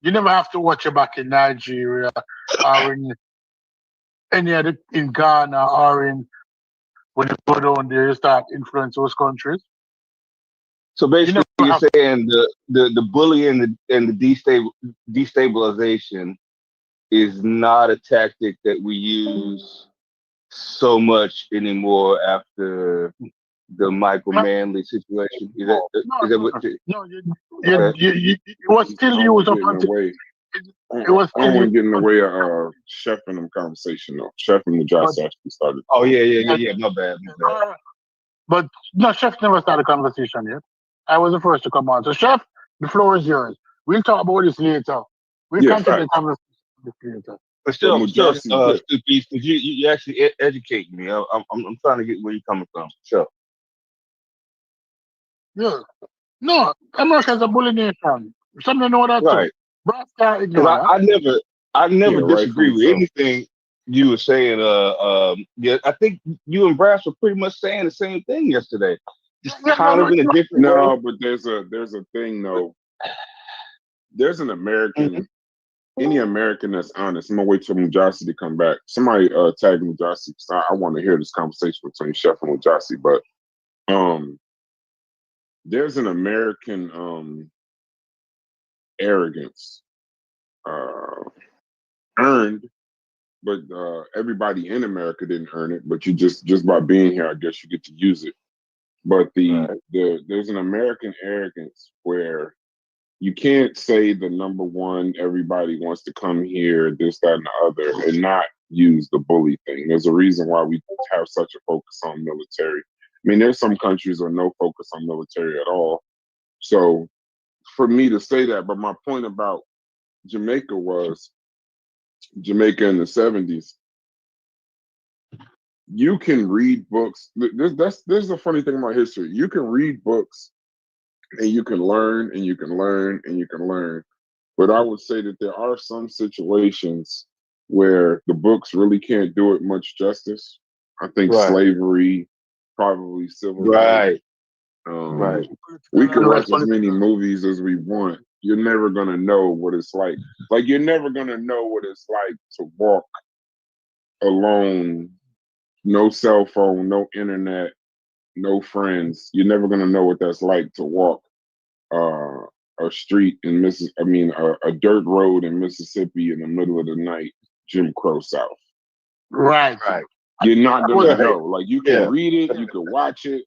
You never have to watch it back in Nigeria or in any other in Ghana or in when you go down there, you start influence those countries. So You never basically, you're have. saying the bullying and the destabilization is not a tactic that we use so much anymore after the Michael No, Manley situation. no, Is that what? no. Okay. It was I still don't want used to up get in the until way. it, I it was don't still want to used get in the up way of until. Chef and them conversation though. Chef and the Josh But actually started. Oh yeah, yeah, yeah, uh, yeah. My bad, my bad. but no, Chef never started a conversation yet. I was the first to come on. So, Chef, the floor is yours. We'll talk about this later. We'll Yeah, continue fact. the conversation later. But But still, Mujasi, yeah. Stu Beast, because you actually educate me. I'm trying to get where you're coming from. Sure. Yeah. No, America's a bully nation. Some know that too. Right. Brass can't Because ignore that. Yeah, I never disagree rightfully with so. anything you were saying. Yeah, I think you and Brass were pretty much saying the same thing yesterday, Yeah, just yeah, no, kind of in a no. different way. No, but there's a thing though. There's an Mhm. American, any American that's honest. I'm gonna wait till Mujasi to come back. Somebody tag Mujasi. I want to hear this conversation between Chef and Mujasi. But um, there's an American arrogance uh, earned, but everybody in America didn't earn it. But you just by being here, I guess you get to use it. But Right. there's an American arrogance where you can't say the number one, everybody wants to come here, this, that, and the other, and not use the bully thing. There's a reason why we have such a focus on military. I mean, there's some countries with no focus on military at all. So for me to say that, but my point about Jamaica was Jamaica in the 70s. You can read books. This is a funny thing about history. You can read books and you can learn and you can learn and you can learn. But I would say that there are some situations where the books really can't do it much justice. I think Right. slavery, probably civil rights. Right. Um, Right. we Political can and less watch as many political. movies as we want. You're never gonna know what it's like. Like you're never gonna know what it's like to walk alone, no cell phone, no internet, no friends. You're never gonna know what that's like to walk uh, a street in a dirt road in Mississippi in the middle of the night, Jim Crow South. Right. Right. You're not Was gonna Right. know. Like you can Yeah. read it, you can watch it,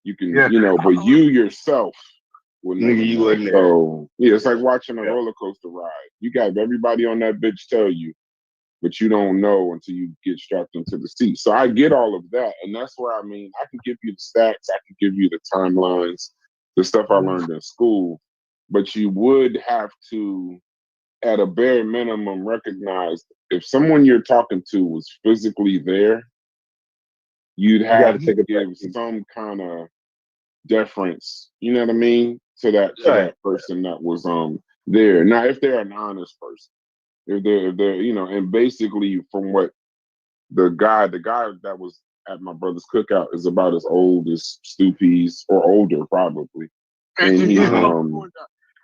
you can, yeah. but you yourself will Nigga, never you know. wasn't there. So yeah, it's like watching a Yeah. roller coaster ride. You got everybody on that bitch tell you, but you don't know until you get strapped into the seat. So I get all of that. And that's where I can give you the stats, I can give you the timelines, the stuff I learned in school, but you would have to, at a bare minimum, recognize if someone you're talking to was physically there, you'd You got have to to take it back. give some kind of deference, you know what I mean, to Right. that person that was there. Now, if they're an honest person, if they're and basically from what the guy that was at my brother's cookout is about as old as Stu Pease or older probably, and He's he's not older.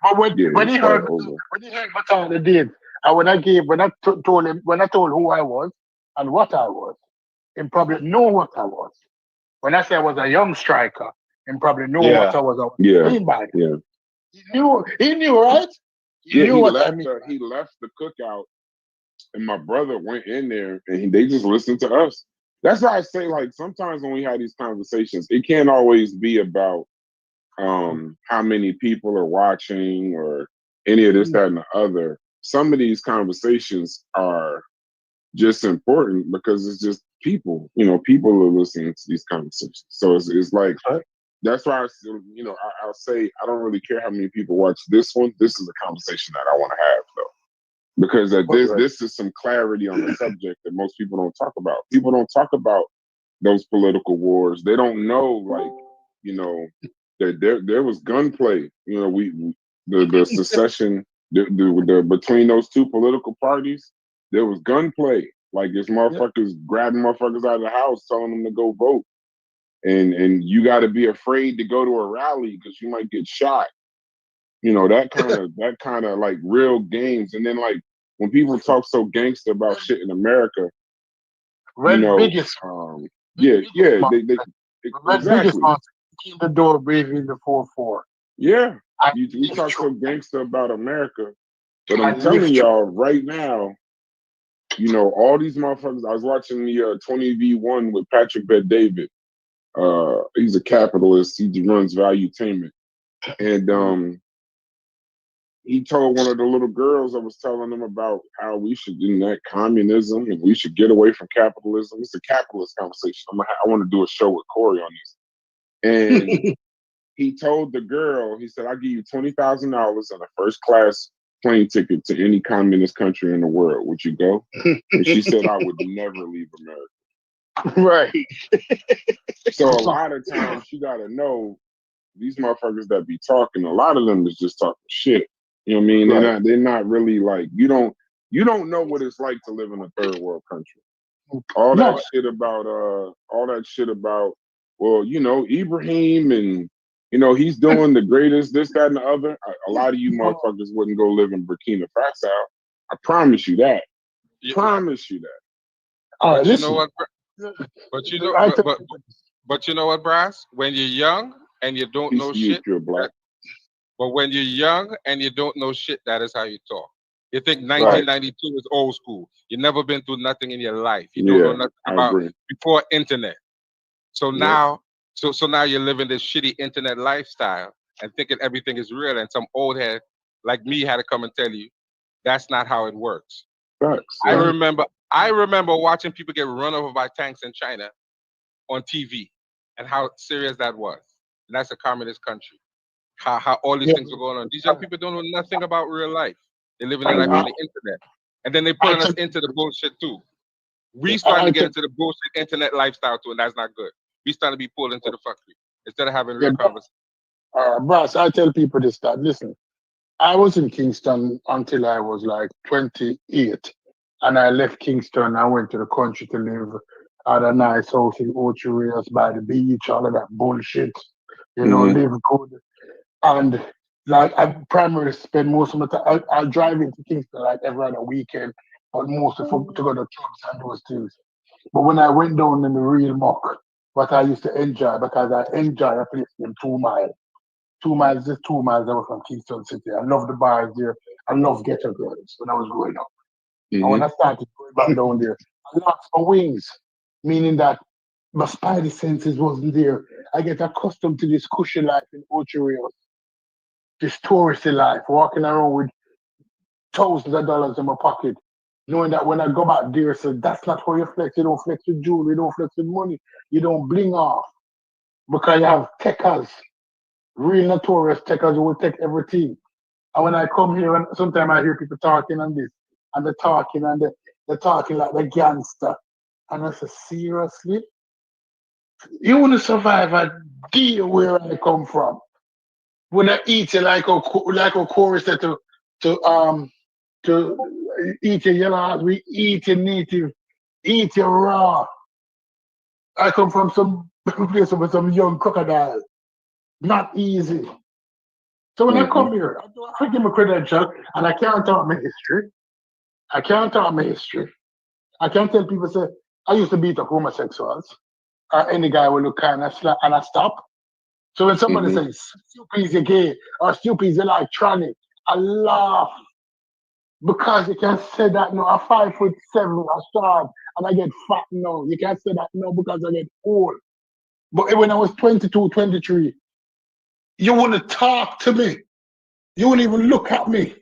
But yeah, when he's he probably heard older. what I did, and told him when I told who I was and what I was, he probably know what I was. When I say I was a young striker, he probably know what Yeah. I was. I was Yeah, mean by that. yeah, He knew, right? He yeah. knew what I mean. He left the cookout, and my brother went in there, and they just listened to us. That's why I say, like, sometimes when we have these conversations, it can't always be about how many people are watching or any of this, that, and the other. Some of these conversations are just important because it's just people. People are listening to these conversations. So it's like Right. that's why I'll say I don't really care how many people watch this one. This is a conversation that I want to have though, because Right. this is some clarity on the subject that most people don't talk about. People don't talk about those political wars. They don't know, like, you know, that there was gunplay. The secession, the between those two political parties, there was gunplay. Like this Yeah. motherfuckers grabbing motherfuckers out of the house, telling them to go vote, and you got to be afraid to go to a rally because you might get shot. You know, that kind of like real games. And then like when people talk so gangster about shit in America, you When know, biggest, yeah, biggest yeah, man, when biggest exactly. man came the door breathing the 4-4. Yeah. I We live talk through. so gangster about America, but I I'm live telling through. y'all right now, you know, all these motherfuckers. I was watching the 20v1 with Patrick Bet David. He's a capitalist. He runs Valuetainment, and he told one of the little girls I was telling them about how we should enact communism and we should get away from capitalism. It's a capitalist conversation. I want to do a show with Corey on this. And he told the girl, he said, "I'll give you $20,000 and a first class plane ticket to any communist country in the world. Would you go?" And she said, "I would never leave America." Right. So a lot of times you got to know these motherfuckers that be talking. A lot of them is just talking shit. You know what I mean? Right. They're not really like you don't know what it's like to live in a third world country. All No, that shit about well, you know, Ibrahim and you know, he's doing the greatest, this, that, and the other. A lot of you no. motherfuckers wouldn't go live in Burkina Faso. I promise you that. Yeah, Promise you that. All right, but you know listen. what? But you know, I tell you, but you know what, Brass? When you're young and you don't Peace know to you, shit, pure black. but when you're young and you don't know shit, that is how you talk. You think Right. 1992 is old school. You've never been through nothing in your life. You don't know Yeah, nothing I about agree. before internet. So Yep. now, so now you're living this shitty internet lifestyle and thinking everything is real. And some old head like me had to come and tell you that's not how it works. Facts. I Yeah. remember, I remember watching people get run over by tanks in China on TV and how serious that was. And that's a communist country. How all these yeah, things are going on. These young people don't know nothing about real life. They're living their life I, on Mhm. the internet. And then they're I pulling us tell into the bullshit too. you, We starting to I get tell into the bullshit internet lifestyle too, and that's not good. We starting to be pulled into the fuckery instead of having yeah, real conversation. Brass, I tell people this that listen. I was in Kingston until I was like 28, and I left Kingston. I went to the country to live at a nice house in Ocho Rios by the beach, all of that bullshit. You know, Mhm. live good. And like I primarily spend most of my time. I drive into Kingston like every other weekend, but mostly to go to clubs and those things. But when I went down in the real muck, what I used to enjoy because I enjoy a place named 2 Mile. 2 miles, just 2 miles away from Kingston City. I love the bars there. I love ghetto girls when I was growing up. And when Mhm. I started going back down there, I lost my wings, meaning that my spidey senses wasn't there. I get accustomed to this cushy life in Ocho Rios, this touristy life, walking around with thousands of dollars in my pocket, knowing that when I go back there, so that's not how you flex. You don't flex with jewelry, you don't flex with money, you don't bling off because you have techers, real notorious techers who will take everything. And when I come here, and sometimes I hear people talking on this, and they're talking and they're talking like the gangster. And I say, seriously? You want to survive a day where I come from? When I eat it like a chorus said to eat your yellow heart, we eat your native, eat your raw. I come from some place with some young crocodile. Not easy. So when I Mhm. come here, I give my credential and I can't talk my history. I can't talk my history. I can't tell people say I used to beat up homosexuals or any guy will look kind of and I stop. So when somebody Mhm. says stupid is gay or stupid is electronic, I laugh because you can say that no, I'm 5'7", I start and I get fat now. You can't say that no because I get old. But when I was 22, 23, you wouldn't talk to me. You wouldn't even look at me.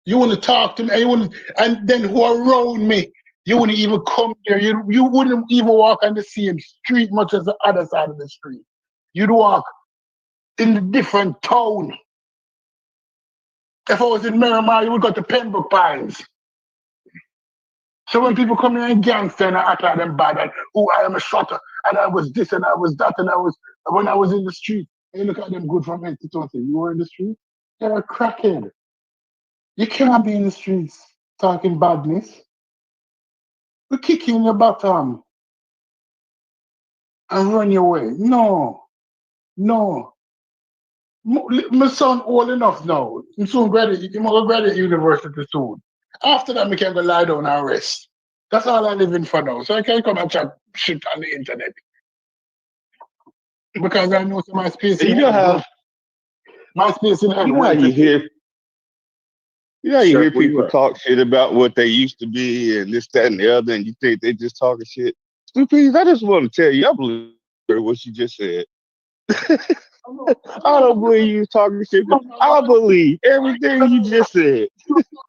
You wouldn't talk to me. You wouldn't, and then who around me? You wouldn't even come there. You wouldn't even walk on the same street much as the other side of the street. You'd walk in a different town. If I was in Miramar, you would go to Pembroke Pines. So when people come here and gangster and I act like them bad and oh I am a shotter and I was this and I was that and I was when I was in the street, and you look at them good from head to toe and say, you were in the street? You're a crackhead. You cannot be in the streets talking badness. We kick you in your bottom and run your way. No, no. My son old enough now. He soon graduate. He will graduate university soon. After that, I can go lie down and rest. That's all I live in for now. So I can come and chat shit on the internet because I know my space in You know hell. how My space in hell. you know how you hear Chef, where you people at? talk shit about what they used to be and this, that, and the other, and you think they just talking shit. Stupid, I just want to tell you, I believe what you just said. I don't believe you talking shit. I believe everything you just said.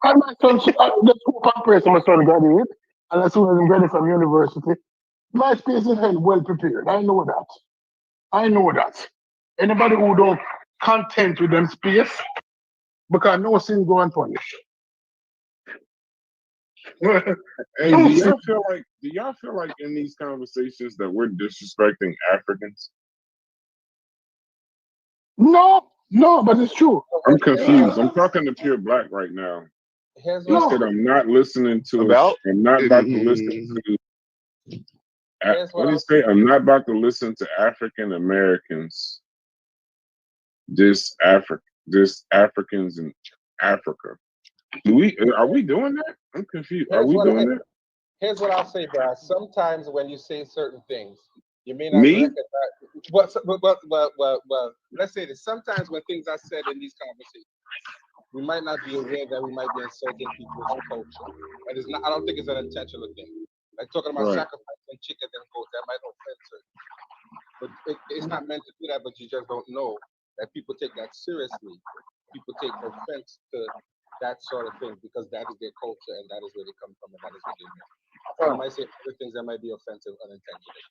And my son, that's one person my son graduate. And as soon as I'm ready from university, my space in hell well prepared. I know that. I know that. Anybody who don't content with them space, because no sin go unpunished. Hey, No do sin. y'all feel like in these conversations that we're disrespecting Africans? No, but it's true. I'm confused. I'm talking to Pure Black right now. Here's He what No. said I'm not listening to About I'm not about to listen to Here's what what did he I'll say? I'm not about to listen to African Americans this Africans in Africa. Are we doing that? I'm confused. Are here's we what doing that? here's what I'll say, Brad. Sometimes when you say certain things, you may not Me? recognize. Well, let's say this. Sometimes when things are said in these conversations, we might not be aware that we might be insulting people's culture. And it's not. I don't think it's an intentional thing. Like talking about Right. sacrificing chickens and goats, that might offend certain. But it's not meant to do that. But you just don't know that people take that seriously. People take offense to that sort of thing because that is their culture and that is where they come from and that is what they know. So you might say other things that might be offensive unintentionally.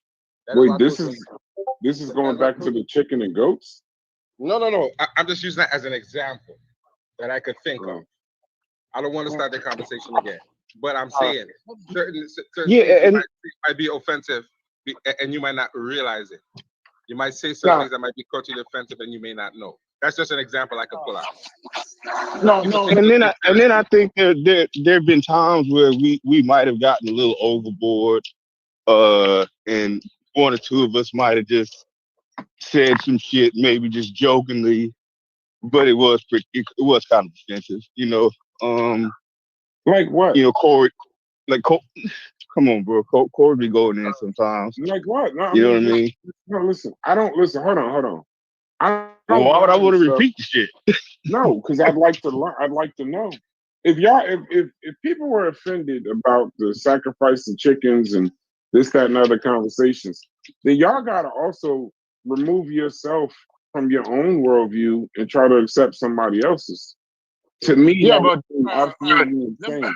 That is Wait, why I this told is you- going back to the chicken and goats? No. I'm just using that as an example that I could think of. I don't want to start the conversation again, but I'm saying certain Yeah, things you and might be offensive, and you might not realize it. You might say certain things that might be culturally offensive, and you may not know. That's just an example I could pull out. No. and then I think there have been times where we might have gotten a little overboard, and one or two of us might have just said some shit, maybe just jokingly, but it was kind of offensive, Like what? Corey, come on, bro, Corey be going in sometimes. Like what? No, You know what I mean? No, listen. I don't listen. Hold on. I don't Why would I want to stuff. repeat the shit? No, because I'd like to learn. I'd like to know. If y'all, if people were offended about the sacrifice of chickens and this, that, and other conversations, then y'all gotta also remove yourself from your own worldview and try to accept somebody else's. To me, Yeah, that but would seem absolutely insane.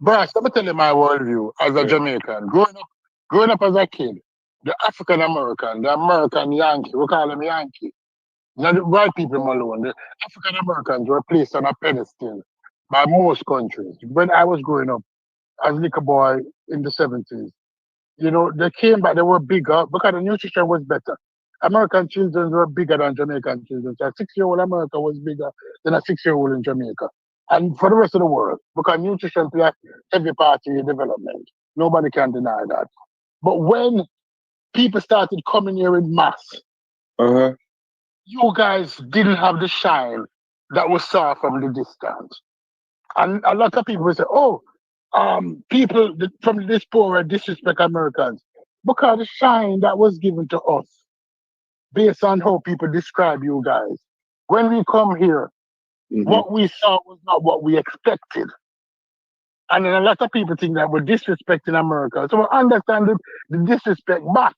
Bryce, let me tell you my worldview as a Jamaican. Growing up as a kid, the African American, the American Yankee, we call them Yankee. Not the white people alone. The African Americans were placed on a pedestal by most countries. When I was growing up as a little boy in the 70s, they came back, they were bigger because the nutrition was better. American children were bigger than Jamaican children. So a 6-year-old America was bigger than a 6-year-old in Jamaica. And for the rest of the world, because nutrition plays a heavy part in your development. Nobody can deny that. But when people started coming here in mass, you guys didn't have the shine that was saw from the distance. And a lot of people will say, people from the diaspora disrespect Americans. Because the shine that was given to us, based on how people describe you guys. When we come here, what we saw was not what we expected. And then a lot of people think that we're disrespecting America. So we understand the disrespect back.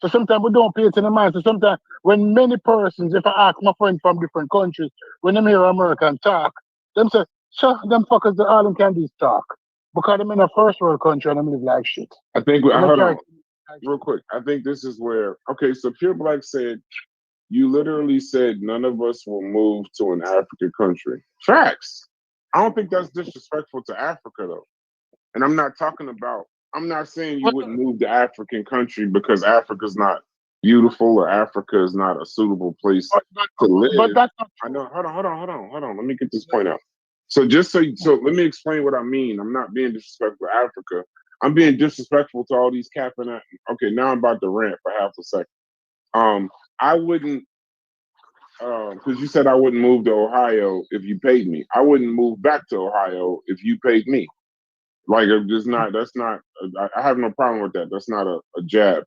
So sometimes we don't pay it in the mind. So sometimes when many persons, if I ask my friends from different countries, when them hear American talk, them say, sure, them fuckers, the all them can do is talk. Because I'm in a first world country and I'm live like shit. I think, So hold on, real quick. I think this is where, so Pure Black said, you literally said none of us will move to an African country. Facts. I don't think that's disrespectful to Africa, though. And I'm not saying you wouldn't move to African country because Africa's not beautiful or Africa is not a suitable place to live. But that's not true. I know. Hold on. Let me get this point out. So let me explain what I mean. I'm not being disrespectful to Africa. I'm being disrespectful to all these capping out. Okay, now I'm about to rant for half a second. I wouldn't because you said I wouldn't move to Ohio if you paid me. I wouldn't move back to Ohio if you paid me. Like, if there's not, that's not, I have no problem with that. That's not a jab.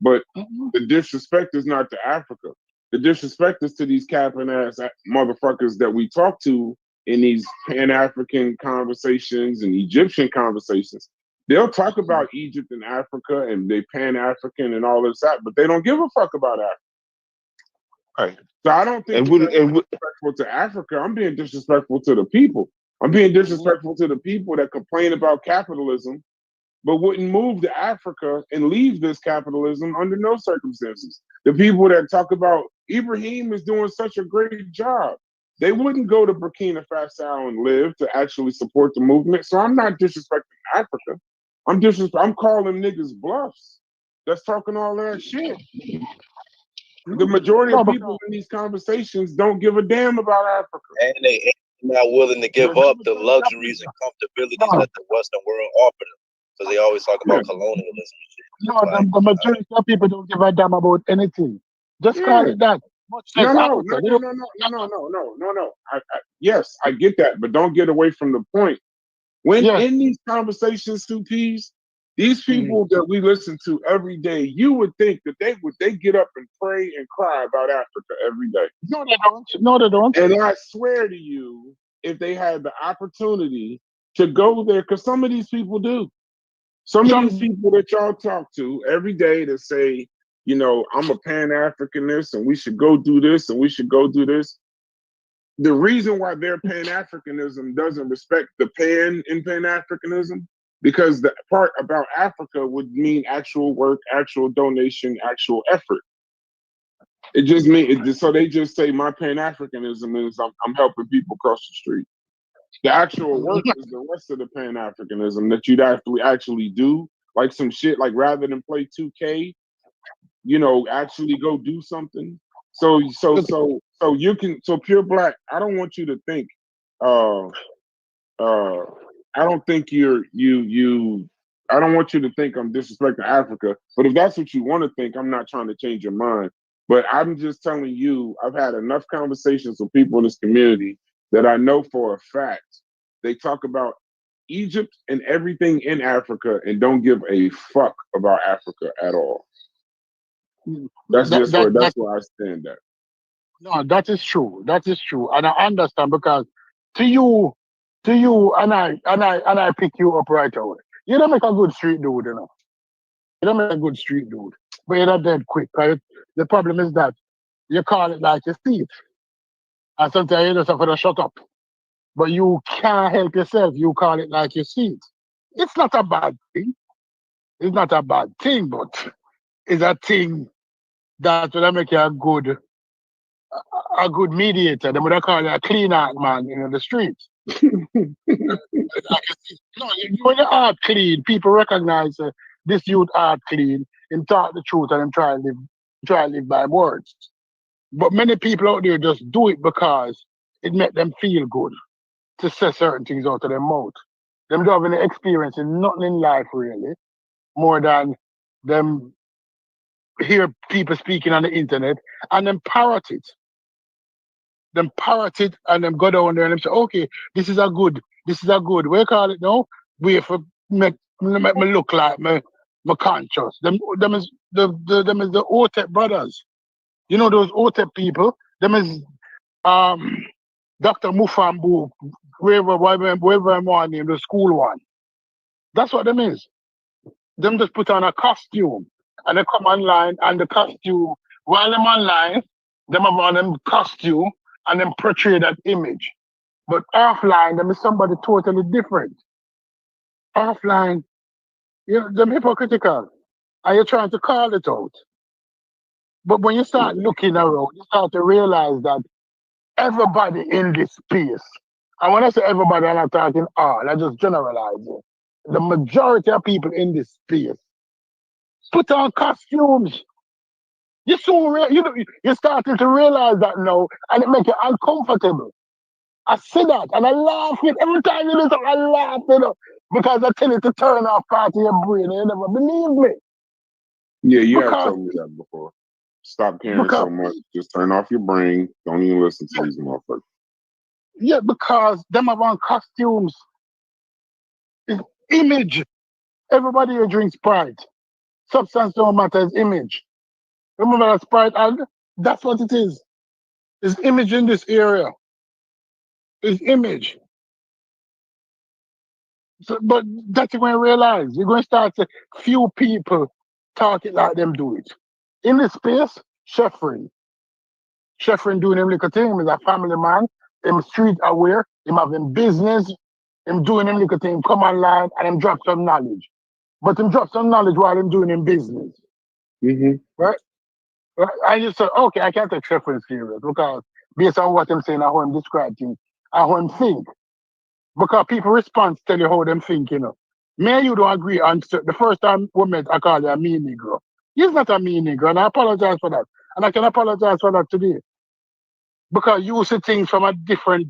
But Mhm. the disrespect is not to Africa. The disrespect is to these capping ass motherfuckers that we talk to in these Pan African conversations and Egyptian conversations. They'll talk about Egypt and Africa and they Pan African and all this that, but they don't give a fuck about Africa. Right. So I don't think And that we that's and we, disrespectful to Africa. I'm being disrespectful to the people. I'm being disrespectful to the people that complain about capitalism, but wouldn't move to Africa and leave this capitalism under no circumstances. The people that talk about Ibrahim is doing such a great job. They wouldn't go to Burkina Faso and live to actually support the movement. So I'm not disrespecting Africa. I'm calling niggas bluffs. That's talking all that shit. The majority No, of because people in these conversations don't give a damn about Africa. And they not willing to give the up the majority of luxuries and people, comfortabilities no, that the Western world offer them. Because they always talk Yeah, about colonialism and shit. no, It's like, the majority of people don't give a damn about anything. Just call yeah. it that. Much No, less no, Africa. no, They no, don't. no, no, no, no, no, no, no, no. Yes, I get that, but don't get away from the point. When Yes. in these conversations, two P's, these Mm. people that we listen to every day, you would think that they get up and pray and cry about Africa every day. No, they don't. No, they don't. And I swear to you, if they had the opportunity to go there, because some of these people do. Some of these Some. people that y'all talk to every day that say, you know, I'm a Pan Africanist and we should go do this and we should go do this. The reason why their Pan Africanism doesn't respect the Pan in Pan Africanism, because the part about Africa would mean actual work, actual donation, actual effort. It just means so they just say my Pan Africanism is I'm helping people cross the street. The actual work is the rest of the Pan Africanism that you'd actually do, like some shit, like rather than play 2K, you know, actually go do something. So you can Pure Black, I don't want you to think uh uh I don't think I don't want you to think I'm disrespecting Africa, but if that's what you want to think, I'm not trying to change your mind. But I'm just telling you, I've had enough conversations with people in this community that I know for a fact they talk about Egypt and everything in Africa and don't give a fuck about Africa at all. That's That, just that, that, that's where I stand at. no, that is true. That is true. And I understand because to you, and I pick you up right away. You don't make a good street dude, you know. You don't make a good street dude. But you're not dead quick, right? The problem is that you call it like you see it. And sometimes you just have to shut up. But you can't help yourself. You call it like you see it. It's not a bad thing. It's not a bad thing, but it's a thing that will make you a good mediator. They would call you a clean art man in the streets. No, when the art clean, people recognize this youth art clean, him talk the truth and him try to live by words. But many people out there just do it because it make them feel good to say certain things out of their mouth. Them don't have any experience in nothing in life really, more than them hear people speaking on the internet and then parrot it. Them parrot it and them go down there and them say, okay, this is a good, what you call it now? Way for make me look like my conscious. Them is the Otep brothers. You know those Otep people? Them is um Dr. Mufambu, wherever I'm on name, the school one. That's what them is. Them just put on a costume and they come online and the costume, while them online, them have on them costume and them portray that image. But offline, them is somebody totally different. Offline, you know, them hypocritical. And you're trying to call it out. But when you start looking around, you start to realize that everybody in this space, and when I say everybody, I'm not talking all, I just generalize it. The majority of people in this space put on costumes. You soon you're starting to realize that now, and it makes you uncomfortable. I see that, and I laugh it every time you listen. I laugh because I tell you to turn off part of your brain, and you never believe me Yeah, you have because told me that before. Stop caring Because so much. Just turn off your brain. Don't even listen to these motherfuckers. yeah, because them have on costumes. It's image. Everybody here drinks Sprite. Substance don't matter, it's image. Remember that Sprite ad? That's what it is. It's image in this area. It's image. So, but that's when you realize you're going to start to few people talking like them do it. In this space, Sheffrin. Sheffrin doing him little thing. He's a family man. Him street aware. Him having business. Him doing him little thing. Come online and him drop some knowledge. But him drop some knowledge while him doing him business. Mm-hmm. Right? Right? I just said, okay, I can't take Sheffrin serious because based on what I'm saying, how I'm describing, how I'm think. Because people respond to tell you how them think, you know. Me and you don't agree on the first time we met, I call you a mean Negro. He's not a mean Negro, and I apologize for that. And I can apologize for that today. Because you see things from a different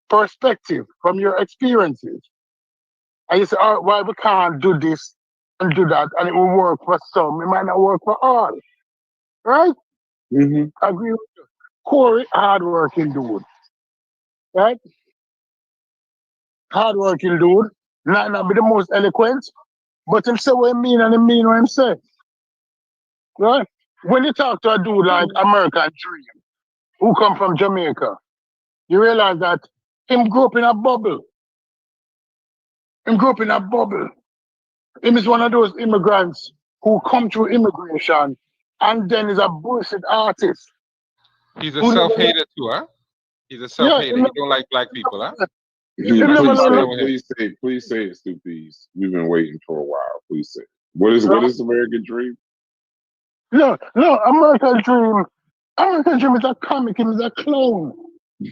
perspective, from your experiences. And you say, oh, why we can't do this and do that, and it will work for some, it might not work for all. Right? Mm-hmm. I agree with you. Corey, hardworking dude. Right? Hardworking dude. Not be the most eloquent, but him say what he mean and he mean what him say. Right? When you talk to a dude like American Dream, who come from Jamaica, you realize that him grew up in a bubble. Him grew up in a bubble. Him is one of those immigrants who come through immigration and then is a bullshit artist. He's a Who never self-hater too, huh? He's a yeah, self-hater. He don't like black people, huh? him never Please learn please say it, Stupid. We've been waiting for a while. Please say it. What is American Dream? no, American Dream. American Dream is a comic, him is a clown.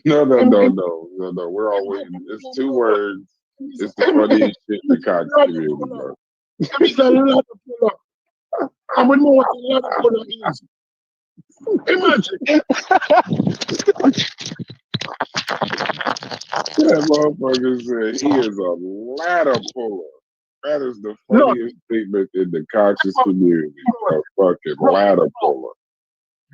No. Him- We're all waiting. It's 2 words. It's the funniest shit in the Cox community, bro. him is a lot of puller. And we know what a lot of puller is. Imagine. That motherfucker said he is a ladder puller. That is the No, funniest statement in the conscious community. A fucking ladder puller.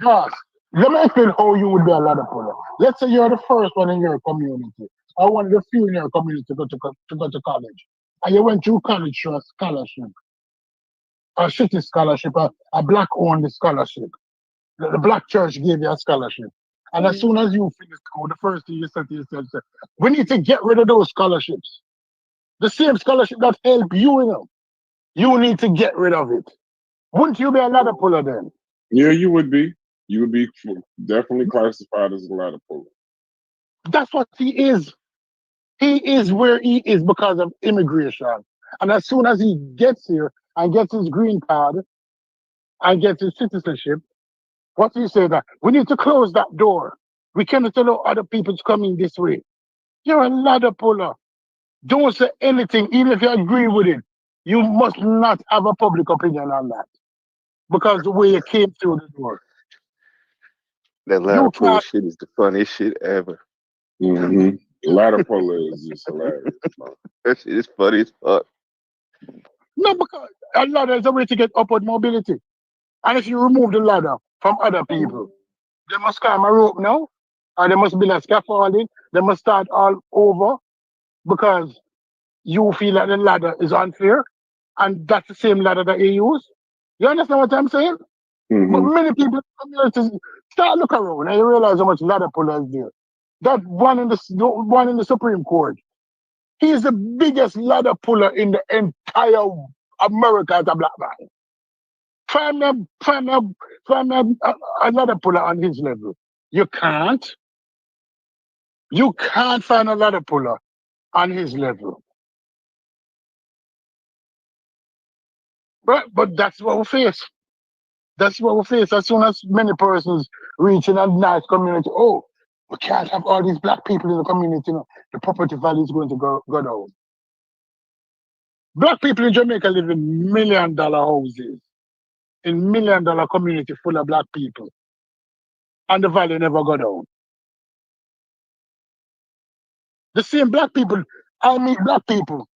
gosh, let me explain how you would be a ladder puller. Let's say you're the first one in your community, or one of the few in your community to go to college, and you went through college through a scholarship, a shitty scholarship, a black-owned scholarship. The black church gave you a scholarship, and as soon as you finish school, the first thing you said to yourself, we need to get rid of those scholarships. The same scholarship that helped you, you know, you need to get rid of it. Wouldn't you be a ladder puller then? Yeah, you would be. You would be definitely classified as a ladder puller. That's what he is. He is where he is because of immigration. And as soon as he gets here and gets his green card and gets his citizenship, what do you say that? We need to close that door. We cannot allow other people to come in this way. You're a ladder puller. Don't say anything, even if you agree with it. You must not have a public opinion on that. Because the way you came through the door. That ladder You puller can't shit is the funniest shit ever. Mm-hmm. Ladder puller is just hilarious, bro. That shit is funny as fuck. no, because a ladder is a way to get upward mobility. And if you remove the ladder from other people, they must climb a rope now, or they must build a scaffolding, they must start all over because you feel that the ladder is unfair, and that's the same ladder that you use. You understand what I'm saying? But Mm-hmm. many people in communities start look around and you realize how much ladder puller is there. That one in the Supreme Court, he is the biggest ladder puller in the entire America as a black man. Find me a ladder puller on his level. You can't. You can't find a ladder puller on his level. But that's what we face. That's what we face. As soon as many persons reach in a nice community, oh, we can't have all these black people in the community. You know, the property value is going to go down. Black people in Jamaica live in $1 million houses, in $1 million community full of black people, and the value never go down. The same black people, I meet black people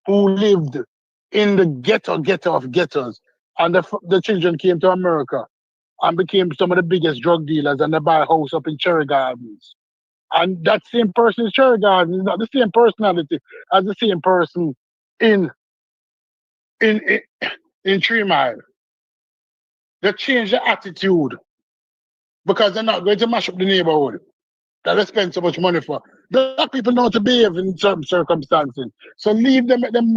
who lived in the ghetto of ghettos, and the children came to America and became some of the biggest drug dealers, and they buy a house up in Cherry Gardens. And that same person in Cherry Gardens is not the same personality as the same person in in in, in 3 Mile. They change the attitude because they're not going to mash up the neighborhood that they spend so much money for. Black people know how to behave in certain circumstances. So leave them, let them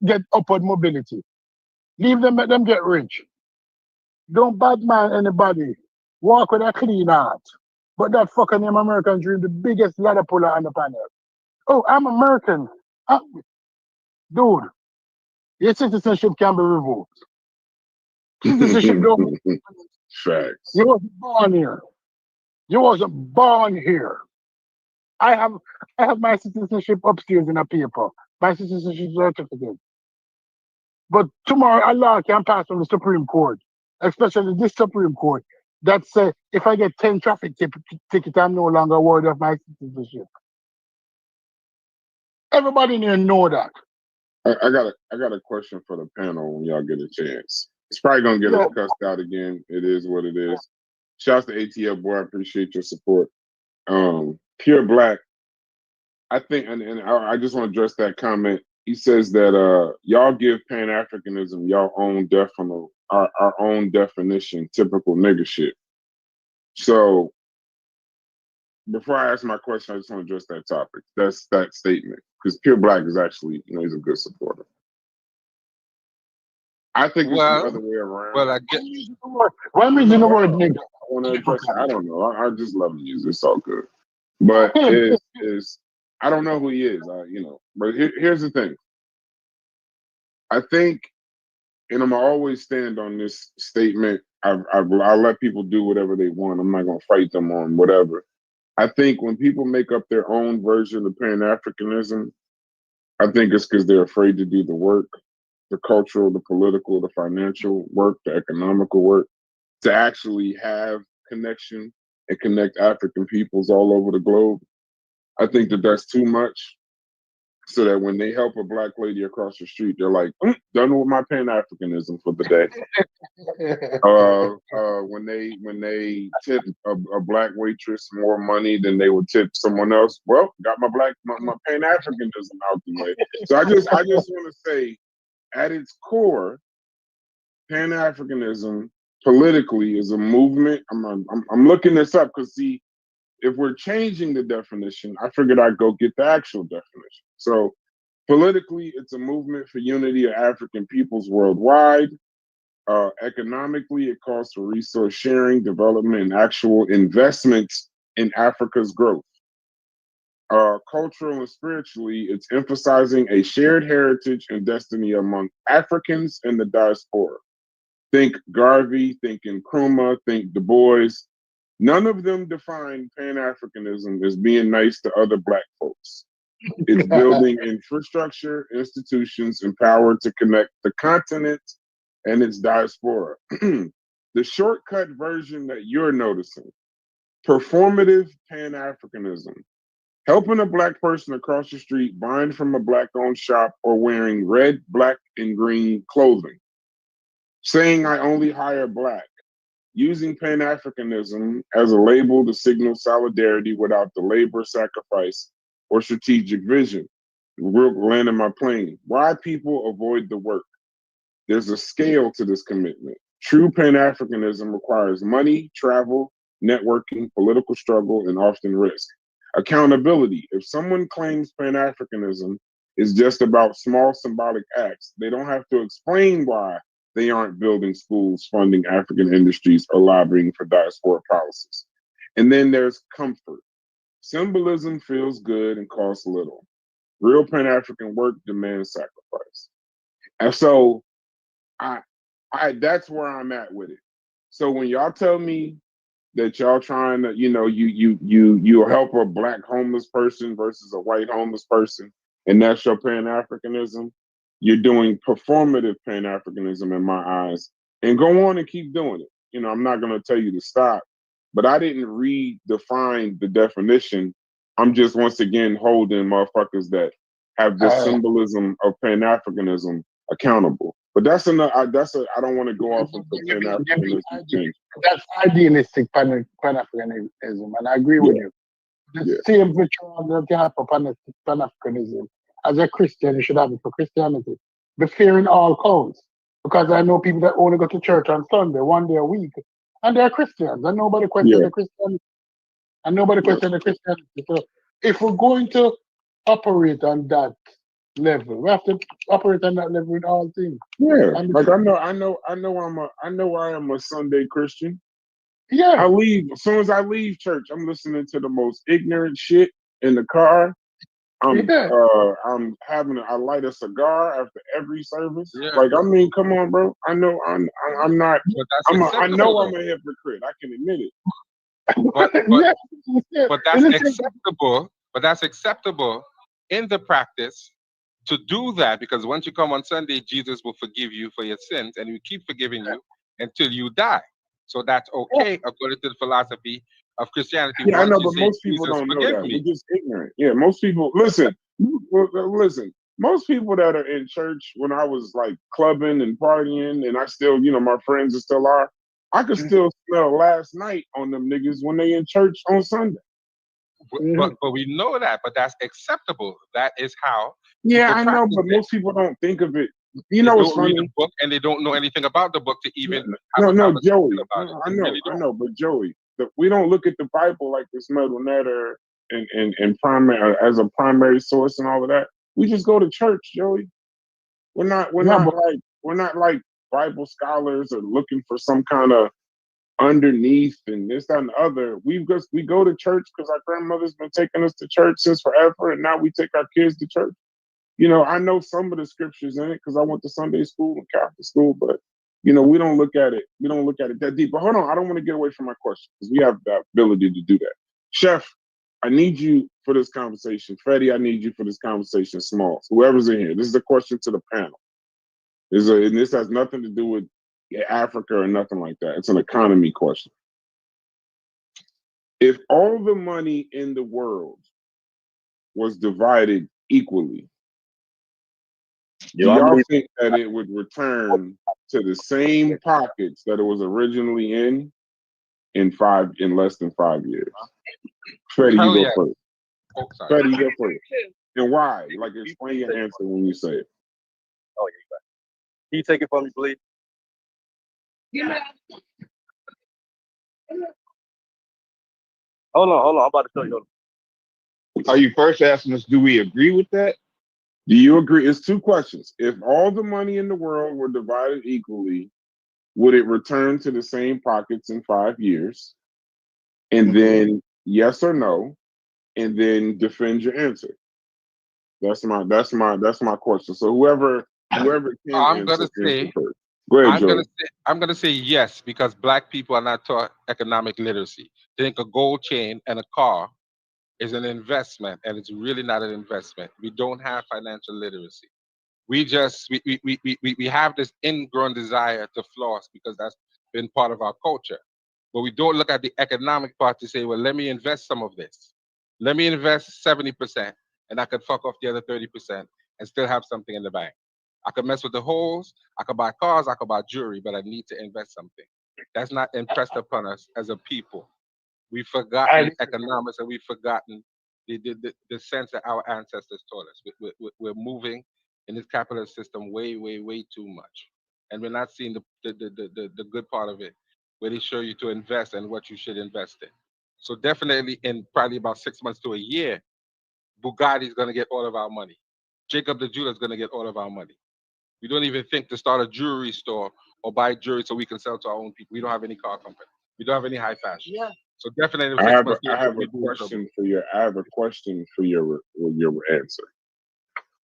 get upward mobility. Leave them, let them get rich. Don't badman anybody. Walk with a clean heart. But that fucking name American Dream, the biggest ladder puller on the planet. Oh, I'm American. Dude, your citizenship can be revoked. Citizenship don't. Facts. You wasn't born here. You wasn't born here. I have my citizenship upstairs in a paper. My citizenship certificate. But tomorrow a law can pass from the Supreme Court, especially this Supreme Court, that say if I get 10 traffic tickets, I'm no longer worthy of my citizenship. Everybody need to know that. I got a question for the panel when y'all get a chance. It's probably gonna get us cussed out again. It is what it is. Shouts to ATL boy, I appreciate your support. Pure Black, I think, and I just want to address that comment. He says that y'all give Pan Africanism y'all own our own definition, typical nigga shit. So before I ask my question, I just want to address that topic. That's that statement. Because Pure Black is actually, he's a good supporter. I think it's the other way around. Well, I get. Why am I using the word nigga? I want to address it. I don't know. I just love to use it. It's all good. But is I don't know who he is. But here's the thing. I think, and I'm always stand on this statement. I'll let people do whatever they want. I'm not gonna fight them on whatever. I think when people make up their own version of Pan-Africanism, I think it's because they're afraid to do the work, the cultural, the political, the financial work, the economical work, to actually have connection and connect African peoples all over the globe. I think that that's too much, so that when they help a Black lady across the street, they're like, done with my Pan-Africanism for the day. When they tip a Black waitress more money than they would tip someone else, well, got my Pan-Africanism out the way. So I just want to say, at its core, Pan-Africanism politically is a movement. I'm looking this up because see, if we're changing the definition, I figured I'd go get the actual definition. So politically, it's a movement for unity of African peoples worldwide. Economically, it calls for resource sharing, development, and actual investments in Africa's growth. Cultural and spiritually, it's emphasizing a shared heritage and destiny among Africans and the diaspora. Think Garvey, think Nkrumah, think Du Bois. None of them define Pan-Africanism as being nice to other Black folks. It's building infrastructure, institutions, and power to connect the continent and its diaspora. The shortcut version that you're noticing, performative Pan-Africanism, helping a Black person across the street buying from a Black-owned shop or wearing red, black, and green clothing, saying I only hire Black, using Pan-Africanism as a label to signal solidarity without the labor, sacrifice, or strategic vision. Landing my plane. Why people avoid the work? There's a scale to this commitment. True Pan-Africanism requires money, travel, networking, political struggle, and often risk. Accountability. If someone claims Pan-Africanism is just about small symbolic acts, they don't have to explain why they aren't building schools, funding African industries, or lobbying for diaspora policies. And then there's comfort. Symbolism feels good and costs little. Real Pan-African work demands sacrifice. And so I that's where I'm at with it. So when y'all tell me that y'all trying to, you help a Black homeless person versus a white homeless person, and that's your Pan-Africanism, you're doing performative Pan-Africanism in my eyes. And go on and keep doing it. I'm not going to tell you to stop, but I didn't redefine the definition. I'm just once again holding motherfuckers that have this symbolism of Pan-Africanism accountable. But that's enough. I don't want to go off into You Pan mean Africanism thing. that's idealistic Pan-Africanism, and I agree Yeah, with you. The yeah, same virtue that you have for Pan-Africanism. As a Christian, you should have it for Christianity. The fear in all counts. Because I know people that only go to church on Sunday, one day a week, and they're Christians, and nobody questions yeah, the Christianity, and nobody yeah, questions the Christianity. So if we're going to operate on that level, we have to operate on that level in all things. yeah. And Like I know I am a Sunday Christian. I yeah, leave as soon as I leave church. I'm listening to the most ignorant shit in the car. yeah, I'm I light a cigar after every service. Yeah, Like I mean, come on, bro. I know I'm not. but that's I know acceptable I'm though. a hypocrite. I can admit it. But yeah, yeah. but In that's the same, acceptable. But that's acceptable in the practice to do that, because once you come on Sunday, Jesus will forgive you for your sins, and He will keep forgiving you until you die. So that's okay according to the philosophy of Christianity. Yeah, I Once know, you but say, most people Jesus, don't know forgive that. me. We're just ignorant. Yeah, most people listen. Listen. Most people that are in church when I was like clubbing and partying, and I still, my friends are still are. I could still smell last night on them niggas when they in church on Sunday. But we know that. But that's acceptable. That is how Yeah, people I know, practice but it. most people don't think of it. You They know what's don't read the funny? book, and they don't know anything about the book to even have No, a no, conversation Joey. about it. No, They really I don't. know, but Joey, we don't look at the Bible like this metal netter and primary as a primary source and all of that. We just go to church, Joey. We're not yeah, but we're not like Bible scholars or looking for some kind of underneath and this, that, and the other. We go to church because our grandmother's been taking us to church since forever, and now we take our kids to church. I know some of the scriptures in it because I went to Sunday school and Catholic school, but we don't look at it. We don't look at it that deep. But hold on, I don't want to get away from my question because we have the ability to do that. Chef, I need you for this conversation. Freddie, I need you for this conversation. Smalls, whoever's in here. This is a question to the panel. And this has nothing to do with Africa or nothing like that. It's an economy question. If all the money in the world was divided equally, do Yo, I y'all believe think that it would return to the same pockets that it was originally in less than 5 years? Freddie, you Hell go yeah. first. Oh, sorry. Freddie, you go first. And why? Like, explain your answer when you say it. Oh yeah, you got it. Can you take it from me, please? Hold on. I'm about to show you. Are you first asking us, do we agree with that? Do you agree? It's two questions. If all the money in the world were divided equally, would it return to the same pockets in 5 years? And then yes or no, and then defend your answer. That's my question. So whoever can I'm gonna answer say, first. Go ahead, Joey. I'm gonna say yes, because Black people are not taught economic literacy. They think a gold chain and a car is an investment, and it's really not an investment. We don't have financial literacy. We have this ingrown desire to floss because that's been part of our culture. But we don't look at the economic part to say, well, let me invest some of this. Let me invest 70%, and I could fuck off the other 30% and still have something in the bank. I could mess with the holes, I could buy cars, I could buy jewelry, but I need to invest something. That's not impressed upon us as a people. We've forgotten economics, and we've forgotten the sense that our ancestors taught us. We're moving in this capitalist system way too much. And we're not seeing the good part of it, where they show you to invest and what you should invest in. So definitely in probably about 6 months to a year, Bugatti is going to get all of our money. Jacob the jeweler is going to get all of our money. We don't even think to start a jewelry store or buy jewelry so we can sell to our own people. We don't have any car company. We don't have any high fashion. yeah. So definitely I 6 have months to a year, a we'd be in trouble. question for your answer.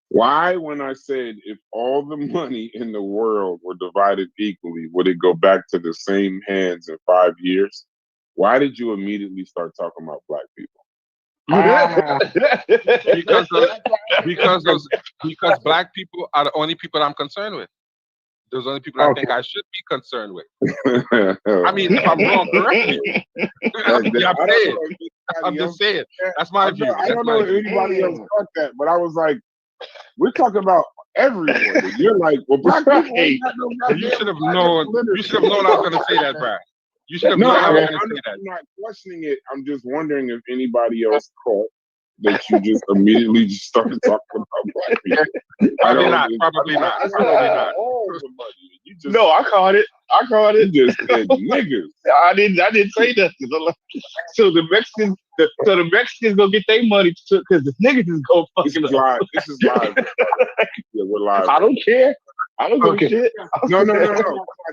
Why, when I said if all the money in the world were divided equally, would it go back to the same hands in 5 years? Why did you immediately start talking about Black people? Ah, Because Black people are the only people I'm concerned with. Those are the only people I think I should be concerned with. I mean, if I'm wrong, correct me. I'm just saying. That's my view. I don't know if anybody else thought that, but I was like, we're talking about everywhere. You're like, well, black people ain't got no And you goddamn should have goddamn known. You literacy. should have known I was going to say that, Brad. You should have No, known I was I'm going to say that. not questioning it. I'm just wondering if anybody else caught that you just immediately just started talking about black people. Probably not. Probably not. Probably not. You just, No, I caught it. you just said niggas. I didn't say nothing. So the Mexicans gonna get their money because the niggas is gonna This fucking is live. This is live. Yeah, we're live. I don't care. I don't give a shit. No.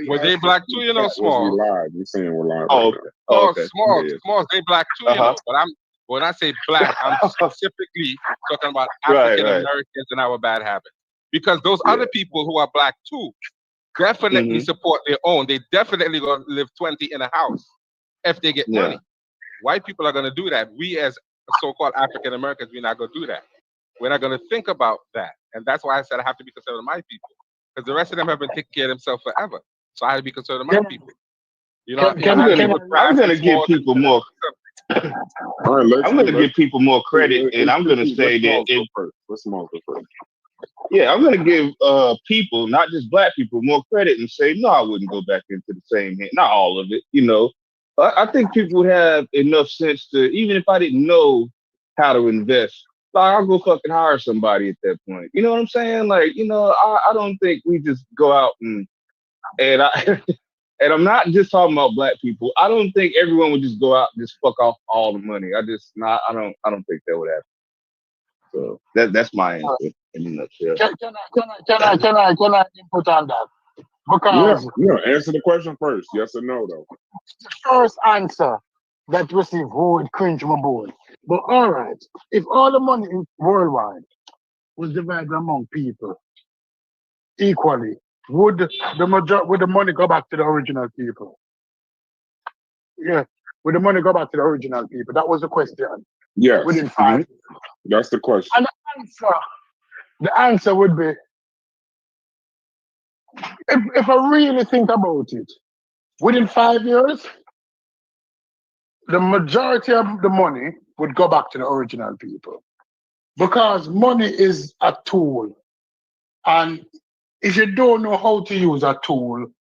Were they black too, you know, Small? We live. You're saying we're live. Oh, right okay. now. Oh, okay. Small, Yeah. Small, they black too, you know. But when I say black, I'm specifically talking about African Americans and our bad habits. Because those other people who are black too definitely support their own. They definitely gonna live 20 in a house if they get money. White people are gonna do that. We as so-called African Americans, we're not gonna do that. We're not gonna think about that. And that's why I said I have to be concerned with my people. Because the rest of them have been taking care of themselves forever. So I have to be concerned with my people. You know, I'm gonna give people more. All right, I'm gonna give people more credit, and I'm gonna say that let's Small go first. I'm gonna give people, not just black people, more credit and say no, I wouldn't go back into the same hand. Not all of it, you know. I think people would have enough sense to, even if I didn't know how to invest, like I'll go fucking hire somebody at that point. You know what I'm saying? Like, you know, I don't think we just go out and I and I'm not just talking about black people. I don't think everyone would just go out and just fuck off all the money. I don't think that would happen. So that's my answer in a nutshell. Can I input on that? Because answer the question first. Yes or no, though. the first answer that received would cringe my board. But all right, if all the money worldwide was divided among people equally, would the money go back to the original people? Yeah, would the money go back to the original people? That was the question. Yes. Within 5 That's the question. And the answer would be, if I really think about it, within 5 years, the majority of the money would go back to the original people. Because money is a tool. And if you don't know how to use a tool,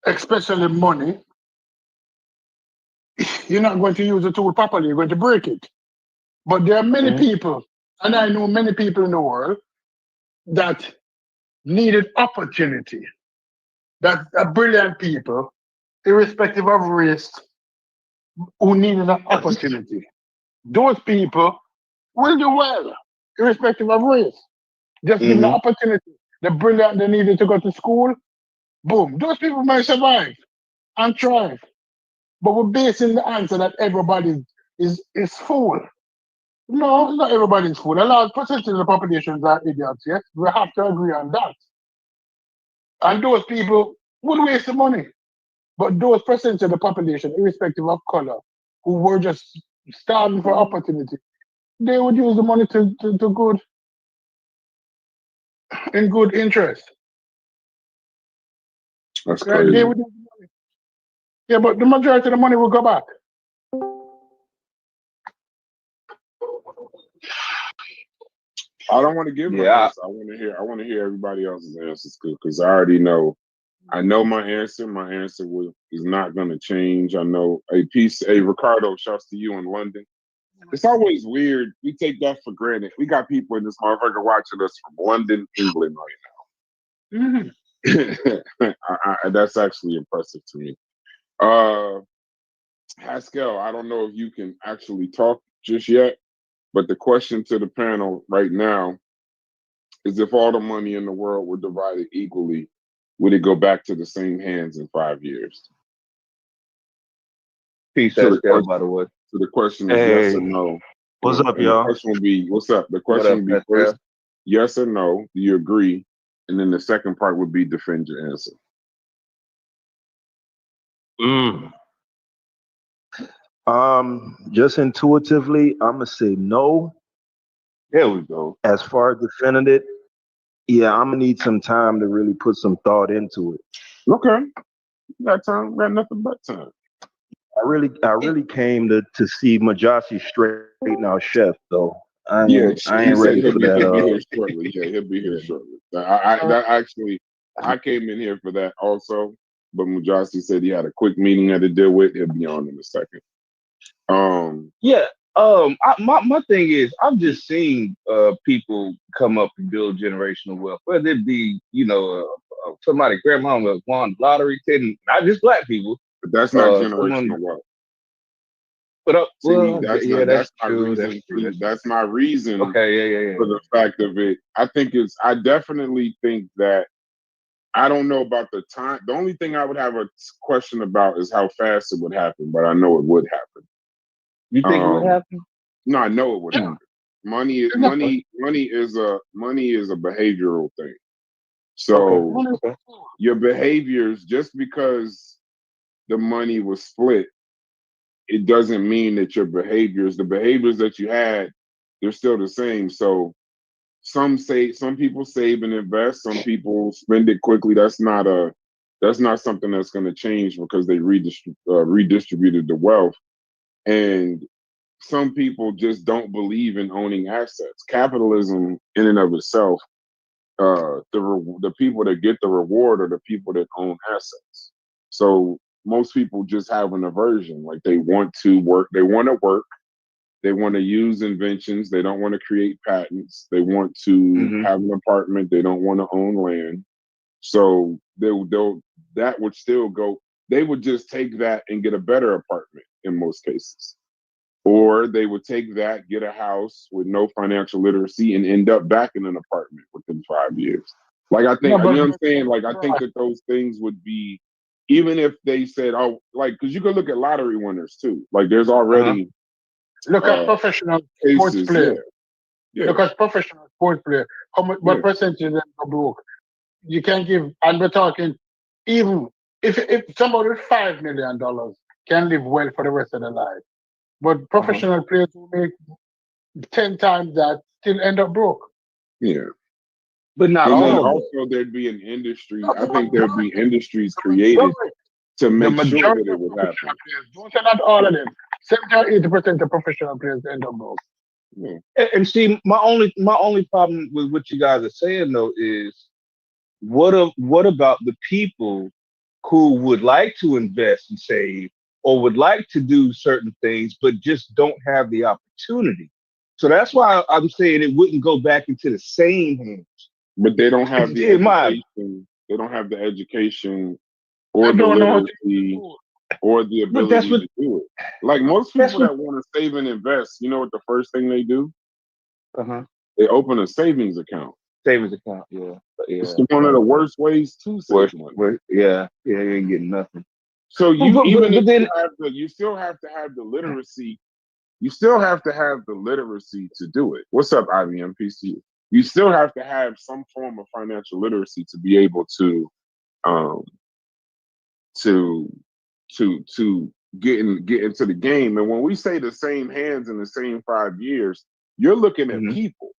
especially money, you're not going to use the tool properly, you're going to break it. But there are many people, and I know many people in the world, that needed opportunity. That are brilliant people, irrespective of race, who needed an opportunity. Those people will do well, irrespective of race. Just give them the opportunity. The brilliant, they needed to go to school, boom. Those people might survive and thrive. But we're basing the answer that everybody is fool. No, not everybody's fool. A large percentage of the populations are idiots, yes? We have to agree on that. And those people would waste the money. But those percentage of the population, irrespective of color, who were just starving for opportunity, they would use the money to good, in good interest. That's Right? crazy. They would use the money. Yeah, but the majority of the money will go back. I don't want to give my answer. I want to hear everybody else's answers because I already know. I know my answer. My answer is not going to change. I know Ricardo, shouts to you in London. It's always weird. We take that for granted. We got people in this motherfucker watching us from London, England right now. That's actually impressive to me. Haskell, I don't know if you can actually talk just yet, but the question to the panel right now is if all the money in the world were divided equally, would it go back to the same hands in 5 years? Peace, Haskell, by the way. So the question is yes or no. What's up, y'all? The question would be, what's up? The question would be first, yes or no, do you agree? And then the second part would be defend your answer. Just intuitively, I'm gonna say no. There we go. As far as defending it, yeah, I'm gonna need some time to really put some thought into it. Okay. You got time, got nothing but time. I really came to see Majasi straighten out Chef, though. I ain't ready for that. He'll be here shortly. That actually, I came in here for that also. But Mujasi said he had a quick meeting had to deal with. He'll be on in a second. Yeah. My thing is, I've just seen people come up and build generational wealth, whether it be somebody grandmama won the lottery, not just black people. But that's not Someone, generational wealth. but See, that's yeah, not that's my true. reason. That's true. That's my reason Okay, yeah. for the fact of it. I definitely think that I don't know about the time. The only thing I would have a question about is how fast it would happen, but I know it would happen. You think it would happen? No, I know it would Yeah. happen. Money is a behavioral thing. So Okay. your behaviors, just because the money was split, it doesn't mean that the behaviors that you had, they're still the same. So some people save and invest, some people spend it quickly. That's not something that's going to change because they redistributed the wealth. And some people just don't believe in owning assets. Capitalism, in and of itself, the people that get the reward are the people that own assets. So most people just have an aversion, like they want to work, they want to use inventions, they don't want to create patents, they want to have an apartment, they don't want to own land. So that would still go. They would just take that and get a better apartment in most cases. Or they would take that, get a house with no financial literacy, and end up back in an apartment within 5 years. Like I think, No, but you know what I'm saying? Like I think that those things would be, even if they said, oh, like, because you could look at lottery winners too. Like there's already look at professional sports cases. players. Yeah. Look at professional sports players. What percentage of them are broke? You can give, and we're talking, even if somebody with $5 million can live well for the rest of their life, but professional players who make 10 times that still end up broke. Yeah. But not And then all. also there'd be an industry. I think there'd be industries created to make sure that it would happen. Don't say not all of them. 70 or 80% of professional players end up broke. Yeah. And see, my only problem with what you guys are saying though is what about the people who would like to invest and save or would like to do certain things but just don't have the opportunity? So that's why I'm saying it wouldn't go back into the same hands. But they don't have the education. They don't have the education or the literacy or the ability to do it. Like most people that want to save and invest, you know what the first thing they do? They open a savings account. Savings account, yeah. It's one of the worst ways to save money. Yeah, you ain't getting nothing. So you still have to have the literacy. You still have to have the literacy to do it. What's up, IBM PC? You still have to have some form of financial literacy to be able to get into the game. And when we say the same hands in the same 5 years, you're looking at people.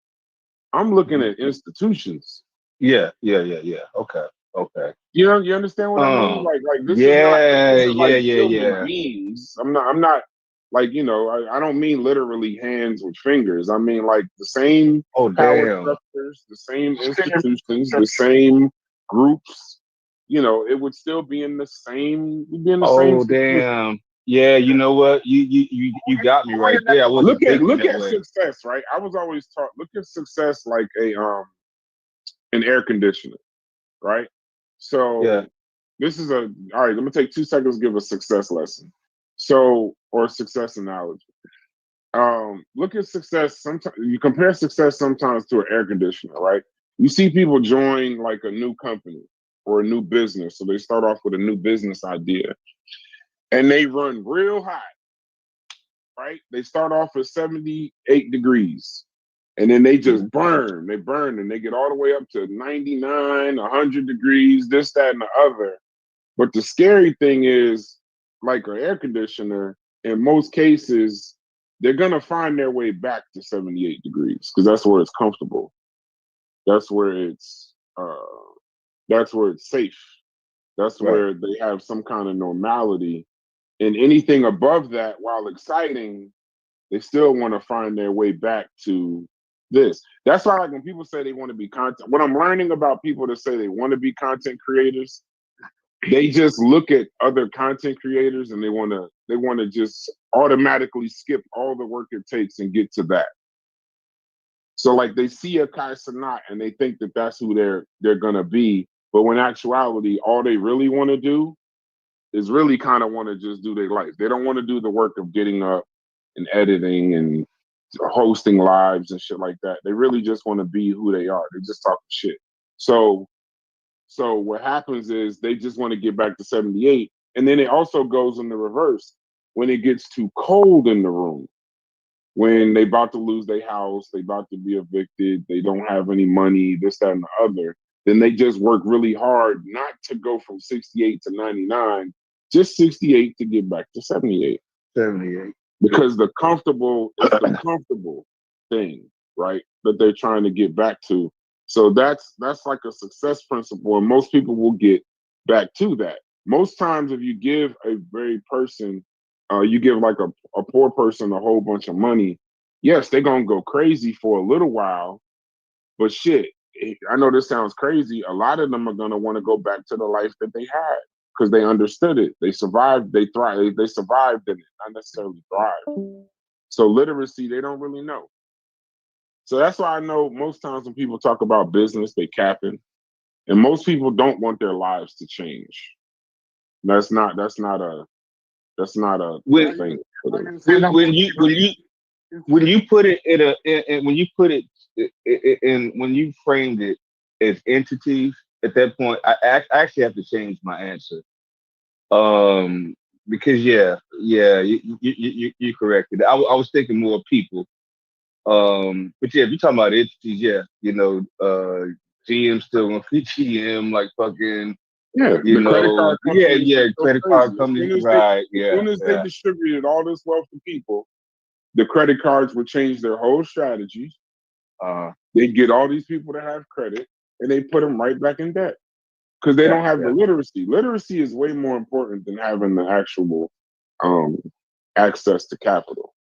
I'm looking at institutions. Yeah. Okay. You understand what I mean? Like this is not memes. I'm not like, I don't mean literally hands with fingers. I mean like the same power structures, the same institutions, the same groups. It would still be in the same. Oh damn! Yeah, you know what? You got me right there. I wasn't look at success, right? I was always taught look at success like an air conditioner, right? So this is all right. Let me take 2 seconds to give a success lesson. Or success analogy. Look at success. Sometimes you compare success sometimes to an air conditioner, right? You see people join like a new company or a new business. So they start off with a new business idea and they run real high, right? They start off at 78 degrees and then they just burn. They burn and they get all the way up to 99, 100 degrees, this, that, and the other. But the scary thing is, like an air conditioner, in most cases, they're going to find their way back to 78 degrees because that's where it's comfortable. That's where it's safe. That's where they have some kind of normality. And anything above that, while exciting, they still want to find their way back to this. That's why, like, when people say they want to be content, what I'm learning about people that say they want to be content creators, they just look at other content creators and they want to just automatically skip all the work it takes and get to that. So, like, they see a Kai Cenat and they think that that's who they're gonna be, but when actuality, all they really want to do is really kind of want to just do their life. They don't want to do the work of getting up and editing and hosting lives and shit like that. They really just want to be who they are. They just talking shit. So what happens is they just want to get back to 78. And then it also goes in the reverse. When it gets too cold in the room, when they about to lose their house, they about to be evicted, they don't have any money, this, that, and the other, then they just work really hard not to go from 68 to 99, just 68 to get back to 78. 78. Because the comfortable is the comfortable thing, right? That they're trying to get back to. So that's like a success principle, and most people will get back to that. Most times, if you give a very person, you give like a poor person a whole bunch of money, yes, they're gonna go crazy for a little while, but shit, I know this sounds crazy. A lot of them are gonna want to go back to the life that they had because they understood it. They survived. They thrived. They survived in it, not necessarily thrived. So literacy, they don't really know. So that's why I know most times when people talk about business, they capping, and most people don't want their lives to change. That's not a When thing for them. when you put it when you put it in when you framed it as entities, at that point, I actually have to change my answer. Because you corrected. I was thinking more people. But yeah, if you're talking about entities, yeah, GM still gonna be GM, like fucking, Yeah, you the credit know, card yeah, companies yeah, go credit crazy. card companies, right? As soon as they distributed all this wealth to people, the credit cards would change their whole strategies. They get all these people to have credit, and they put them right back in debt because they don't have the literacy. Literacy is way more important than having the actual access to capital.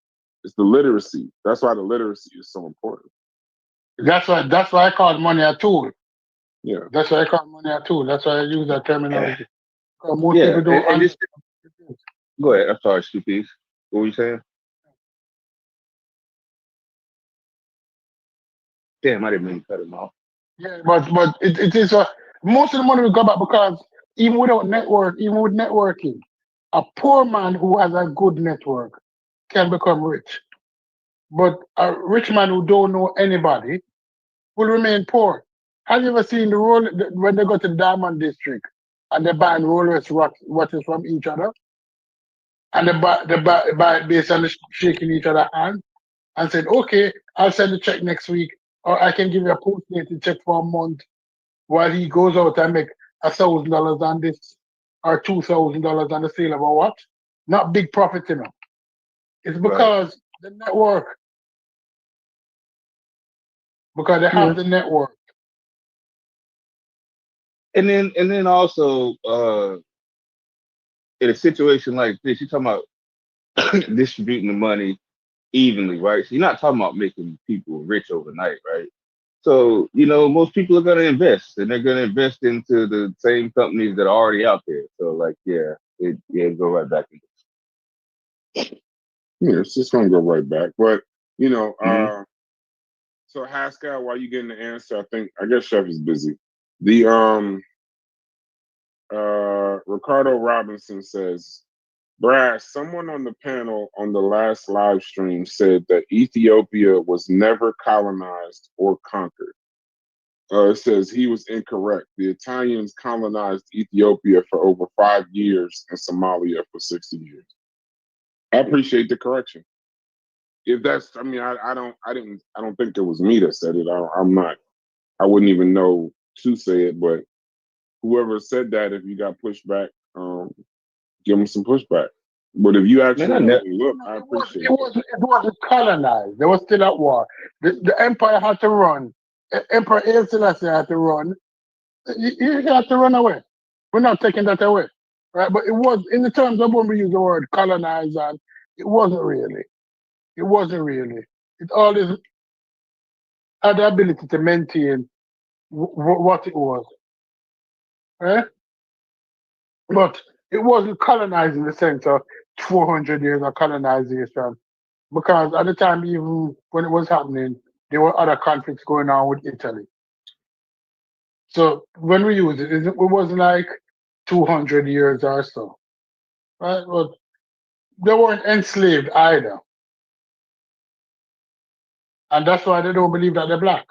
It's the literacy. That's why the literacy is so important. That's why I call money a tool. Yeah. That's why I call money a tool. That's why I use that terminology. Most Yeah, people don't and understand. go ahead. I'm sorry, Stupid. What were you saying? Damn, I didn't mean to cut him off. Yeah, but it is most of the money will go back because even with networking, a poor man who has a good network can become rich. But a rich man who don't know anybody will remain poor. Have you ever seen when they go to the Diamond District and they're buying Rolex watches from each other? And they buy it based on the shaking each other's hand and said, okay, I'll send a check next week, or I can give you a post-dated check for a month while he goes out and make $1,000 on this or $2,000 on the sale of a watch. Not big profit, It's because the network, because they have the network. And then also in a situation like this, you're talking about distributing the money evenly, right? So you're not talking about making people rich overnight, right? So, most people are going to invest, and they're going to invest into the same companies that are already out there. So, like, it go right back into. Yeah, it's just gonna go right back. But so Haskell, while you getting the answer, I guess Chef is busy. The Ricardo Robinson says, Brad, someone on the panel on the last live stream said that Ethiopia was never colonized or conquered. It says he was incorrect. The Italians colonized Ethiopia for over 5 years and Somalia for 60 years. I appreciate the correction. If that's, I don't think it was me that said it. I wouldn't even know to say it, but whoever said that, if you got pushback, give them some pushback. But if you actually look, I appreciate it. It wasn't colonized. They were still at war. The empire had to run. Emperor Haile Selassie had to run. He had to run away. We're not taking that away. Right? But it was, in the terms of when we use the word colonize, and it wasn't really. It wasn't really. It all is. had the ability to maintain what it was, right? But it wasn't colonized in the sense of 400 years of colonization, because at the time, even when it was happening, there were other conflicts going on with Italy. So when we use it, it wasn't like 200 years or so, right? But they weren't enslaved either, and that's why they don't believe that they're black.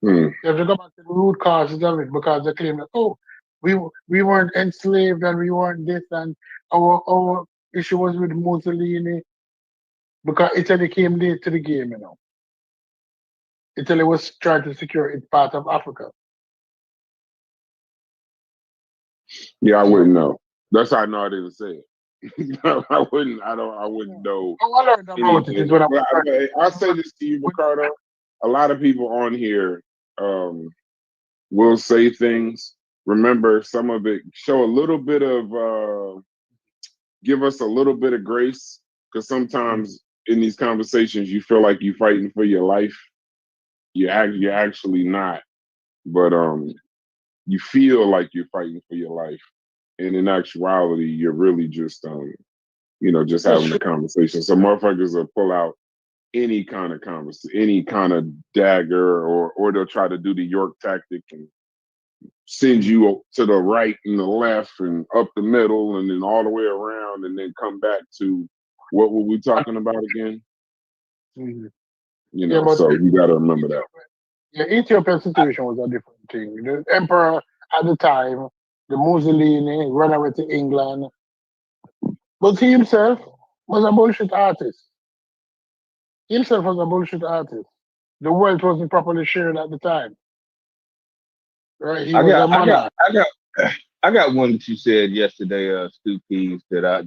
Hmm. They have to go back to the root causes of it, because they claim that, oh, we weren't enslaved and we weren't this, and our issue was with Mussolini, because Italy came late to the game. Italy was trying to secure its part of Africa. Yeah, I So, wouldn't know. That's how I know I didn't say it. I wouldn't. I wouldn't know oh, I learned about it anything. is when I But was I'll say this to you, Ricardo. A lot of people on here will say things. Remember, some of it show a little bit of give us a little bit of grace, because sometimes in these conversations you feel like you're fighting for your life. You're actually not, but you feel like you're fighting for your life, and in actuality, you're really just just That's having a true. conversation. So motherfuckers will pull out any kind of conversation, any kind of dagger, or they'll try to do the York tactic and send you to the right and the left and up the middle and then all the way around and then come back to what were we talking about again? Mhm. You Yeah, know, but so you got to remember that. the Ethiopian situation was a different thing. The emperor at the time, the Mussolini, ran away to England, but he himself was a bullshit artist. He himself was a bullshit artist. The wealth wasn't properly shared at the time, right? He I was got, a I got, monarch. I got, I got one that you said yesterday, Stu Peas, that I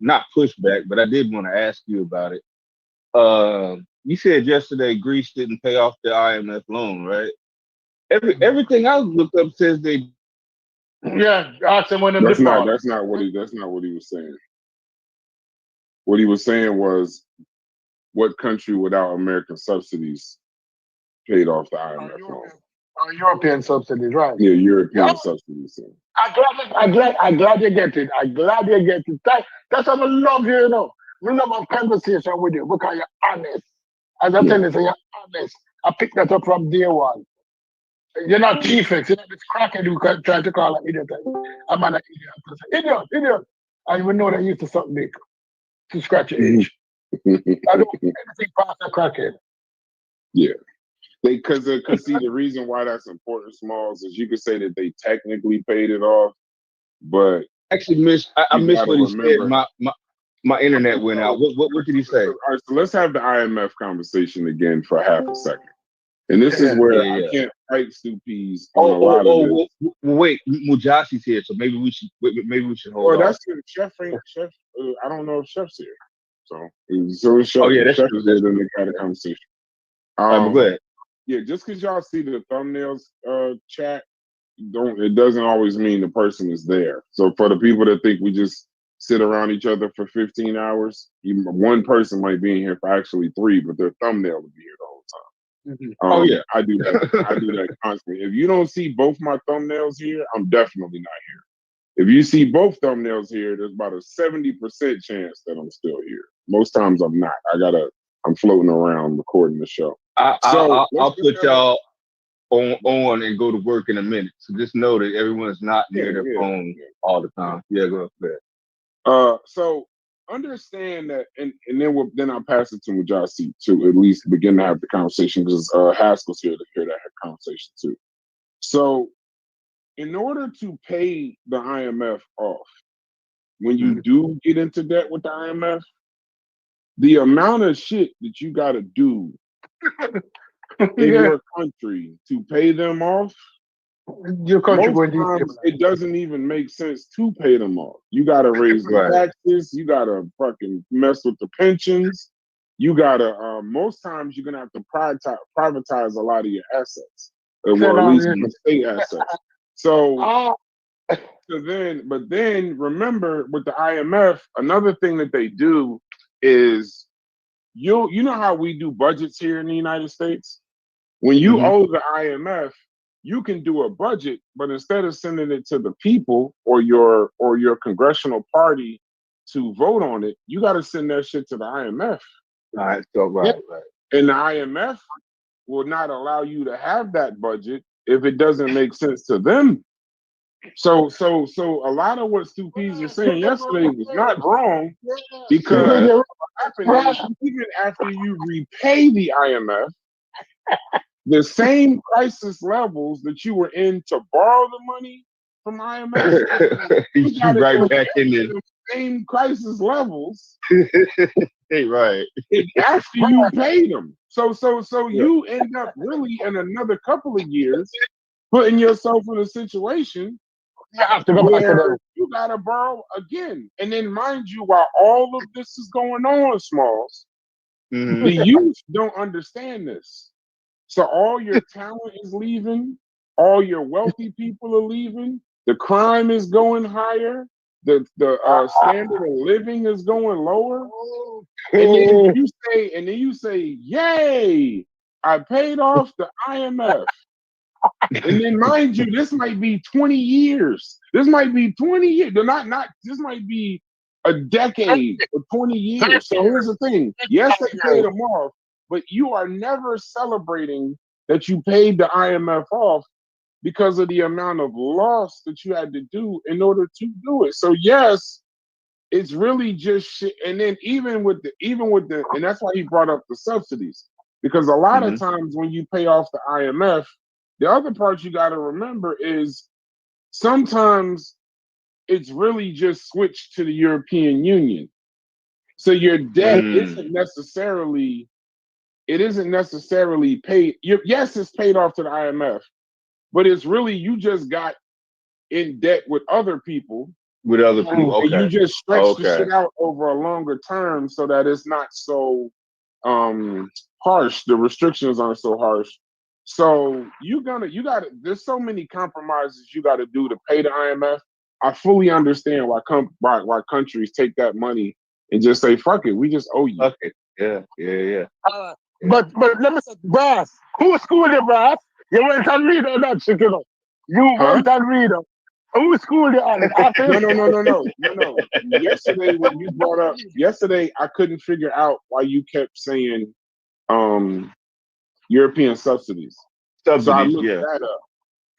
not pushback, but I did want to ask you about it. You said yesterday Greece didn't pay off the IMF loan, right? Everything I looked up says they. Yeah, ask him when them That's not default. that's not what he was saying. What he was saying was, what country without American subsidies paid off the IMF loan? European subsidies, right? Yeah, Yeah, European subsidies. I'm glad you get it. I'm glad you get it. That's what I love you, We love a conversation with you because you're honest. As I tell Yeah. you, so you're honest. I picked that up from day one. You're not chiefex. You're not this crackhead who try to call an idiot. I'm an idiot. Idiot. I even know that you used to suck dick to scratch your age. I don't want anything past a crackhead. Yeah. Because see, the reason why that's important, Smalls, is you could say that they technically paid it off, but Actually, I you missed got to what he said. remember. My internet went out. What did he say? All right, so let's have the IMF conversation again for half a second. And this is where Yeah. I can't fight Stu Peas on a lot of this. Wait, Mujasi's here, so maybe we should hold Well, on. that's it. Chef. I don't know if Chef's here. So if Chef, Oh yeah, that's Chef true. is here, then they got a conversation. But go ahead. Yeah, just because y'all see the thumbnails chat, it doesn't always mean the person is there. So for the people that think we just sit around each other for 15 hours, one person might be in here for actually 3, but their thumbnail will be here the whole time. Mhm. Oh yeah. I do that. I do that constantly. If you don't see both my thumbnails here, I'm definitely not here. If you see both thumbnails here, there's about a 70% chance that I'm still here. Most times I'm not. I'm floating around recording the show. I'll put y'all on and go to work in a minute. So just know that everyone's not near their phone all the time. Yeah, go ahead. So understand that, and then I'll pass it to Mujasi to at least begin to have the conversation, because Haskell's here to hear that conversation too. So in order to pay the IMF off, when you do get into debt with the IMF, the amount of shit that you got to do in your country to pay them off, your country most going times it doesn't even make sense to pay them off. You got to raise the taxes. You got to fucking mess with the pensions. You got to, most times you're going to have to privatize a lot of your assets, or at least the state assets. So then remember, with the IMF, another thing that they do is, you know how we do budgets here in the United States? When you owe the IMF, you can do a budget, but instead of sending it to the people or your congressional party to vote on it, you got to send that shit to the IMF. Right. So right. And the IMF will not allow you to have that budget if it doesn't make sense to them. So a lot of what Stu Pease was saying yesterday was not wrong, because what happened is even after you repay the IMF, the same crisis levels that you were in to borrow the money from IMF, you right back in the same crisis levels. Hey, right. After you pay them. So you end up really in another couple of years putting yourself in a situation where you gotta borrow again. And then mind you, while all of this is going on, Smalls, the youth don't understand this. So all your talent is leaving, all your wealthy people are leaving, the crime is going higher, the standard of living is going lower. And then you say, yay, I paid off the IMF. And then mind you, this might be 20 years. This might be 20 years. This might be a decade or 20 years. So here's the thing. Yes, they paid them off, but you are never celebrating that you paid the IMF off because of the amount of loss that you had to do in order to do it. So yes, it's really just shit. And then even with the, and that's why he brought up the subsidies, because a lot of times when you pay off the IMF, the other part you got to remember is sometimes it's really just switched to the European Union. So your debt isn't necessarily paid. Yes, it's paid off to the IMF, but it's really you just got in debt with other people. With other people, okay. And you just stretch the shit out over a longer term so that it's not so harsh. The restrictions aren't so harsh. So there's so many compromises you got to do to pay the IMF. I fully understand why countries take that money and just say, fuck it, we just owe you. Okay. Yeah. But let me say, Brass, who schooled you, Brass? You went and read all that shit, you know. You went and read them. Who schooled you on it? No. Yesterday, I couldn't figure out why you kept saying European subsidies. So I looked that up.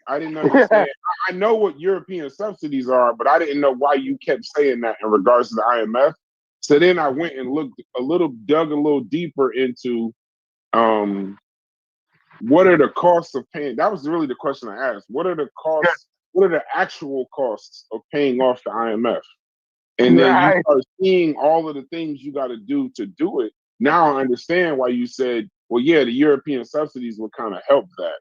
I didn't understand. I know what European subsidies are, but I didn't know why you kept saying that in regards to the IMF. So then I went and dug a little deeper into what are the costs of paying? That was really the question I asked. What are the costs? What are the actual costs of paying off the IMF? And then you start seeing all of the things you got to do it. Now I understand why you said, well, yeah, the European subsidies will kind of help that.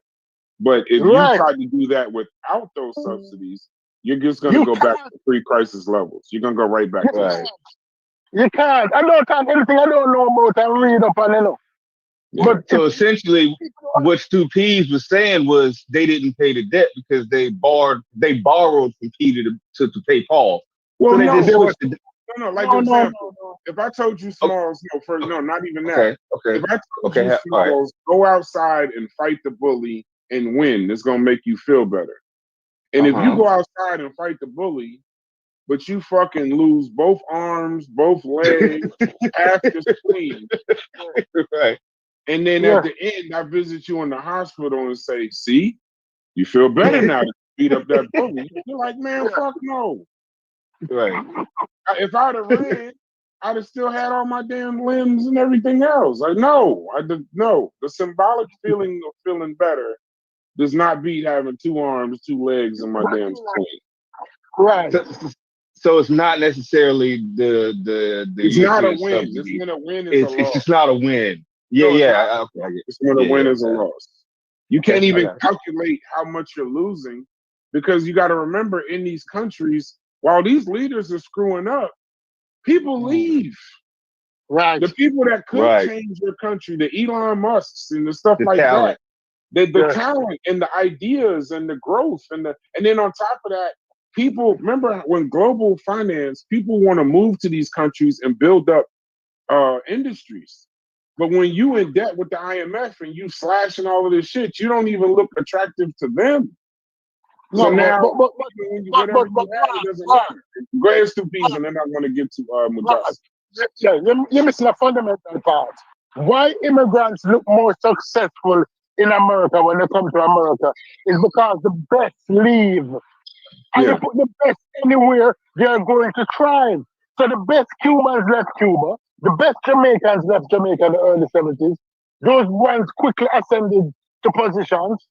But if you try to do that without those subsidies, you're just going to go back to pre-crisis levels. You're going to go right back to that. You can't. I don't have anything I don't know about and read up on, you know. But so essentially, what Stu Pease was saying was they didn't pay the debt because they borrowed from Peter to pay Paul. Well, so no, example, if I told you, Smalls, not even that. Okay. If I told you, Smalls, go outside and fight the bully and win, it's gonna make you feel better. And if you go outside and fight the bully, but you fucking lose both arms, both legs, half your spleen, right? And then at the end, I visit you in the hospital and say, "See, you feel better now to beat up that bully." You're like, "Man, fuck no." Right. If I'd have ran, I'd have still had all my damn limbs and everything else. No. The symbolic feeling of feeling better does not beat having 2 arms, 2 legs, and my damn spleen. Right. So it's not necessarily the It's not a win. It's when a win is a loss. It's just not a win. Yeah. Okay, I get it. It's when a win is a loss. You can't even calculate how much you're losing, because you got to remember, in these countries, while these leaders are screwing up, people leave. Right. The people that could change your country, the Elon Musks and the stuff like talent. that, the talent and the ideas and the growth and then on top of that, people, remember when global finance, people want to move to these countries and build up industries. But when you in debt with the IMF and you slashing all of this shit, you don't even look attractive to them. So No, now, but whatever you have, it doesn't matter. Go ahead, Stupies, and then I'm going to get to Mujahid. yeah, you're missing a fundamental part. Why immigrants look more successful in America when they come to America is because the best leave. And Yeah. you put the best anywhere, they are going to thrive. So the best Cubans left Cuba, the best Jamaicans left Jamaica in the early 70s. Those ones quickly ascended to positions.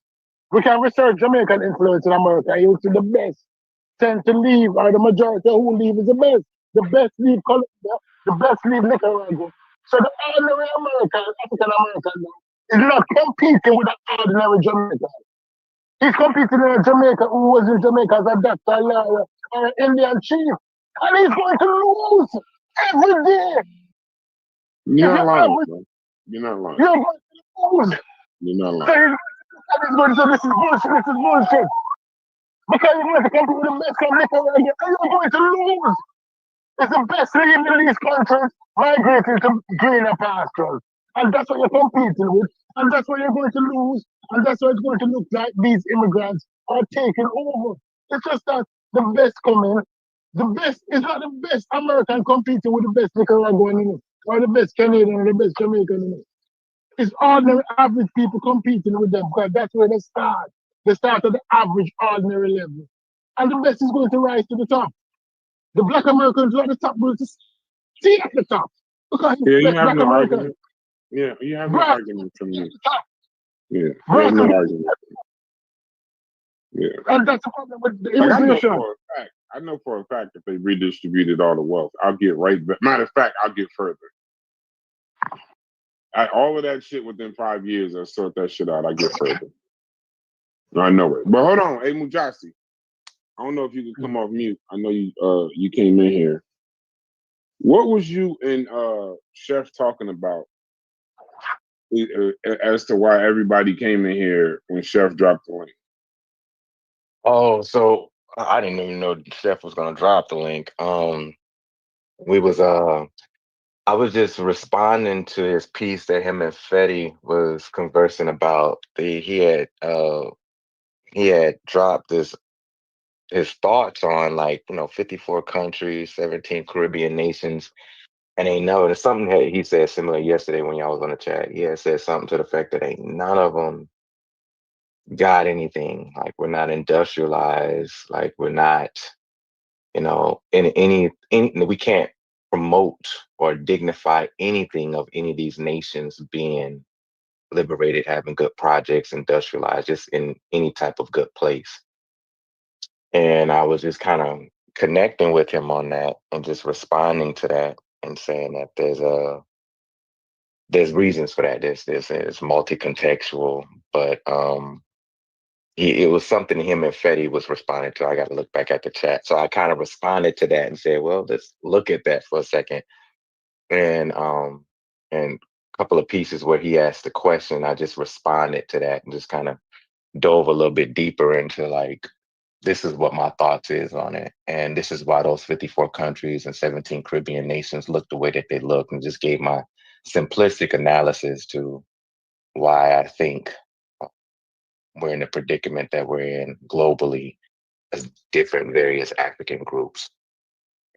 We can research Jamaican influence in America. You see the best tend to leave, or the majority who leave is the best. The best leave Colombia, the best leave Nicaragua. So the ordinary American, African American, is not competing with an ordinary Jamaican. He's competing in a Jamaica who was in Jamaica as a doctor, a lawyer, or an Indian chief. And he's going to lose every day. You're If not you lying, average, bro. You're not lying. you're going to lose. You're not So lying. he's going to say, this is bullshit, this is bullshit. Because you're going to compete with the best from Nicaragua, and you're going to lose. It's the best league in these countries migrating to greener pastures. And that's what you're competing with. And that's what you're going to lose. And that's what it's going to look like these immigrants are taking over. It's just that the best coming, the best is not the best American competing with the best Nicaraguan in it, or the best Canadian or the best Jamaican in it. It's ordinary average people competing with them because that's where they start. They start at the average ordinary level. And the best is going to rise to the top. The black Americans are at the top, going to stay at the top. Because Yeah, you black have no Americans. argument. Yeah, you have no Right. argument from me. Yeah, you Right. have no argument. Yeah. And that's the problem with the Like, immigration. I know for a fact if they redistributed all the wealth, I'll get right back. Matter of fact, I'll get further. All of that shit within 5 years, I sort that shit out. I get further. I know it. But hold on, hey Mujahid. I don't know if you can come off mute. I know you came in here. What was you and Chef talking about as to why everybody came in here when Chef dropped the link? Oh, so I didn't even know Chef was gonna drop the link. We was I was just responding to his piece that him and Fetty was conversing about. He had dropped his thoughts on, like, 54 countries, 17 Caribbean nations, and ain't no, there's something that he said similar yesterday when y'all was on the chat. He had said something to the effect that ain't none of them got anything. Like, we're not industrialized. Like, we're not, in any we can't promote or dignify anything of any of these nations being liberated, having good projects, industrialized, just in any type of good place. And I was just kind of connecting with him on that and just responding to that and saying that there's reasons for that. It's multi-contextual, but it was something him and Fetty was responding to. I got to look back at the chat. So I kind of responded to that and said, well, let's look at that for a second. And a couple of pieces where he asked the question, I just responded to that and just kind of dove a little bit deeper into, like, this is what my thoughts is on it. And this is why those 54 countries and 17 Caribbean nations look the way that they look, and just gave my simplistic analysis to why I think we're in the predicament that we're in globally as different various African groups.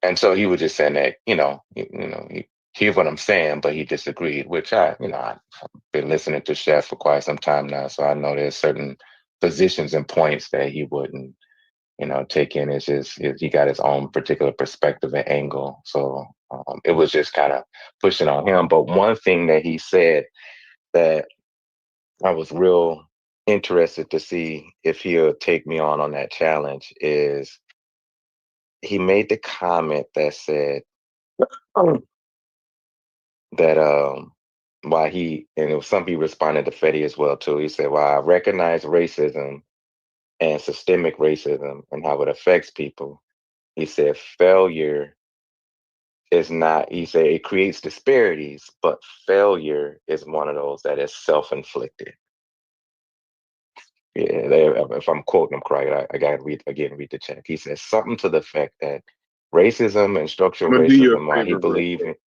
And so he was just saying that, he hears what I'm saying, but he disagreed, which I've been listening to Chef for quite some time now. So I know there's certain positions and points that he wouldn't, take in. It's just, he got his own particular perspective and angle. So it was just kind of pushing on him. But one thing that he said that I was real interested to see if he'll take me on that challenge is he made the comment that said that why and it was something he responded to Fetty as well too. He said, "Well, I recognize racism and systemic racism and how it affects people." He said, "Failure is not." He said, "It creates disparities, but failure is one of those that is self-inflicted." Yeah, if I'm quoting him correct, I gotta read the check. He says something to the effect that racism and structural I'm gonna do you a racism, why he favor real believes quick.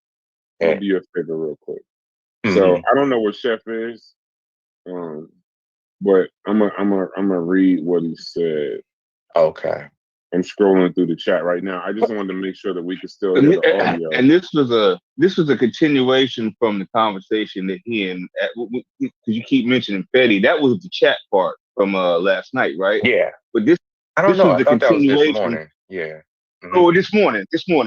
in. I'm gonna do you a favor real quick. So I don't know what Chef is, but I'm gonna read what he said. Okay. I'm scrolling through the chat right now. I just wanted to make sure that we could still hear the audio. And this was a continuation from the conversation that he and because you keep mentioning Fetty. That was the chat part from last night, right? Yeah. But this I don't know. was I the thought that was this continuation. morning. Yeah. Oh, this morning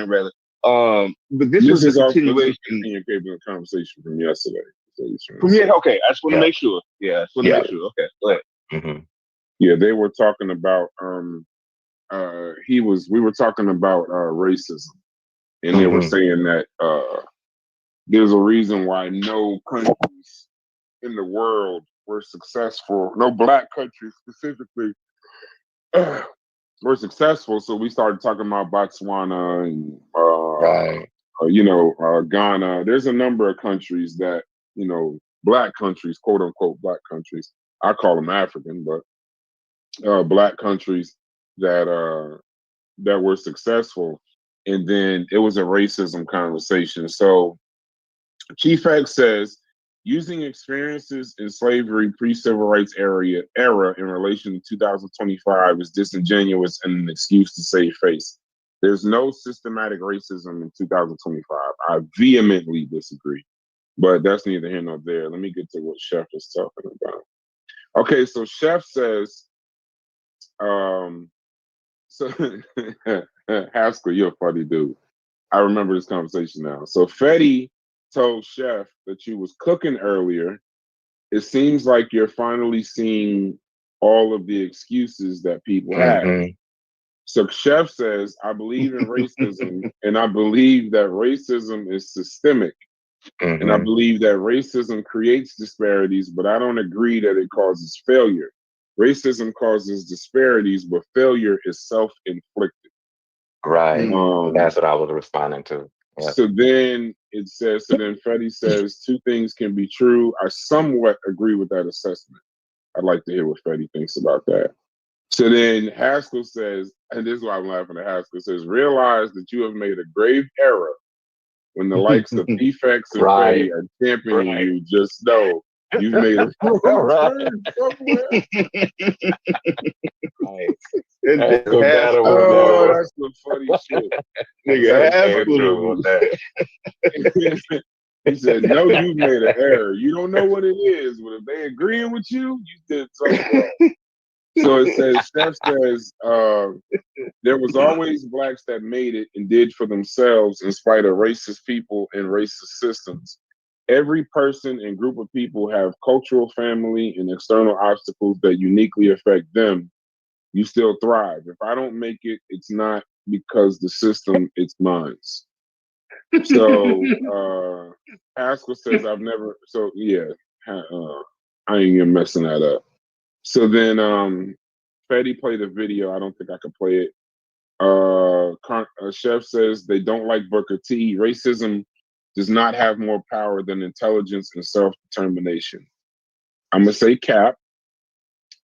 rather. But this was is a also continuation. the conversation from yesterday. Okay, I just want to make sure. Yeah, I just want to make sure. Okay, go ahead. Yeah, they were talking about we were talking about racism, and they were saying that there's a reason why no countries in the world were successful, no black countries specifically were successful. So we started talking about Botswana and Ghana. There's a number of countries that, black countries, quote unquote black countries. I call them African, but black countries that were successful. And then it was a racism conversation. So Chief X says, using experiences in slavery pre-civil rights era in relation to 2025 is disingenuous and an excuse to save face. There's no systematic racism in 2025. I vehemently disagree, but that's neither here nor there. Let me get to what Chef is talking about. Okay, so Chef says, so Haskell, you're a funny dude. I remember this conversation now. So Fetty told Chef that you was cooking earlier. It seems like you're finally seeing all of the excuses that people have. So Chef says, I believe in racism, and I believe that racism is systemic. And I believe that racism creates disparities, but I don't agree that it causes failure. Racism causes disparities, but failure is self-inflicted. Right. That's what I was responding to. Yep. So then Fetty says, two things can be true. I somewhat agree with that assessment. I'd like to hear what Fetty thinks about that. So then Haskell says, and this is why I'm laughing at Haskell, says, realize that you have made a grave error when the likes of Defects and Fetty are championing you. Just know you've made a wrong turn somewhere. That's some funny shit. Nigga, he said, no, you've made an error. You don't know what it is, but if they agreeing with you, you did something wrong. So it says, Chef says, there was always blacks that made it and did for themselves in spite of racist people and racist systems. Every person and group of people have cultural, family, and external obstacles that uniquely affect them. You still thrive. If I don't make it, it's not because the system, it's mine. So Haskell says, I've never, so yeah, I ain't even messing that up. So then Fetty played a video. I don't think I could play it. Chef says they don't like Booker T. Racism does not have more power than intelligence and self-determination. I'm going to say cap.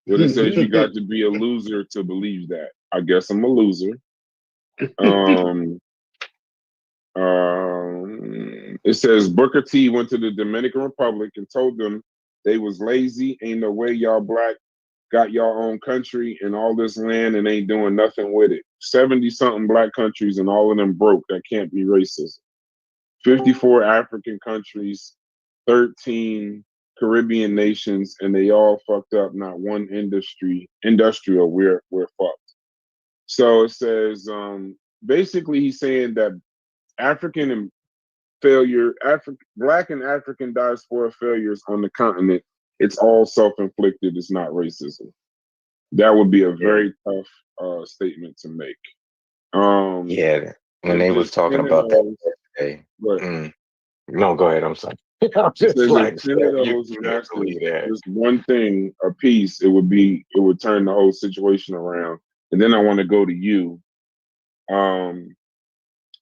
But it says you got to be a loser to believe that. I guess I'm a loser. It says Booker T went to the Dominican Republic and told them they was lazy. Ain't no way y'all black got y'all own country and all this land and ain't doing nothing with it. 70-something black countries and all of them broke. That can't be racism. 54 African countries, 13 Caribbean nations, and they all fucked up. Not one industrial. We're fucked. So it says basically he's saying that African and Black and African diaspora failures on the continent, it's all self-inflicted. It's not racism. That would be a very tough statement to make. When they was talking about that today. No, go ahead. I'm sorry. I'm just like, just one thing a piece, it would turn the whole situation around. And then I want to go to you.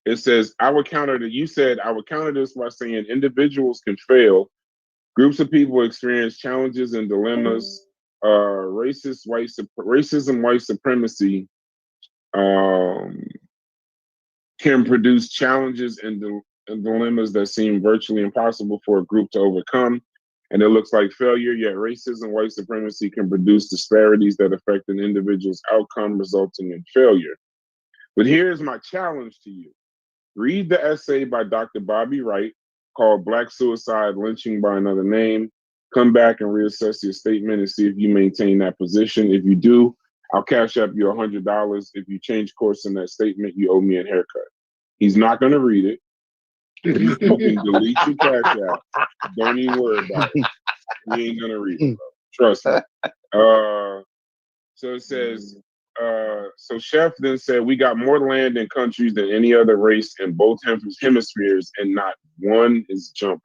It says, you said, I would counter this by saying individuals can fail. Groups of people experience challenges and dilemmas. Racism, white supremacy can produce challenges and dilemmas that seem virtually impossible for a group to overcome, and it looks like failure, yet racism, white supremacy can produce disparities that affect an individual's outcome, resulting in failure. But here's my challenge to you. Read the essay by Dr. Bobby Wright called Black Suicide, Lynching by Another Name. Come back and reassess your statement and see if you maintain that position. If you do, I'll cash up you $100. If you change course in that statement, you owe me a haircut. He's not going to read it. You can delete your cash app. Don't even worry about it. He ain't going to read it, bro. Trust me. So it says, so Chef then said, we got more land and countries than any other race in both hemispheres, and not one is jumping.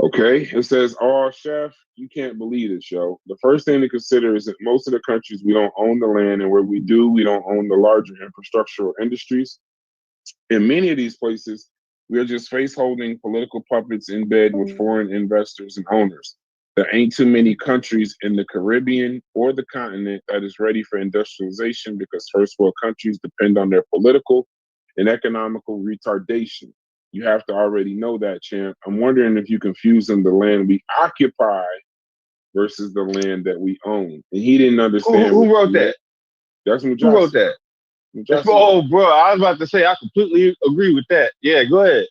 Okay, it says, oh, Chef, you can't believe it, yo. The first thing to consider is that most of the countries, we don't own the land, and where we do, we don't own the larger infrastructural industries. In many of these places, we are just face-holding political puppets in bed with foreign investors and owners. There ain't too many countries in the Caribbean or the continent that is ready for industrialization because first world countries depend on their political and economical retardation. You have to already know that, champ. I'm wondering if you confusing the land we occupy versus the land that we own. And he didn't understand. Who wrote that? That's Mujahid. Who wrote that? Oh, bro, I was about to say I completely agree with that. Yeah, go ahead.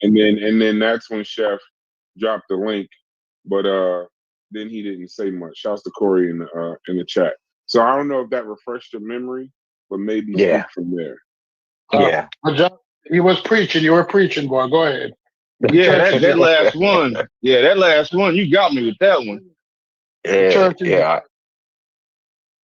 and then that's when Chef dropped the link, but then he didn't say much. Shouts to Corey in the chat. So I don't know if that refreshed your memory, but maybe speak from there. Yeah. He was preaching. You were preaching, boy. Go ahead. Yeah, that last one. Yeah, that last one. You got me with that one. Yeah.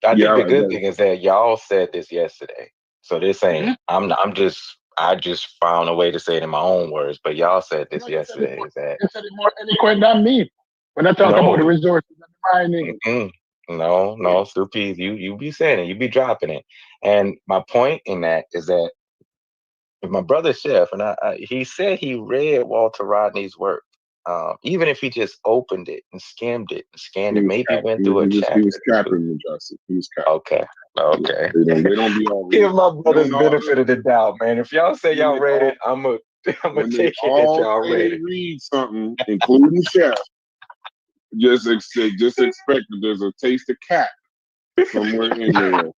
I think the good thing is that y'all said this yesterday. So this ain't. I just found a way to say it in my own words. But y'all said this yesterday. You said it more eloquent than me when I talk about the resources and the mining. No, Stupies, you be saying it. You be dropping it. And my point in that is that my brother Chef, and he said he read Walter Rodney's work. Even if he just opened it and skimmed it and scanned it, maybe went through a chapter. He was capping, Justin. He was capping. Okay. They don't be all. Give my brothers benefit of the doubt, man. If y'all say y'all read it, I'm gonna take it that y'all read it. Read something, including Chef. Just expect that there's a taste of cat somewhere in there.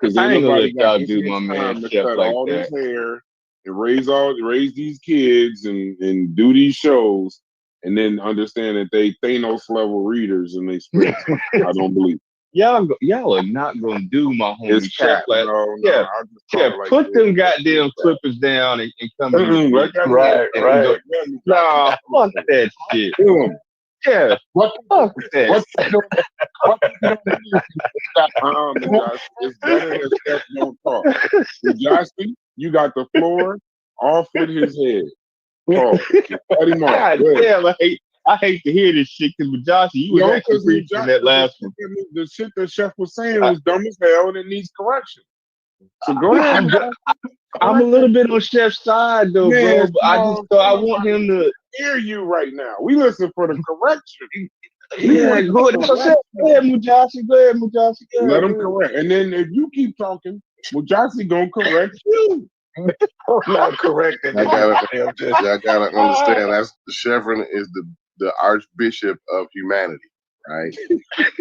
Because I ain't gonna let y'all do my man Chef cut like all that. this hair and raise these kids and do these shows, and then understand that they Thanos level readers and they spread. I don't believe. Y'all are not gonna do my homie It's Chef like Chef, put them goddamn clippers down and come in. Right. Nah, fuck that shit. Yeah, what that. It's better that Chef don't talk. Justin, you got the floor. Off with his head. Talk. Cut him off. God damn, I hate to hear this shit because Mujahid, you was actually preaching that last one. The shit that Chef was saying was dumb as hell and it needs correction. So go ahead. I'm a little bit on Chef's side though, bro. But I want him to hear you right now. We listen for the correction. Yeah, go ahead, Mujahid. Let him correct. And then if you keep talking, Mujahid gonna correct you. Not correcting. I gotta understand that's Chevron is the Archbishop of humanity, right?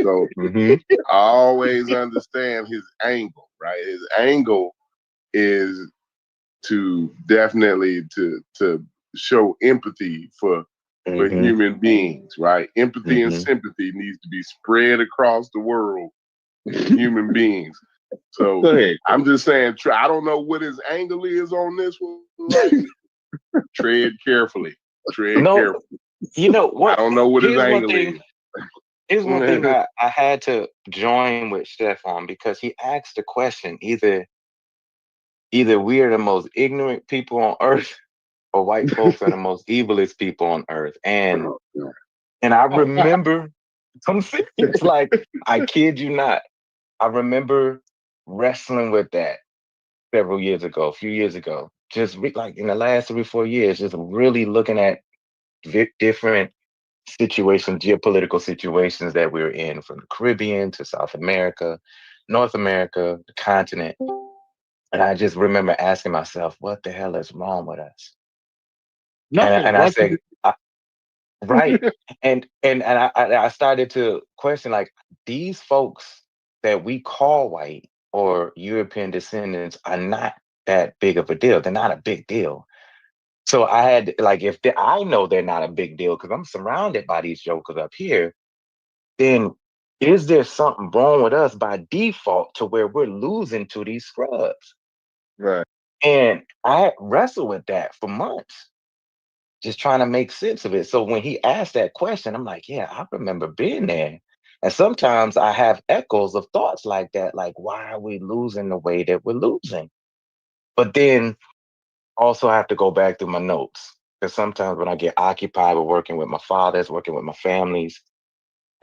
So I always understand his angle, right? His angle is to definitely to show empathy for human beings, right? Empathy and sympathy needs to be spread across the world with human beings. So I'm just saying, I don't know what his angle is on this one. Right? Tread carefully. Carefully. You know what? I don't know what his angle is. Here's one thing I had to join with Chef on because he asked the question: either we are the most ignorant people on earth, or white folks are the most evilest people on earth. And I remember, it's like I kid you not, I remember wrestling with that a few years ago, just like in the last 3 or 4 years, just really looking at different situations, geopolitical situations that we're in, from the Caribbean to South America, North America, the continent. And I just remember asking myself, what the hell is wrong with us? Nothing. And I said, right. I started to question, like, these folks that we call white or European descendants are not that big of a deal. They're not a big deal. So I had, like, I know they're not a big deal because I'm surrounded by these jokers up here, then is there something wrong with us by default to where we're losing to these scrubs? Right. And I wrestled with that for months, just trying to make sense of it. So when he asked that question, I'm like, yeah, I remember being there. And sometimes I have echoes of thoughts like that, like, why are we losing the way that we're losing? But then also I have to go back through my notes, because sometimes when I get occupied with working with my fathers, working with my families,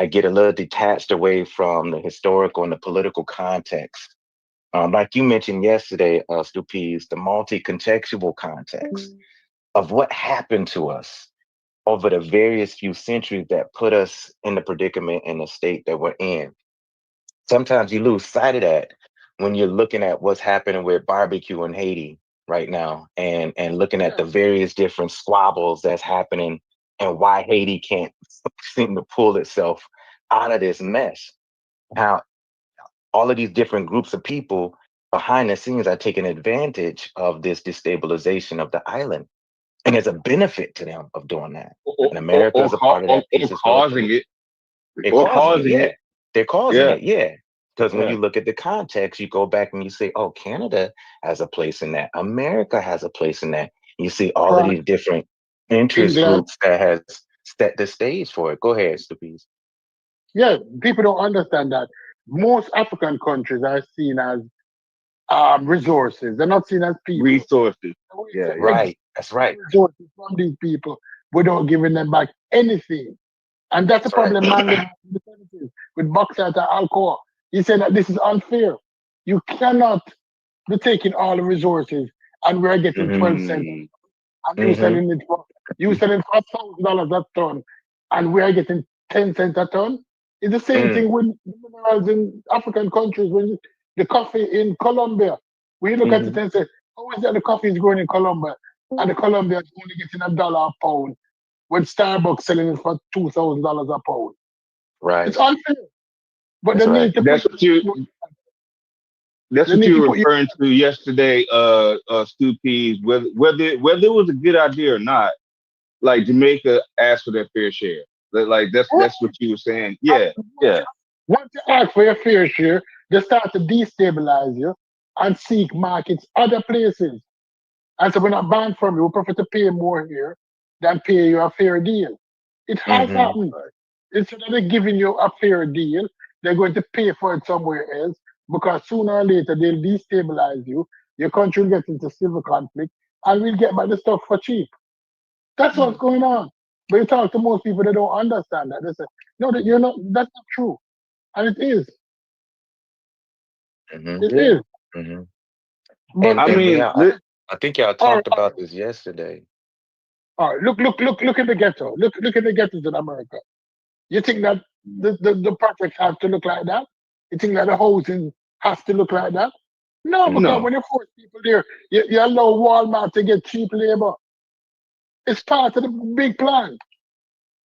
I get a little detached away from the historical and the political context. Like you mentioned yesterday, Stupiz, the multi-contextual context of what happened to us over the various few centuries that put us in the predicament and the state that we're in. Sometimes you lose sight of that when you're looking at what's happening with barbecue in Haiti right now, and looking at the various different squabbles that's happening and why Haiti can't seem to pull itself out of this mess. How all of these different groups of people behind the scenes are taking advantage of this destabilization of the island. And there's a benefit to them of doing that. And America is a part of that piece as well. Causing it. They're causing it, yeah. They're causing Yeah. it, yeah. Because when Yeah. you look at the context, you go back and you say, oh, Canada has a place in that. America has a place in that. You see all of these different interest groups that has set the stage for it. Go ahead, Stupiz. Yeah, people don't understand that. Most African countries are seen as resources. They're not seen as people. Resources. Yeah, right. That's right. Resources from these people without giving them back anything. And that's the problem Mandela had in the 70s with bauxite and alcohol. He said that this is unfair. You cannot be taking all the resources and we're getting 12 cents. And you selling it for $1,000 a ton and we're getting 10 cents a ton. It's the same thing with minerals in African countries. When the coffee in Colombia, when you look at it and say, how is that the coffee is growing in Colombia and the Colombia is only getting $1 a pound when Starbucks selling it for $2,000 a pound? Right. It's unfair. But that's they right. need to That's what you were referring to yesterday, Stupiz, whether it was a good idea or not. Like Jamaica asked for their fair share. Like that's what you were saying. Yeah, yeah. Once you ask for your fair share, they start to destabilize you and seek markets other places. And so we're not banned from you. We prefer to pay more here than pay you a fair deal. It has happened. Instead of giving you a fair deal, they're going to pay for it somewhere else, because sooner or later they'll destabilize you. Your country will get into civil conflict and we'll get back the stuff for cheap. That's what's going on. But you talk to most people, they don't understand that. They say, no, that's not true. And it is. It is. But I think y'all talked about this yesterday. All right, look in the ghetto. Look in the ghettos in America. You think that the projects have to look like that? You think that the housing has to look like that? No, because when you force people there, you allow Walmart to get cheap labor. It's part of the big plan.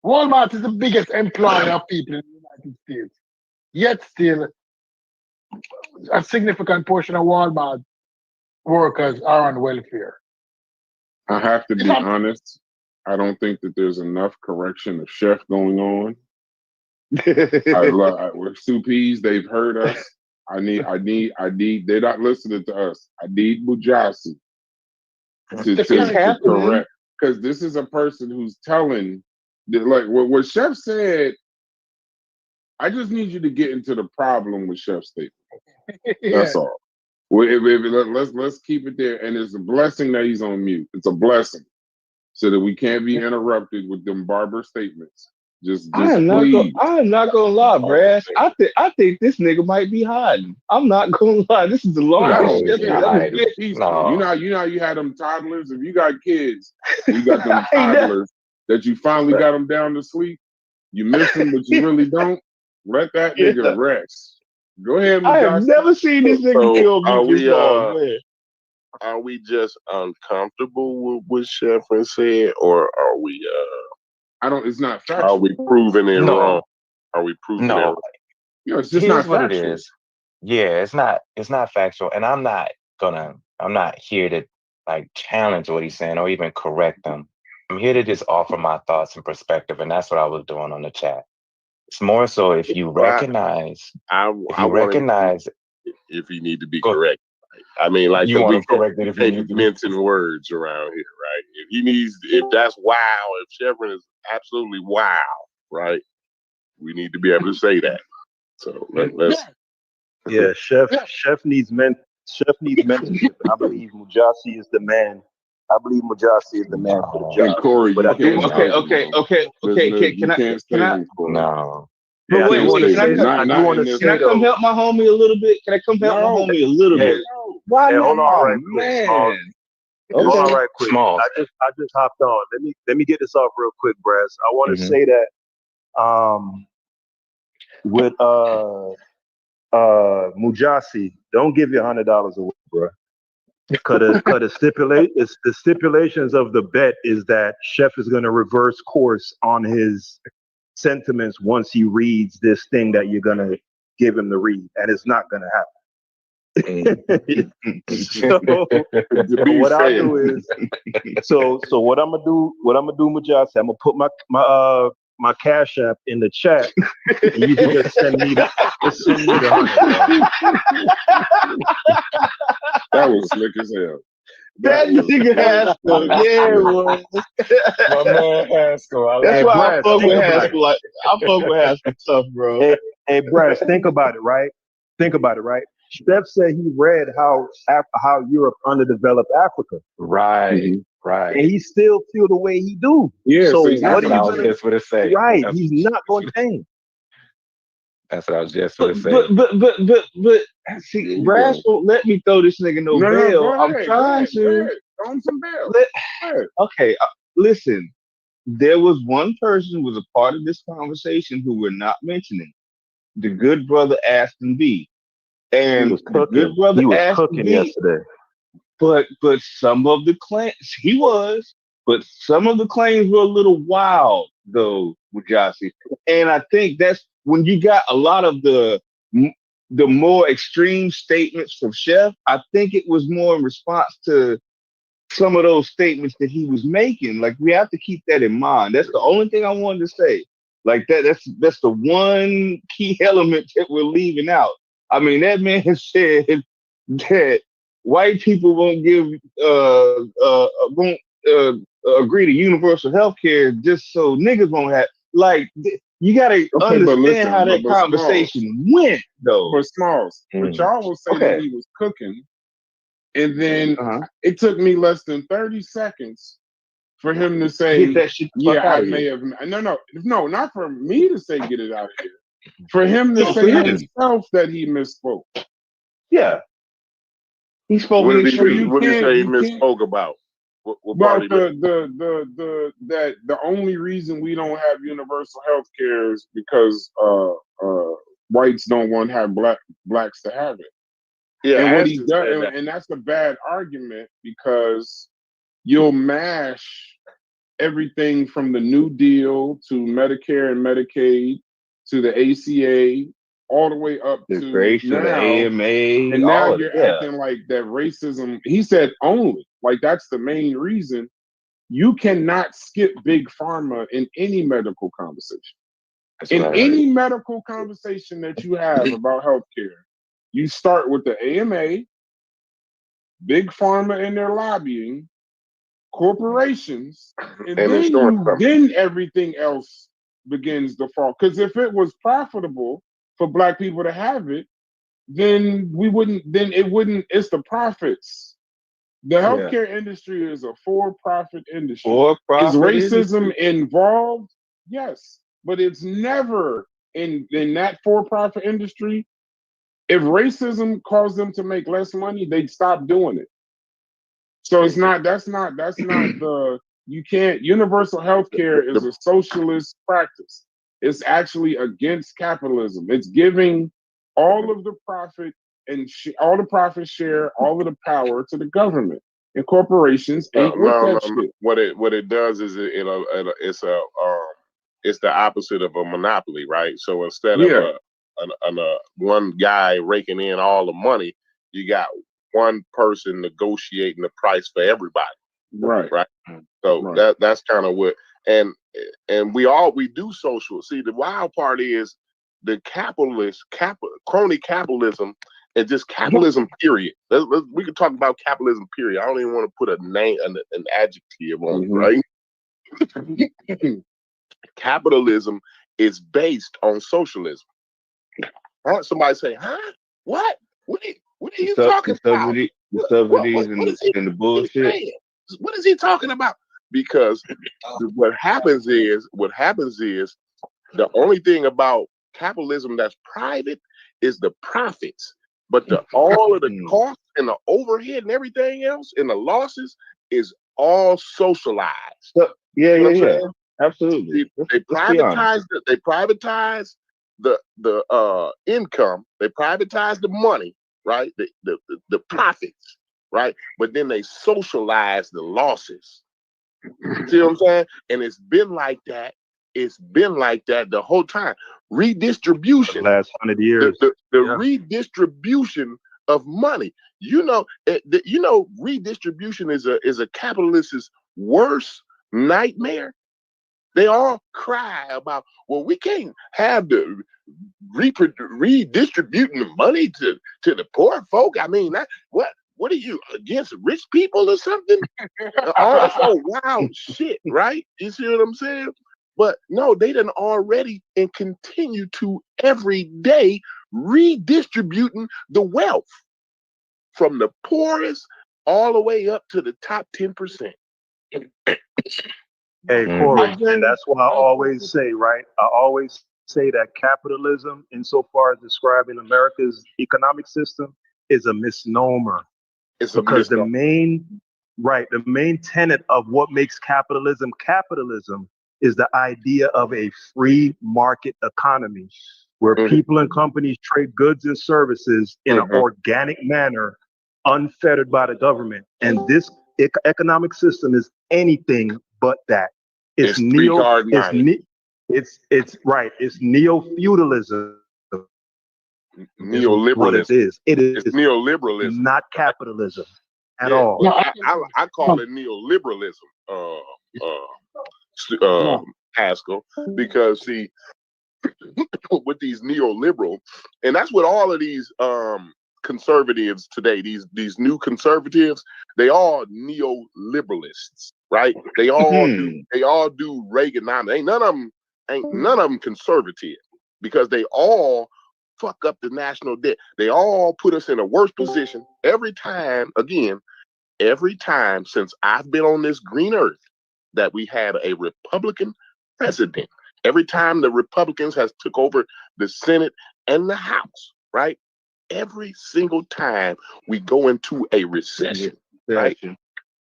Walmart is the biggest employer of people in the United States. Yet still, a significant portion of Walmart workers are on welfare. I have to be honest. I don't think that there's enough correction of Chef going on. We're Stupiz. They've heard us. I need. They're not listening to us. I need Mujasi to correct, because this is a person who's telling, like what Chef said. I just need you to get into the problem with Chef's statement. That's all. Let's keep it there. And it's a blessing that he's on mute. It's a blessing, so that we can't be interrupted with them barber statements. I am not gonna lie, Brash. I think this nigga might be hiding. I'm not gonna lie. This is the longest shit I've ever been. You know, you had them toddlers. If you got kids, you got them toddlers that you finally got them down to sleep. You miss them, but you really don't. Let that nigga rest. Go ahead, I have never seen this nigga kill me this long. are we just uncomfortable with what Sheffrin said, or are we It's not are factual. we proving it wrong? No, Are we proving it no. wrong? It's just Here's not what it factual. is. Yeah, it's not factual, and I'm not here to like challenge what he's saying or even correct him. I'm here to just offer my thoughts and perspective, and that's what I was doing on the chat. It's more so if you But recognize, I if you want him recognize, if he need to be go, correct. I mean, like, you because want we him corrected if you can't need to be. mince words around here, right? If that's wow, if Sheffrin is absolutely wow, right? We need to be able to say that. So let's. Yeah, Chef needs mentorship, and I believe Mujasi is the man. I believe Mujasi is the man for the And job. Corey, But you I do can't want save to. him, bro. Can I Can't can save I him, Corey. No, but Yeah, I wait, do want to can I say this. I do Not want in to this. can I say come though. help my homie a little bit? Can I come help my No, homie a little Hey, bit? Why hey, not? hold on Oh right quick, Smalls. man. Hold on Okay. right quick. small. I just hopped on. Let me get this off real quick, Brass. I want to Hmm. say that with Mujasi, don't give your $100 away, bro. Cause the stipulations of the bet is that Chef is gonna reverse course on his sentiments once he reads this thing that you're gonna give him to read, and it's not gonna happen. So to be what I'll fair, do is so what I'm gonna do, Mujasi, I'm gonna put my Cash App in the chat, and you can just send me the $100. that was slick as hell. That nigga Haskell, yeah, boy. My man Haskell, That's Hey, why I Brass, fuck think with about it. Haskell. Like I fuck with Haskell tough, bro. Hey, Brass, think about it, right? Steph said he read how Europe underdeveloped Africa, right, right. and he still feel the way he do. Yeah, So so he's That's what what are I you was gonna? just gonna say. Right, That's, he's not gonna change. that's what I was just gonna say. But There see, you Brass go. won't let me throw this nigga no No, bail. go I'm ahead. trying to. Throw him some bail. Let, Go ahead. okay, listen. There was one person who was a part of this conversation who we're not mentioning. The good brother Aston B. He And was the good cooking. brother He was Aston cooking B. yesterday. But some of the claims he was, but some of the claims were a little wild though, Mujasi. And I think that's when you got a lot of the more extreme statements from Chef. I think it was more in response to some of those statements that he was making. Like we have to keep that in mind. That's the only thing I wanted to say. Like that's the one key element that we're leaving out. I mean, that man said that white people won't agree to universal health care just so niggas won't have like you gotta Okay, but understand listen, how that but Smalls, conversation went though. but Smalls, but Mm. y'all will say that Okay. he was cooking, and then Uh-huh. it took me less than 30 seconds for him to Get say, that shit the fuck "Yeah, out I of may here. have." No, not for me to say, "Get it out of here." For him to No, for say him. himself that he misspoke. Yeah. He spoke What in did So he you what did he say he can't misspoke about? What part he about missed? that the only reason we don't have universal health care is because whites don't want to have blacks to have it. Yeah, And what he Ashton does, said that. and that's a bad argument because you'll mash everything from the New Deal to Medicare and Medicaid to the ACA all the way up the to grace of the now. AMA, And now all of you're it. Yeah. acting like that racism. He said only. Like that's the main reason. You cannot skip big pharma in any medical conversation. That's In right. any medical conversation that you have about healthcare, you start with the AMA, big pharma and their lobbying, corporations, and And then insurance company. then everything else begins to fall. Because if it was profitable for black people to have it, then it wouldn't, it's the profits. The healthcare industry is a for-profit industry. Is racism involved? Yes, but it's never in that for-profit industry. If racism caused them to make less money, they'd stop doing it. So it's not. That's not the. You can't. Universal health care is a socialist practice. It's actually against capitalism. It's giving all of the profit and all the profits share all of the power to the government. And corporations ain't with No. that shit. What it does is it's the opposite of a monopoly, right? So instead Yeah. of one guy raking in all the money, you got one person negotiating the price for everybody. Right. So Right. that's kind of what, and we do social. See, the wild part is the crony capitalism and just capitalism. Period. We could talk about capitalism. Period. I don't even want to put a name, an adjective on it, right? Capitalism is based on socialism. Huh? Somebody say, huh? What? What are you talking about? The subsidies and the bullshit. Saying? What is he talking about? Because what happens is the only thing about capitalism that's private is the profits, but all of the costs and the overhead and everything else and the losses is all socialized. Yeah. Absolutely. They privatize the income. They privatize the money, right? The profits, right? But then they socialize the losses. See what I'm saying? And it's been like that. It's been like that the whole time. Redistribution. The last 100 years. The redistribution of money. Redistribution is a capitalist's worst nightmare. They all cry about, well, we can't have the redistributing the money to the poor folk. I mean, what are you, against rich people or something? All that's all wild shit, right? You see what I'm saying? But no, they done already and continue to every day redistributing the wealth from the poorest all the way up to the top 10%. Hey, Corey, and that's what I always say, right? I always say that capitalism, insofar as describing America's economic system, is a misnomer. Because the main tenet of what makes capitalism is the idea of a free market economy where people and companies trade goods and services in an organic manner, unfettered by the government. And this economic system is anything but that. It's neo-feudalism. Neoliberalism. What it is. It's neoliberalism, not capitalism at all. No, I call it neoliberalism, Haskell, because see, with these neoliberal, and that's what all of these conservatives today, these new conservatives, they all neoliberalists, right? They all do Reaganomics. Ain't none of them conservative, because they all fuck up the national debt. They all put us in a worse position every time since I've been on this green earth that we had a Republican president. Every time the Republicans has took over the Senate and the House, right? Every single time we go into a recession, right?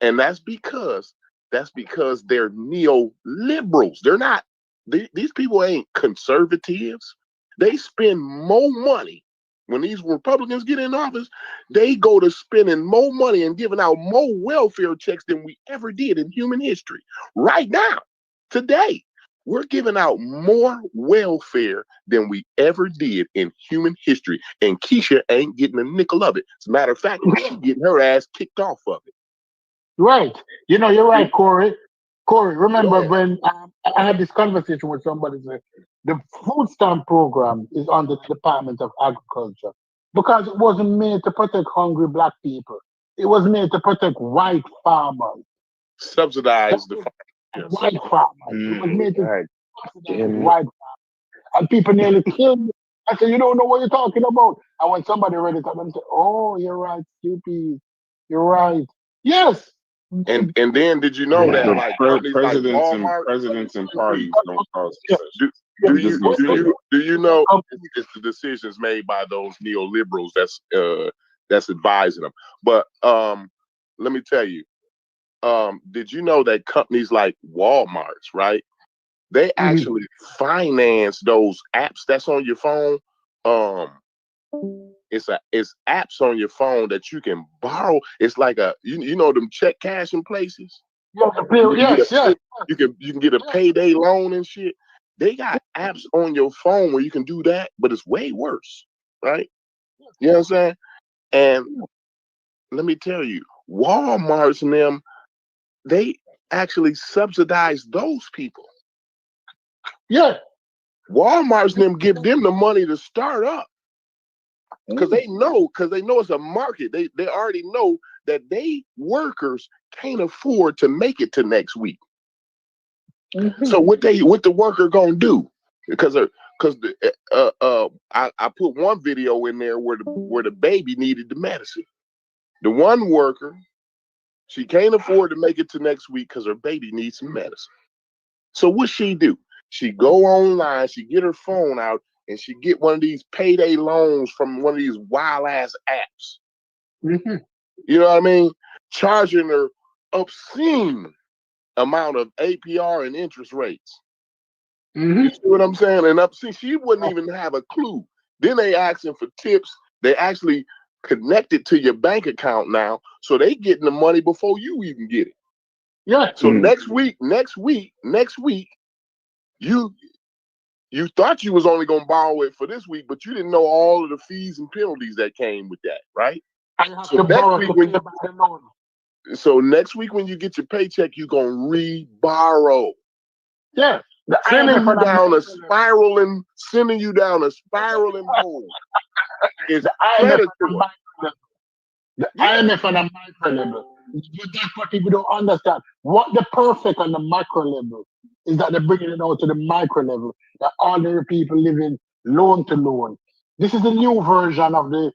And that's because they're neoliberals. They're not, these people ain't conservatives. They spend more money. When these Republicans get in office, they go to spending more money and giving out more welfare checks than we ever did in human history. Right now, today, we're giving out more welfare than we ever did in human history. And Keisha ain't getting a nickel of it. As a matter of fact, she's getting her ass kicked off of it. Right. You know, you're right, Corey. Corey, remember when I had this conversation with somebody, said the food stamp program is under the Department of Agriculture because it wasn't made to protect hungry black people. It was made to protect white farmers. Subsidize the white farmers. It was made to subsidize white farmers. And people nearly killed me. I said, you don't know what you're talking about. And when somebody read it, I said, oh, you're right, stupid. You're right. Yes. And then did you know that like presidents and parties don't cause do you know it's the decisions made by those neoliberals that's advising them? But let me tell you, did you know that companies like Walmart's, right? They actually finance those apps that's on your phone it's apps on your phone that you can borrow. It's like you know them check cashing places. You can get a payday loan and shit. They got apps on your phone where you can do that, but it's way worse, right? You know what I'm saying? And let me tell you, Walmart's and them, they actually subsidize those people. Yeah. Walmart's and them give them the money to start up. Because they know it's a market. They already know that they workers can't afford to make it to next week. So what the worker gonna do? Because I put one video in there where the baby needed the medicine. The one worker, she can't afford to make it to next week because her baby needs some medicine. So what she do? She go online, she get her phone out, and she get one of these payday loans from one of these wild ass apps. You know what I mean? Charging her obscene amount of APR and interest rates. You see what I'm saying? And she wouldn't even have a clue. Then they asking for tips. They actually connect it to your bank account now, so they getting the money before you even get it. Yeah. So next week, you thought you was only gonna borrow it for this week, but you didn't know all of the fees and penalties that came with that, right? So next week when you get your paycheck, you're gonna re-borrow. Yeah. Sending you down a spiraling hole. It's predatory. The IMF on a micro level. But that's what people don't understand. What the perfect on the macro level is that they're bringing it out to the micro level. That ordinary people living loan to loan. This is the new version of the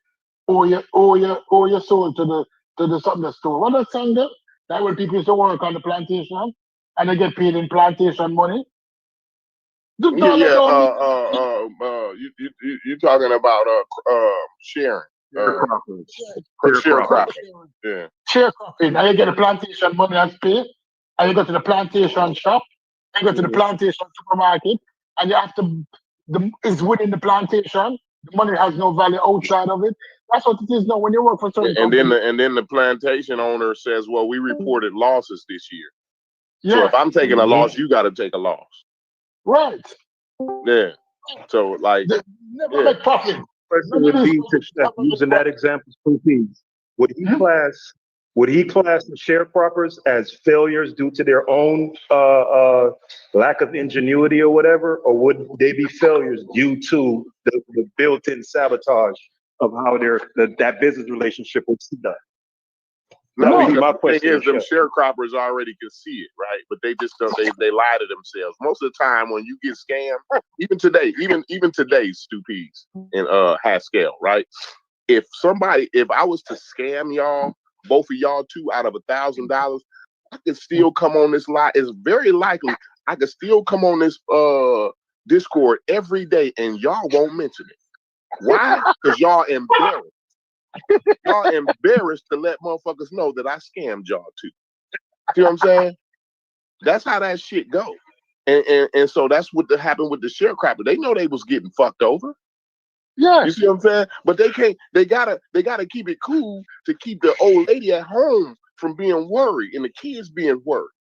owe your soul to the something store. What that song there? That when people used to work on the plantation and they get paid in plantation money. You're talking about sharing. Sharecropping. Yeah. Sharecropping. And you get the plantation money as pay, and you go to the plantation shop, and you go to the plantation supermarket, and you have to it's within the plantation. The money has no value outside of it. That's what it is now when you work for certain companies. Then the plantation owner says, well, we reported losses this year. Yeah. So if I'm taking a loss, you gotta take a loss. Right. Yeah. So like never make profit. Question would be to Chef, using that example, would he class the sharecroppers as failures due to their own lack of ingenuity or whatever, or would they be failures due to the built-in sabotage of how that business relationship was done? No, my question is, them sharecroppers already can see it, right? But they just don't. They lie to themselves. Most of the time, when you get scammed, even today, Stupides and Haskell, right? If I was to scam y'all, both of y'all two, out of $1,000, I could still come on this lie. It's very likely I could still come on this Discord every day, and y'all won't mention it. Why? Because y'all embarrassed. Y'all embarrassed to let motherfuckers know that I scammed y'all too. See what I'm saying? That's how that shit go. And so that's what happened with the sharecropper. They know they was getting fucked over. Yeah. You see what I'm saying? But they can't. They gotta keep it cool to keep the old lady at home from being worried and the kids being worried.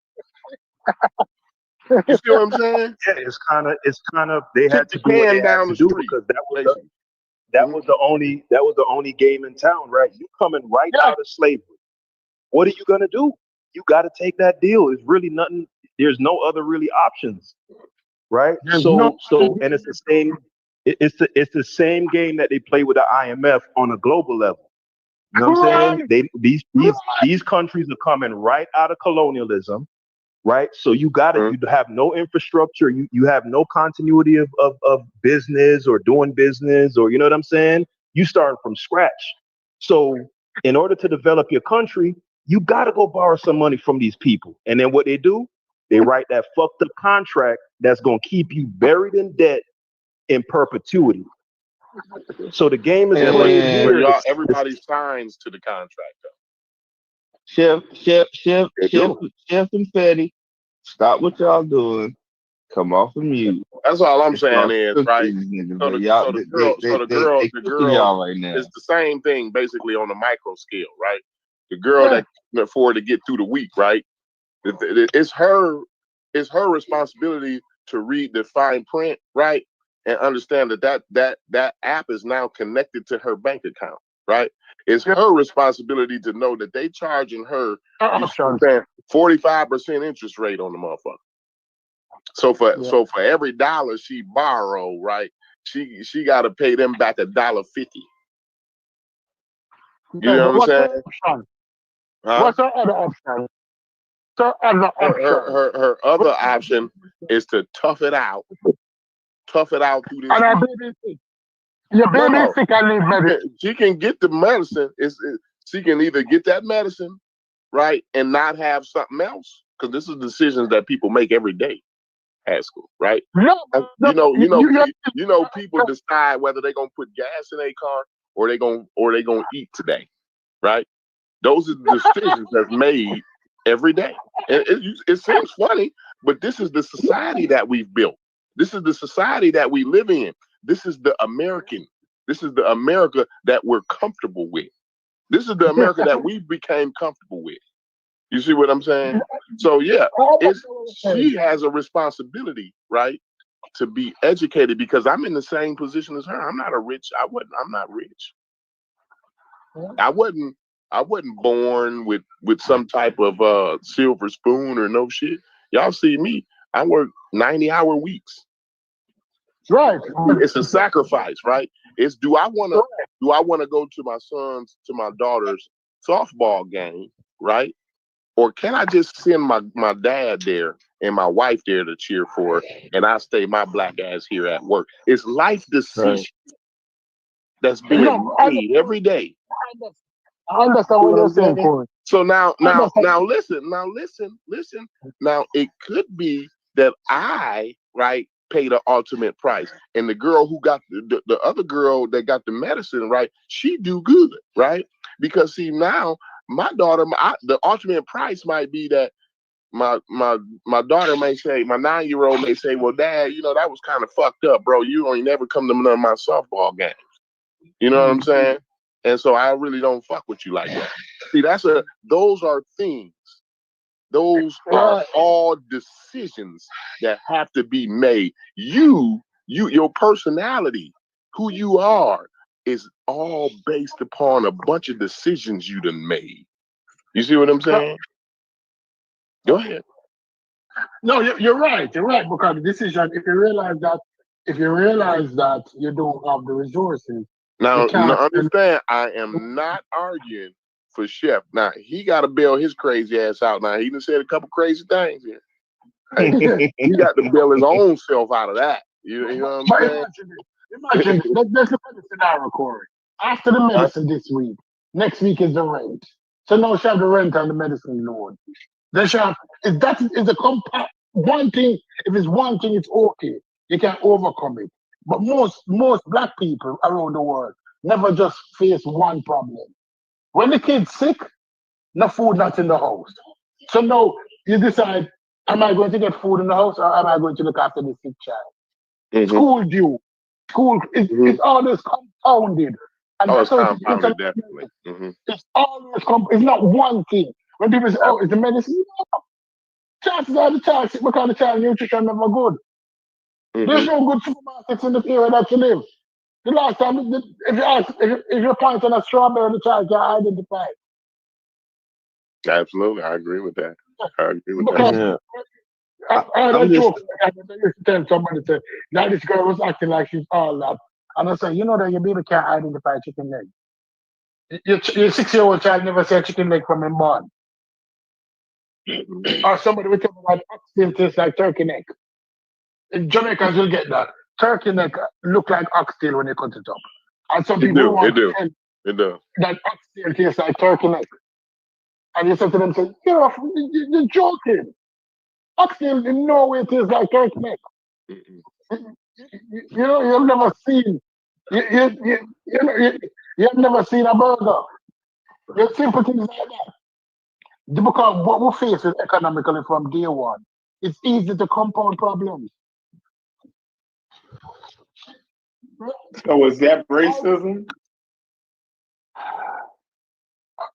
You see what I'm saying? Yeah, it's kind of they had to do what they had to do because that was the only game in town, right? You coming right out of slavery. What are you gonna do? You got to take that deal. It's really nothing. There's no other really options, right? And it's the same. It's the same game that they play with the IMF on a global level. You know what I'm saying? These countries are coming right out of colonialism, right? So you have no infrastructure. You have no continuity of business or doing business, or you know what I'm saying? You start from scratch. So in order to develop your country, you got to go borrow some money from these people. And then what they do, they write that fucked up contract that's going to keep you buried in debt in perpetuity. So the game is played here. Everybody signs to the contract. Chef and Fetty, stop what y'all doing. Come off of mute. That's all I'm saying Y'all is, cook right? these niggas, So man. the, Y'all, so the girl, they the cooking girl y'all right now. is the same thing basically on the micro scale, right? The girl that can afford to get through the week, right? It's her responsibility to read the fine print, right? And understand that app is now connected to her bank account, right? It's her responsibility to know that they charging her 45% interest rate on the motherfucker. So for every dollar she borrow, right, she got to pay them back $1.50. You know what I'm saying? Huh? What's her other option? Her other option is to tough it out through this. And her baby sick. Your baby sick and need medicine. She can get the medicine. She can either get that medicine, right, and not have something else, because this is decisions that people make every day at school, right? People decide whether they're gonna put gas in their car or they gonna eat today, right? Those are the decisions that's made every day. And it seems funny, but this is the society that we've built. This is the society that we live in. This is the America that we're comfortable with. This is the America that we became comfortable with. You see what I'm saying? So yeah, she has a responsibility, right, to be educated, because I'm in the same position as her. I'm not rich. I wasn't born with some type of silver spoon or no shit. Y'all see me. I work 90-hour weeks. Right. It's a sacrifice, right? It's do I wanna go to my daughter's softball game, right? Or can I just send my dad there and my wife there to cheer for her, and I stay my black ass here at work? It's life decisions that's being made every day. I understand what you're saying, Corey. So now listen. Now it could be that I, right, pay the ultimate price, and the girl who got the other girl that got the medicine, right, she do good, right? Because see, now my daughter, the ultimate price might be that my daughter may say, my 9-year-old may say, well, Dad, that was kind of fucked up, bro. You ain't never come to none of my softball games. You know what I'm saying? And so I really don't fuck with you like that. See, those are things. Those are all decisions that have to be made. Your personality, who you are, is all based upon a bunch of decisions you done made. You see what I'm saying? Go ahead. No, you're right. You're right, because the decision, if you realize that you don't have the resources. Now understand, I am not arguing for Chef. Now he got to bail his crazy ass out. Now he done said a couple crazy things here. He got to bail his own self out of that. You know what I'm saying? Imagine, let's look at the scenario, Corey. After the medicine this week, next week is the rent. So now she have the rent and the medicine loan. Then she have, if that is one thing, if it's one thing, it's okay. You can overcome it. But most black people around the world never just face one problem. When the kid's sick, no food not in the house. So now you decide, am I going to get food in the house, or am I going to look after the sick child? Mm-hmm. School due. It's always compounded. And it's compounded, definitely. Mm-hmm. It's always it's not one thing. When people say, oh, it's the medicine, chances are the child sick because the child nutrition never good. Mm-hmm. There's no good supermarkets in the area that you live. The last time, if you point on a strawberry, the child can identify. Absolutely, I agree with that. I used to tell somebody, now this girl was acting like she's all that. And I said, that your baby can't identify chicken leg. Your 6-year-old child never said chicken leg from a born. Or somebody will tell me that oxtail tastes like turkey neck. Jamaicans will get that. Turkey neck look like oxtail when they cut it up. And some people want to tell that oxtail tastes like turkey neck. And you say to them, you're joking. Oxtail in no way tastes like turkey neck. You've never seen. You've never seen a burger. There's simple things like that. Because what we face is economically from day one. It's easy to compound problems. So is that racism?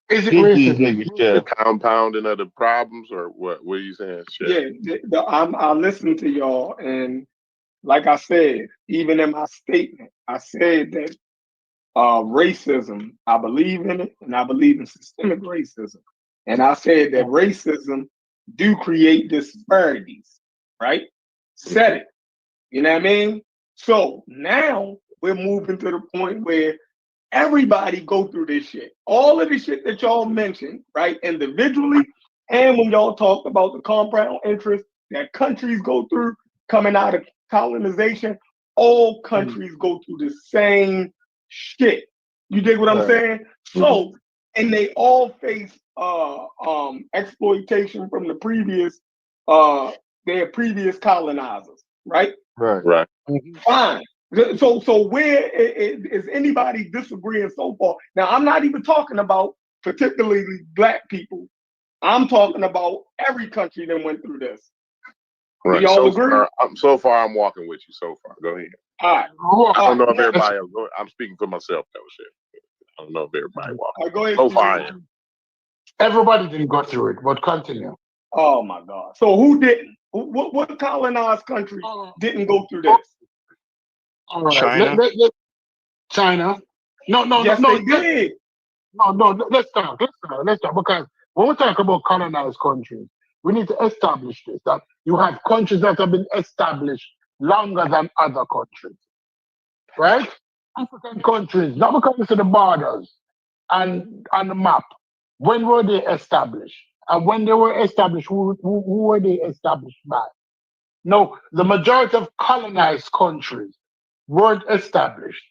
Is it Get these racism? niggas, The Chef. compounding of the problems, or what? What are you saying, Chef? Yeah, I listened to y'all, and like I said, even in my statement, I said that racism, I believe in it, and I believe in systemic racism. And I said that racism do create disparities, right? Said it. You know what I mean? So now we're moving to the point where everybody go through this shit. All of the shit that y'all mentioned, right? Individually, and when y'all talked about the compound interest that countries go through coming out of colonization, all countries go through the same shit. You dig what I'm saying? So, and they all face exploitation from the previous their previous colonizers, right? Right. Fine. So where is anybody disagreeing so far? Now, I'm not even talking about particularly black people. I'm talking about every country that went through this. Right. Do y'all agree? So far, I'm walking with you. So far, go ahead. All right. I don't know if everybody else. I'm speaking for myself. That was it. I don't know if everybody walking. Go ahead. So far, I am. Everybody didn't go through it, but continue. Oh my God. So who didn't? What colonized country didn't go through this? All right. China. China. No. Yes, they did. No. Let's talk. Because when we talk about colonized countries, we need to establish this, that you have countries that have been established longer than other countries, right? African countries, not because of the borders and on the map. When were they established? And when they were established, who were they established by? No, the majority of colonized countries weren't established.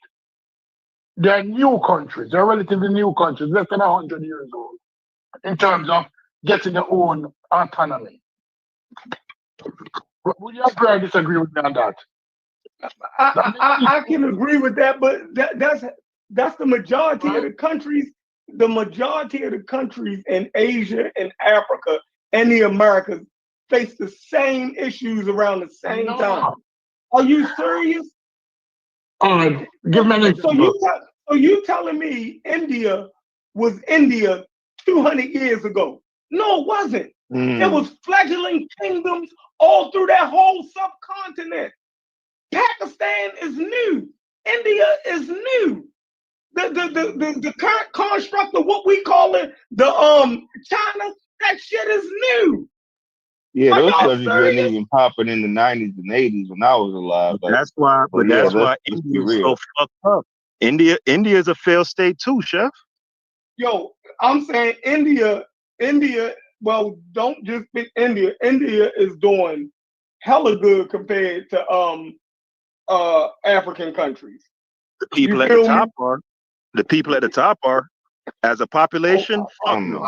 They're new countries. They're relatively new countries, less than 100 years old, in terms of getting their own autonomy. Would you agree or disagree with me on that? I can agree with that, but that's the majority of the countries. The majority of the countries in Asia and Africa and the Americas face the same issues around the same time. Are you serious? Give me an example. So you telling me India was India 200 years ago? No, it wasn't. There was fledgling kingdoms all through that whole subcontinent. Pakistan is new. India is new. The current construct of what we call it, China, that shit is new. Yeah, Are those y'all countries wasn't serious? even popping in the 90s and 80s when I was alive. Like, That's why. But yeah, that's why let's be India's real. so fucked up. India is a failed state too, Chef. Yo, I'm saying India, well, don't just pick India. India is doing hella good compared to African countries. The people You at the feel top me? are. The people at the top are, as a population, fuck no.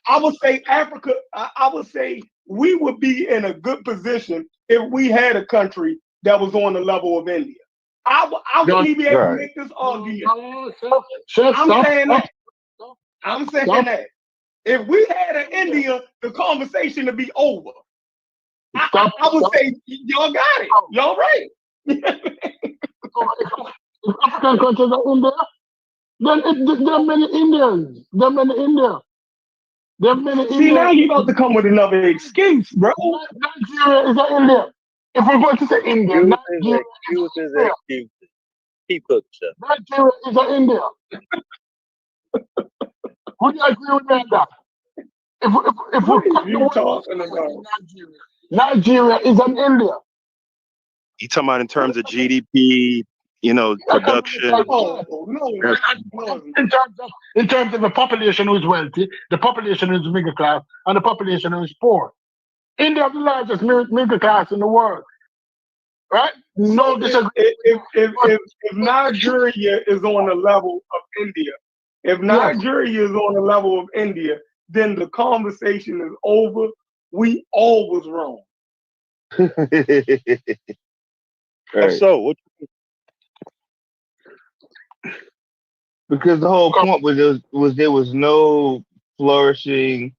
I would say Africa, I would say we would be in a good position if we had a country that was on the level of India. I wouldn't be able to make this argument. I'm saying that. If we had an India, the conversation would be over. I would say, y'all got it. Y'all right. If African countries are India, then there are many Indians. There are many India. There are many Indians. See, now you're about to come with another excuse, bro. Nigeria is a India. If we're going to say India, Nigeria Excuses, excuses. Keep cooking, Chef. Nigeria is a India. Would you agree with me on that? If What are you talking about? Nigeria is an India. You talking about in terms of GDP, production. In terms of the population who is wealthy, the population who is middle class, and the population who is poor. India is the largest middle class in the world. Right? No disagreement. If Nigeria is on the level of India, then the conversation is over. We all was wrong. So what? Because the whole point was there was no flourishing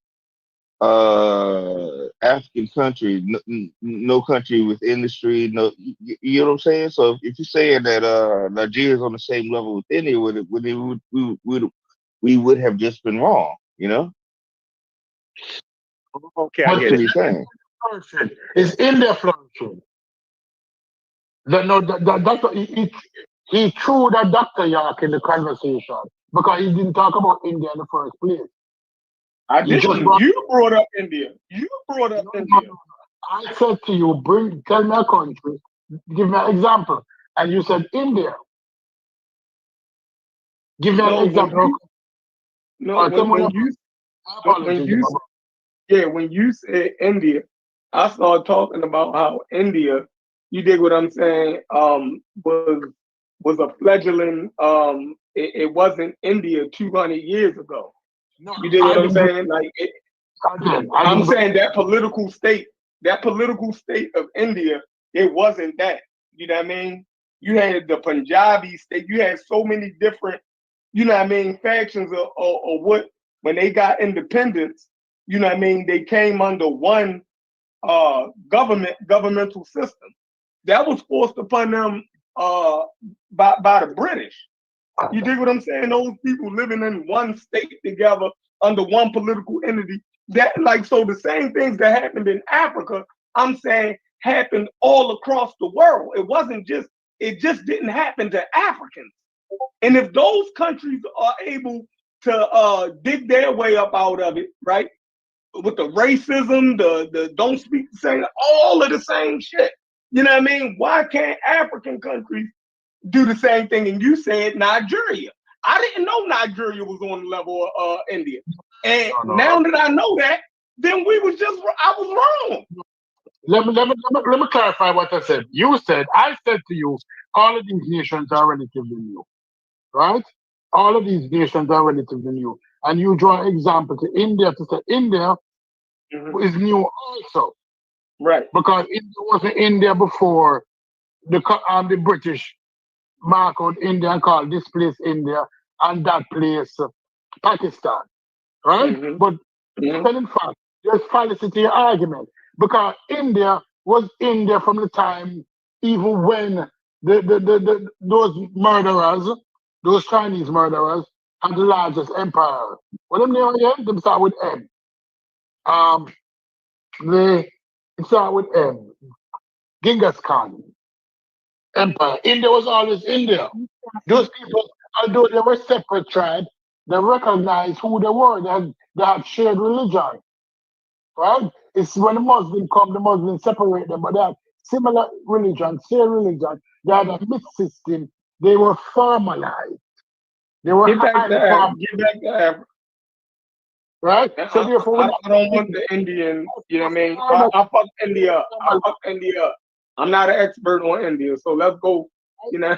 African country, no country with industry, no, you know what I'm saying? So if you're saying that Nigeria's on the same level with India, we would have just been wrong, you know? Okay, I But get What it. you're saying. flourishing. Is India flourishing? That's he threw that Dr. York in the conversation because he didn't talk about India in the first place. I You just didn't. brought, You brought up India. You brought up no, India. I said to you, tell me a country, give me an example. And you said India. Give me an No, when example. you no Tell me when my you when apologies. you yeah when you said India, I started talking about how India, you dig what I'm saying, was a fledgling, it wasn't India 200 years ago. No, You dig I what I'm didn't. saying? Like I I'm didn't. saying that political state of India, it wasn't that. You know what I mean? You had the Punjabi state. You had so many different, you know what I mean, factions of what, when they got independence, you know what I mean, they came under one governmental system. That was forced upon them by the British. You dig what I'm saying? Those people living in one state together under one political entity. That, like, so the same things that happened in Africa, I'm saying, happened all across the world. It just didn't happen to Africans. And if those countries are able to dig their way up out of it, right? With the racism, the don't speak the same, all of the same shit. You know what I mean? Why can't African countries do the same thing? And you said Nigeria. I didn't know Nigeria was on the level of India. And now that I know that, then I was wrong. Let me clarify what I said. I said to you, all of these nations are relatively new, right? All of these nations are relatively new. And you draw an example to India to say India is new also. Right. Because India wasn't India before the British mark out India and called this place India and that place Pakistan, right? But in fact, there's fallacy to your argument because India was India from the time even when those murderers, those Chinese murderers, had the largest empire. What them name again? Them start with M. They start with M. Genghis Khan empire. India was always India. Those people, although they were separate tribes, they recognized who they were. They had shared religion, right? It's when the Muslims come, the Muslims separate them, but they had similar religion, shared religion. They had a myth system. They were formalized. They were Get back highly to Africa. formalized, Get back to Africa. right? So therefore, I don't want the Indian, you know what I mean? I fuck India up. I fuck India up. I'm not an expert on India, so let's go, you know.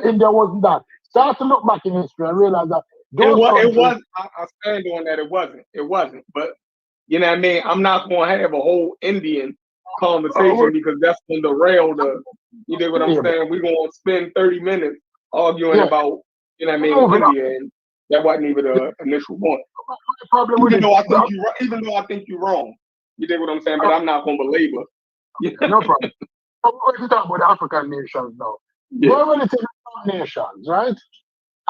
India wasn't that. Start to look back in history and realize that it was. I stand on that. It wasn't. But you know what I mean. I'm not going to have a whole Indian conversation because that's going to derail the. You know what I'm saying? We're going to spend 30 minutes arguing about, you know what I mean, India, and that wasn't even the initial point. Even though I think you're wrong. You dig what I'm saying? But I'm not going to belabor. No problem. We're going to talk about African nations now. We're going to take nations, right?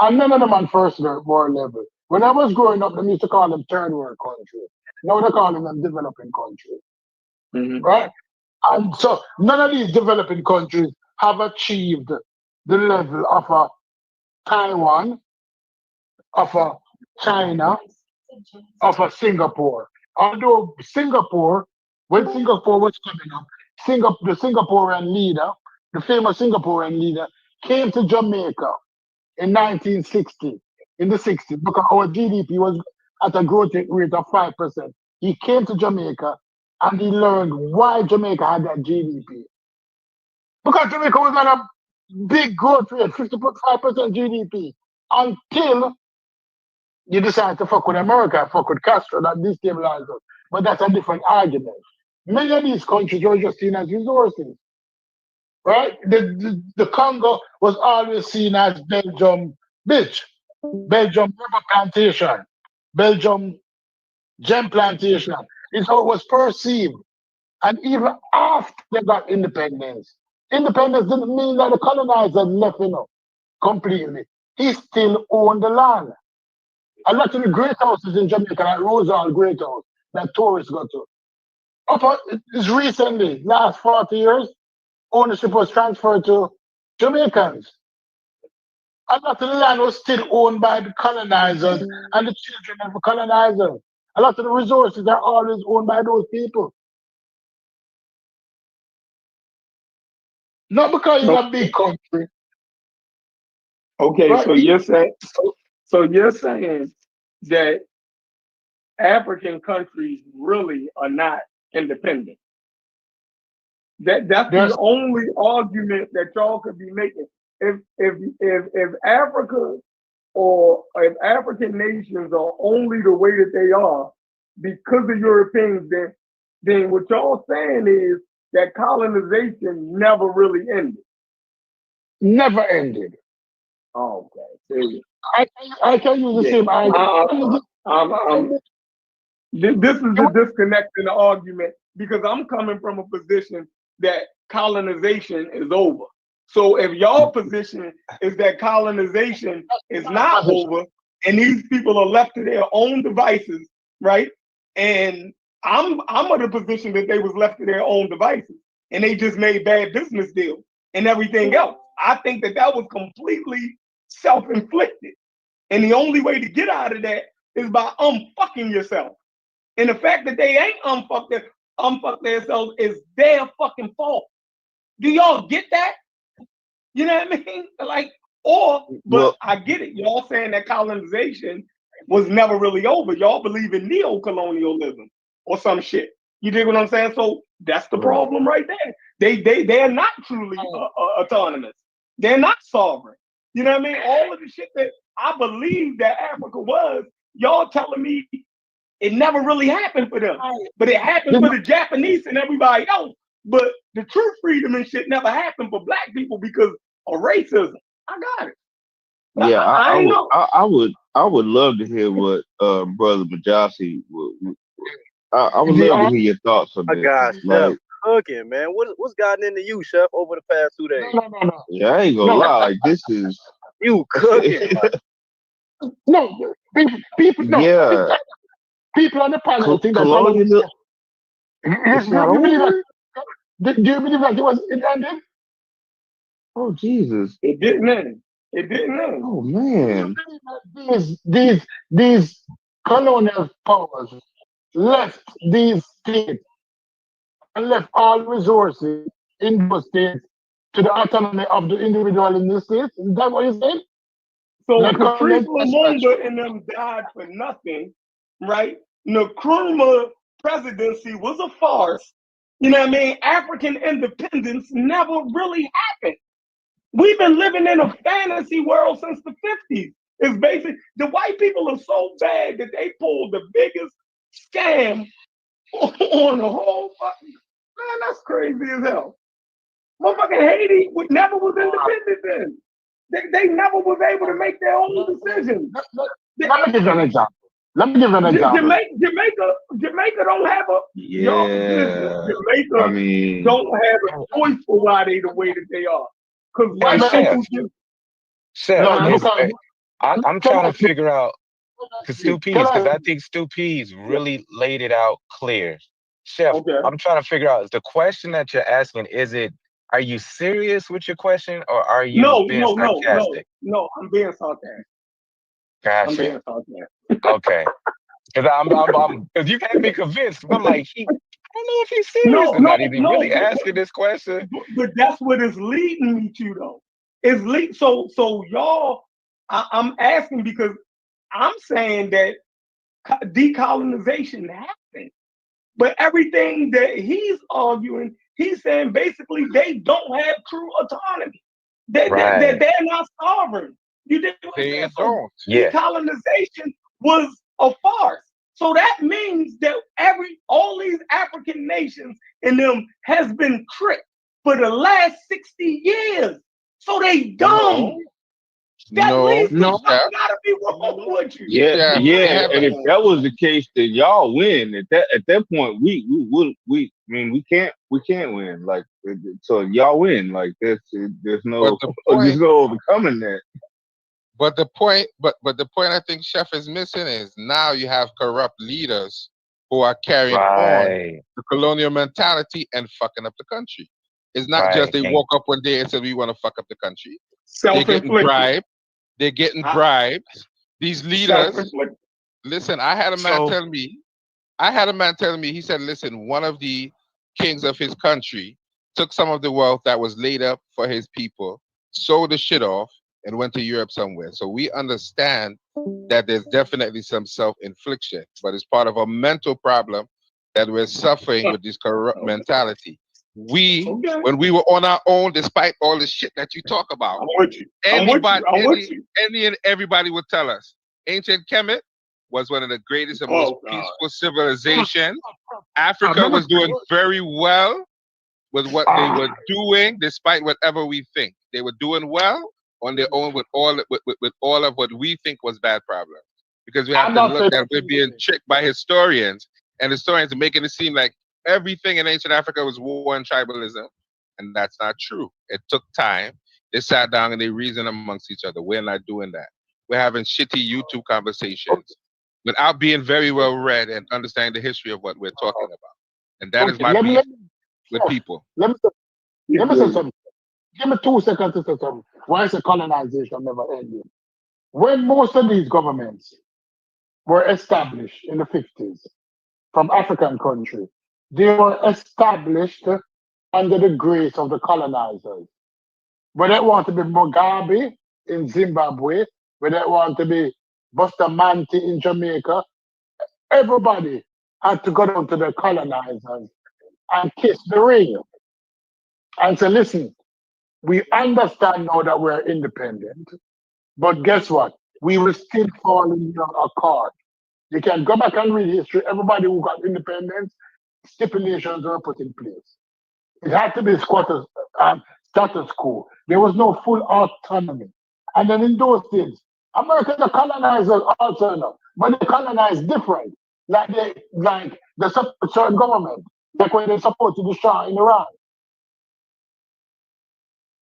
And none of them on first world level. When I was growing up, they used to call them third world countries. Now they're calling them developing countries, right? And so none of these developing countries have achieved the level of a Taiwan, of a China, of a Singapore. Although Singapore, when Singapore was coming up, the Singaporean leader, the famous Singaporean leader, came to Jamaica in 1960, in the 60s, because our GDP was at a growth rate of 5%. He came to Jamaica and he learned why Jamaica had that GDP. Because Jamaica was on a big growth rate, 55% GDP, until you decide to fuck with America, fuck with Castro, that destabilized us. But that's a different argument. Many of these countries were just seen as resources, right? The Congo was always seen as Belgium bitch, Belgium rubber plantation, Belgium gem plantation. It's how it was perceived. And even after they got independence didn't mean that the colonizer left, completely. He still owned the land. A lot of the great houses in Jamaica, like Rosal Great House, that tourists go to. It's recently, last 40 years, ownership was transferred to Jamaicans. A lot of the land was still owned by the colonizers and the children of the colonizers. A lot of the resources are always owned by those people. Not because it's a big country. Okay, Right? so you're saying that African countries really are not independent. That's the only argument that y'all could be making. If Africa or if African nations are only the way that they are because of Europeans, then what y'all saying is that colonization never really ended. Never ended. Okay. I can use the same argument. This is the disconnect in the argument because I'm coming from a position that colonization is over. So if y'all position is that colonization is not over and these people are left to their own devices, right? And I'm of the position that they was left to their own devices and they just made bad business deals and everything else. I think that was completely self-inflicted. And the only way to get out of that is by unfucking yourself. And the fact that they ain't unfucked themselves is their fucking fault. Do y'all get that? You know what I mean? But I get it. Y'all saying that colonization was never really over. Y'all believe in neo-colonialism or some shit. You dig what I'm saying? So that's the problem right there. They're not truly autonomous. They're not sovereign. You know what I mean? All of the shit that I believe that Africa was, y'all telling me it never really happened for them. But it happened for the Japanese and everybody else. But the true freedom and shit never happened for black people because of racism. I got it. Yeah, I would love to hear what Brother Majasi would. I would love to hear your thoughts on My this. God, Like, Chef cooking, man. What's gotten into you, Chef, over the past 2 days? No. yeah, I ain't gonna lie. Like, this is You cooking. No, people. No, yeah. people on the panel think that. Colonialism. It's not You believe over. that? Do you believe that it ended? Oh Jesus! It didn't end. It didn't end. Oh man! These colonial powers left these states and left all resources in those states to the autonomy of the individual in the states. Is that what you said? So Patrice Lumumba and them died for nothing, right? Nkrumah presidency was a farce. You know what I mean? African independence never really happened. We've been living in a fantasy world since the 50s. It's basically the white people are so bad that they pulled the biggest scam on the whole fucking man. That's crazy as hell. Motherfucking Haiti never was independent then. They never was able to make their own decisions. Let me give you an example. Jamaica don't have a Jamaica I mean, don't have a choice for why they the way that they are. Because white people just I'm trying to figure out because I think Stu Pease really laid it out clear. Chef, I'm trying to figure out the question that you're asking. Are you serious with your question or are you being sarcastic? No, I'm being sarcastic. Gotcha. I'm being sarcastic. Okay. Because you had me convinced. I'm like, I don't know if he's serious or not. Is he really asking this question? But that's what it's leading me to, though. So y'all, I'm asking because I'm saying that decolonization happened. But everything that he's arguing, he's saying basically they don't have true autonomy. They're not sovereign. You did decolonization was a farce. So that means that all these African nations in them has been tricked for the last 60 years. So they dumb. That No, means No. something gotta be wrong with you. Yeah, Chef, yeah. they have And if that was the case, then y'all win. At that point, I mean, we can't win. Like, so y'all win. Like, there's but no the there's point, no overcoming that. but the point, but the point I think Chef is missing is now you have corrupt leaders who are carrying on Right, the colonial mentality and fucking up the country. It's not just right. they And woke up one day and said we want to fuck up the country. They're getting Self-inflicted. bribed. They're getting bribes. These leaders. Self-inflicted. Listen, I had a man So tell me. He said, listen, one of the kings of his country took some of the wealth that was laid up for his people, sold the shit off, and went to Europe somewhere. So we understand that there's definitely some self-infliction, but it's part of a mental problem that we're suffering with this corrupt mentality. Okay. When we were on our own, despite all the shit that you talk about, I'm with you. I'm with you. I'm with you. any and everybody would tell us ancient Kemet was one of the greatest and most Oh God. peaceful civilizations. Africa was doing very well with what they were doing, despite whatever we think. They were doing well on their own with all of what we think was bad problems. Because we have I'm to not look saying at we're being tricked by historians, and historians are making it seem like everything in ancient Africa was war and tribalism, and that's not true. It took time. They sat down and they reasoned amongst each other. We're not doing that. We're having shitty YouTube conversations without being very well read and understanding the history of what we're talking about. And that is okay. my Let me beef with people. let me say something. Give me 2 seconds to say something. Why is the colonization never ended? When most of these governments were established in the 50s from African countries, they were established under the grace of the colonizers. Whether it want to be Mugabe in Zimbabwe, whether it want to be Bustamante in Jamaica, everybody had to go down to the colonizers and kiss the ring and say, listen, we understand now that we're independent, but guess what? We will still fall in your accord. You can go back and read history. Everybody who got independence, stipulations were put in place. It had to be status quo. There was no full autonomy. And then in those days, America, the colonizers also know, but they colonized different. Like they support certain government, like when they supported the Shah in Iran.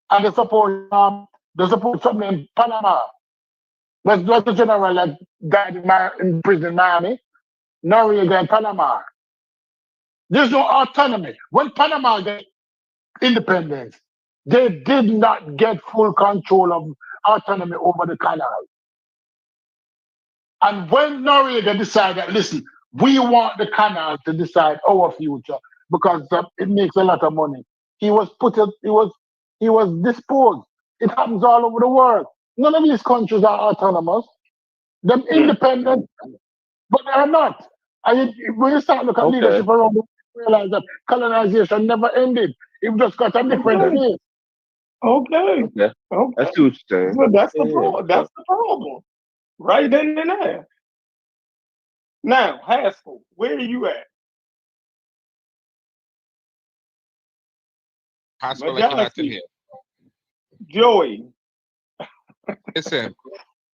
And they support something in Panama. Like the general that died in prison in Miami, Noriega in Panama. There's no autonomy. When Panama got independence, they did not get full control of autonomy over the canal. And when Noriega decided, listen, we want the canal to decide our future because it makes a lot of money. He was disposed. It happens all over the world. None of these countries are autonomous. They're independent, but they are not. And when you start looking at leadership around the world, you realize that colonization never ended. It just got a different name. Okay. Yeah. Okay. That's what you're saying. Well, that's the problem. That's the problem. Right then and there. Now, Haskell, where are you at? Haskell, like you're not in here. Joey. Listen,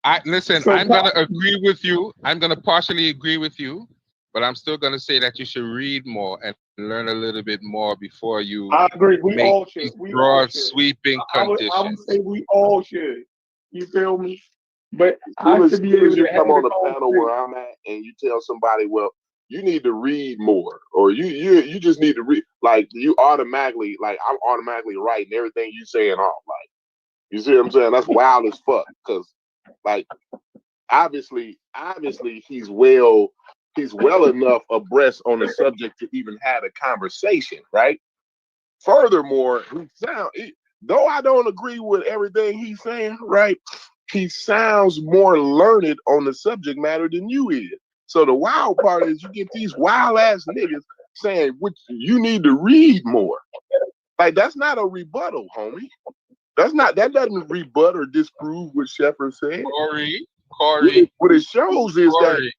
I'm gonna agree with you. I'm gonna partially agree with you, but I'm still gonna say that you should read more and learn a little bit more before you I agree. We make all should. these We broad, all should. sweeping I would conditions. say we all should. You feel me? But As soon I as should be able you to come have on the the panel where I'm at and you tell somebody, well, you need to read more, or you just need to read, like you automatically, like I'm automatically writing everything you saying off. Like, you see what I'm saying? That's wild as fuck. Cause like obviously he's well enough abreast on the subject to even have a conversation, right? Furthermore, though I don't agree with everything he's saying, right? He sounds more learned on the subject matter than you is. So the wild part is you get these wild ass niggas saying, which you need to read more. Like, that's not a rebuttal, homie. That doesn't rebut or disprove what Shepard said. Corey. What it shows is that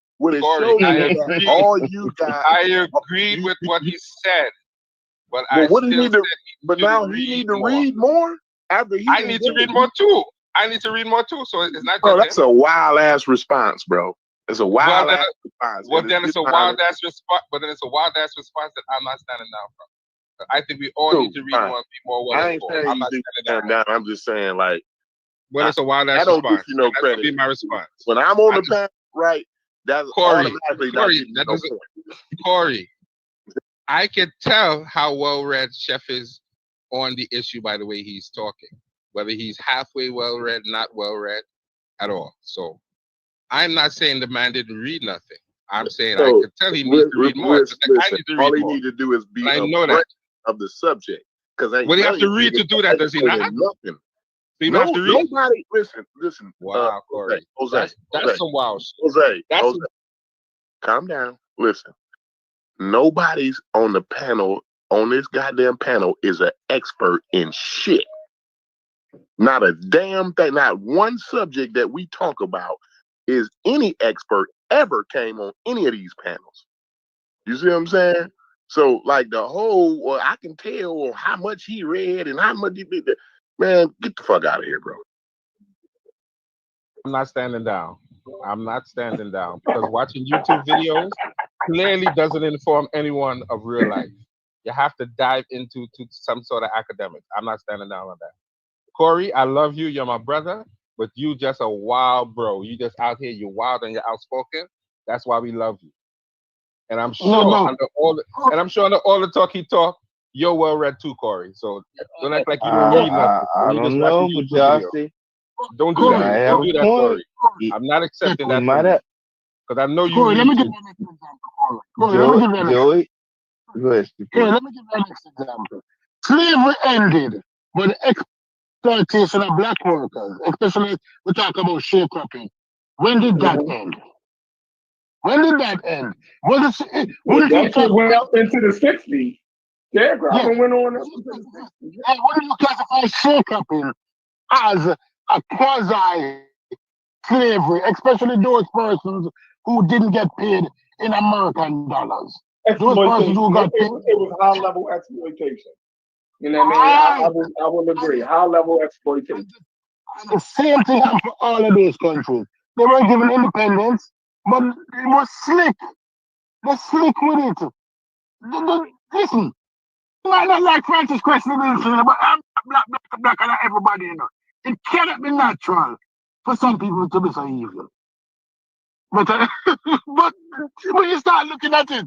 all you guys. I agreed with what he said, but now he need to read more after he. I need to read more too. I need to read more too. So it's not Bro, just that's him. a wild ass response, bro. It's a Well, wild then, ass response. well, And then it's a fine. wild ass response. But then it's a wild ass response that I'm not standing down from. I think we all Cool, need to read fine. more and be more well I ain't informed. saying I'm you not need to standing stand down. down. I'm just saying, like, But it's a wild ass I don't response. give you no That's gonna be credit. my response. When I'm on I the just, panel, right, that's Corey, automatically not Corey, getting that no doesn't, point. Corey, I can tell how well read Chef is on the issue by the way he's talking. Whether he's halfway well read, not well read at all. So I'm not saying the man didn't read nothing. I'm saying I So, could tell he needs to read more. It's just like, I listen, need to all read he more. need to do is be But I know abreast that. of the subject. Because ain't Would he have to none of read you to do that? Does he not? educated nothing. So you don't have to read? Nobody, listen. Wow, Corey. Jose, That's some wild shit. Jose, That's calm down. Listen, nobody's on the panel, on this goddamn panel, is an expert in shit. Not a damn thing. Not one subject that we talk about is any expert ever came on any of these panels. You see what I'm saying? So, like the whole, well, I can tell how much he read and how much he did. Man, get the fuck out of here, bro. I'm not standing down. I'm not standing down because watching YouTube videos clearly doesn't inform anyone of real life. You have to dive into some sort of academics. I'm not standing down on that. Corey, I love you. You're my brother, but you just a wild bro. You just out here. You're wild and you're outspoken. That's why we love you. And I'm sure under all the talk he talk, you're well read too, Corey. So don't act like you don't read nothing. I don't know, but y'all see. Don't do that. Don't do that, Corey. I'm not accepting that from you. Because I know you Corey, let me read give too. you an example, Corey. Corey, let me give you an example. Joey, go ahead. Corey, let me give you an example. Slavery ended with the exploitation of black workers, especially we talk about sharecropping. When did that end? When did that end? Was it? That shit went up into the 60s. Sharecropping went on up into the 60s. And when do you classify sharecropping as a quasi slavery, especially those persons who didn't get paid in American dollars? Those persons who got paid. It was high level exploitation. You know what I mean? I will agree. High level exploitation. And the same thing happened for all of those countries. They weren't given independence, but it was slick. They're slick with it. Listen, not like Francis Cressy Wilson, but I'm black, and everybody, you know. It cannot be natural for some people to be so evil. But but when you start looking at it,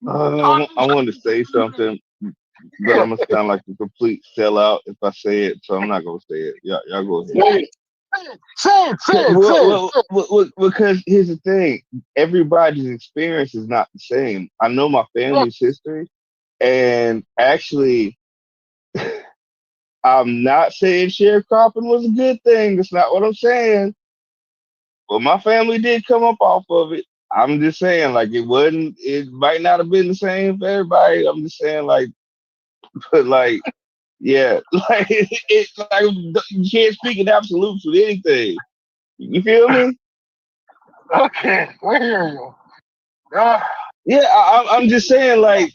I wanted to say something, but I'm gonna sound like a complete sellout if I say it, so I'm not gonna say it. Y'all go ahead. Say it. Because here's the thing: everybody's experience is not the same. I know my family's history, and actually, I'm not saying sharecropping was a good thing. That's not what I'm saying. But my family did come up off of it. I'm just saying, like, it might not have been the same for everybody. I'm just saying, like, but like, yeah, like, you can't speak in absolutes with anything. You feel me? Okay, we hear you. Yeah, I'm just saying, like,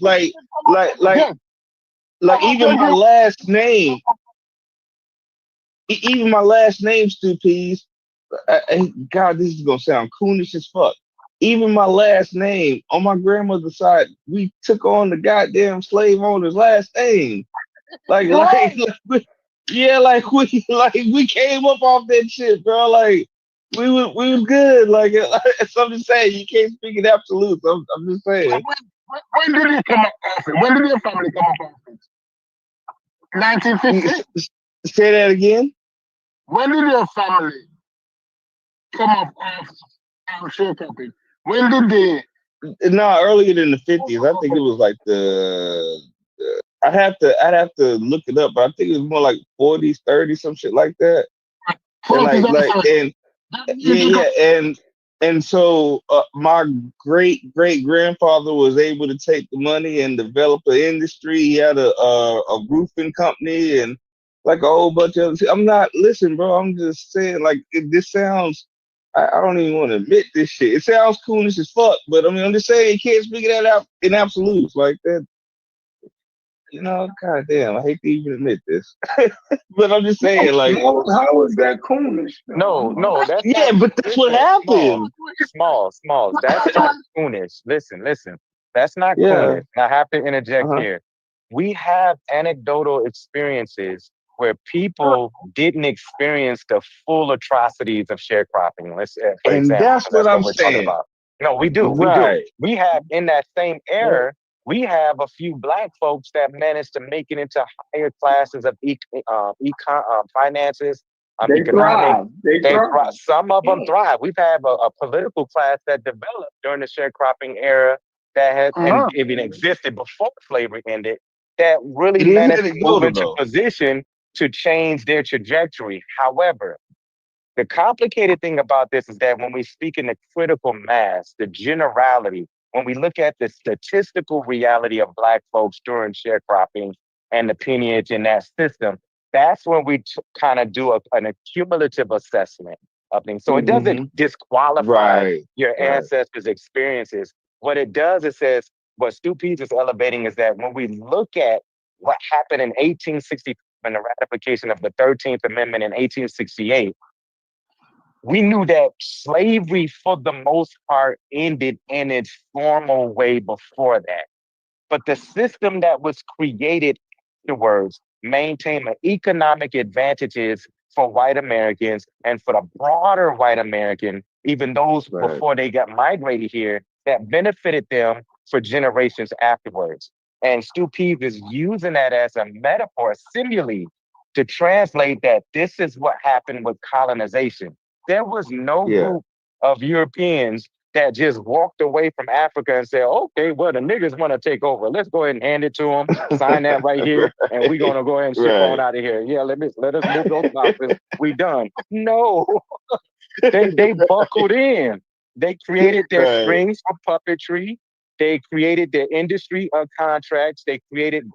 even my last name, Stu Pease. God, this is gonna sound coonish as fuck. Even my last name on my grandmother's side, we took on the goddamn slave owner's last name. We came up off that shit, bro. Like we was good. Like so I'm just saying, you can't speak in absolutes. I'm just saying. When did you come up off it? When did your family come up off it? 1950? Say that again. When did your family come up off sharecropping? When did they? No, earlier than the 50s. I think it was like I'd have to look it up, but I think it was more like 40s, 30s, some shit like that. And so my great grandfather was able to take the money and develop an industry. He had a roofing company and like a whole bunch of other. Listen, bro. I'm just saying, like, this sounds. I don't even want to admit this shit. It sounds coolish as fuck, but I mean, I'm just saying you can't speak of that out in absolutes like that. goddamn, I hate to even admit this, but I'm just saying, like, How is that coonish? No, that's yeah, not. but that's what Listen, happened. Smalls. That's not coonish. Listen. That's not Yeah. coonish. I have to interject Uh-huh. here. We have anecdotal experiences where people didn't experience the full atrocities of sharecropping. For And example, that's because what that's I'm what we're talking saying. about. No, we do. Right. We have in that same Yeah. era. We have a few black folks that managed to make it into higher classes of finances, They economic. thrive. They They thrive. some of them Yeah. thrive. We've had a political class that developed during the sharecropping era that had and even existed before slavery ended that really It is managed to move anecdotal into though. position to change their trajectory. However, the complicated thing about this is that when we speak in the critical mass, the generality, when we look at the statistical reality of Black folks during sharecropping and the peonage in that system, that's when we kind of do an accumulative assessment of things. So it doesn't Mm-hmm. disqualify Right. your ancestors' experiences. What it does, it says, what Stu Pease is elevating is that when we look at what happened in 1865 and the ratification of the 13th Amendment in 1868, we knew that slavery, for the most part, ended in its formal way before that. But the system that was created afterwards maintained the economic advantages for white Americans and for the broader white American, even those before they got migrated here, that benefited them for generations afterwards. And Stu Pease is using that as a metaphor, a simile, to translate that this is what happened with colonization. There was no group of Europeans that just walked away from Africa and said, okay, well, the niggas want to take over. Let's go ahead and hand it to them, sign that right here, and we're going to go ahead and ship on out of here. Yeah, let us move those boxes. We done. No, they buckled in. They created their strings for puppetry. They created their industry of contracts. They created,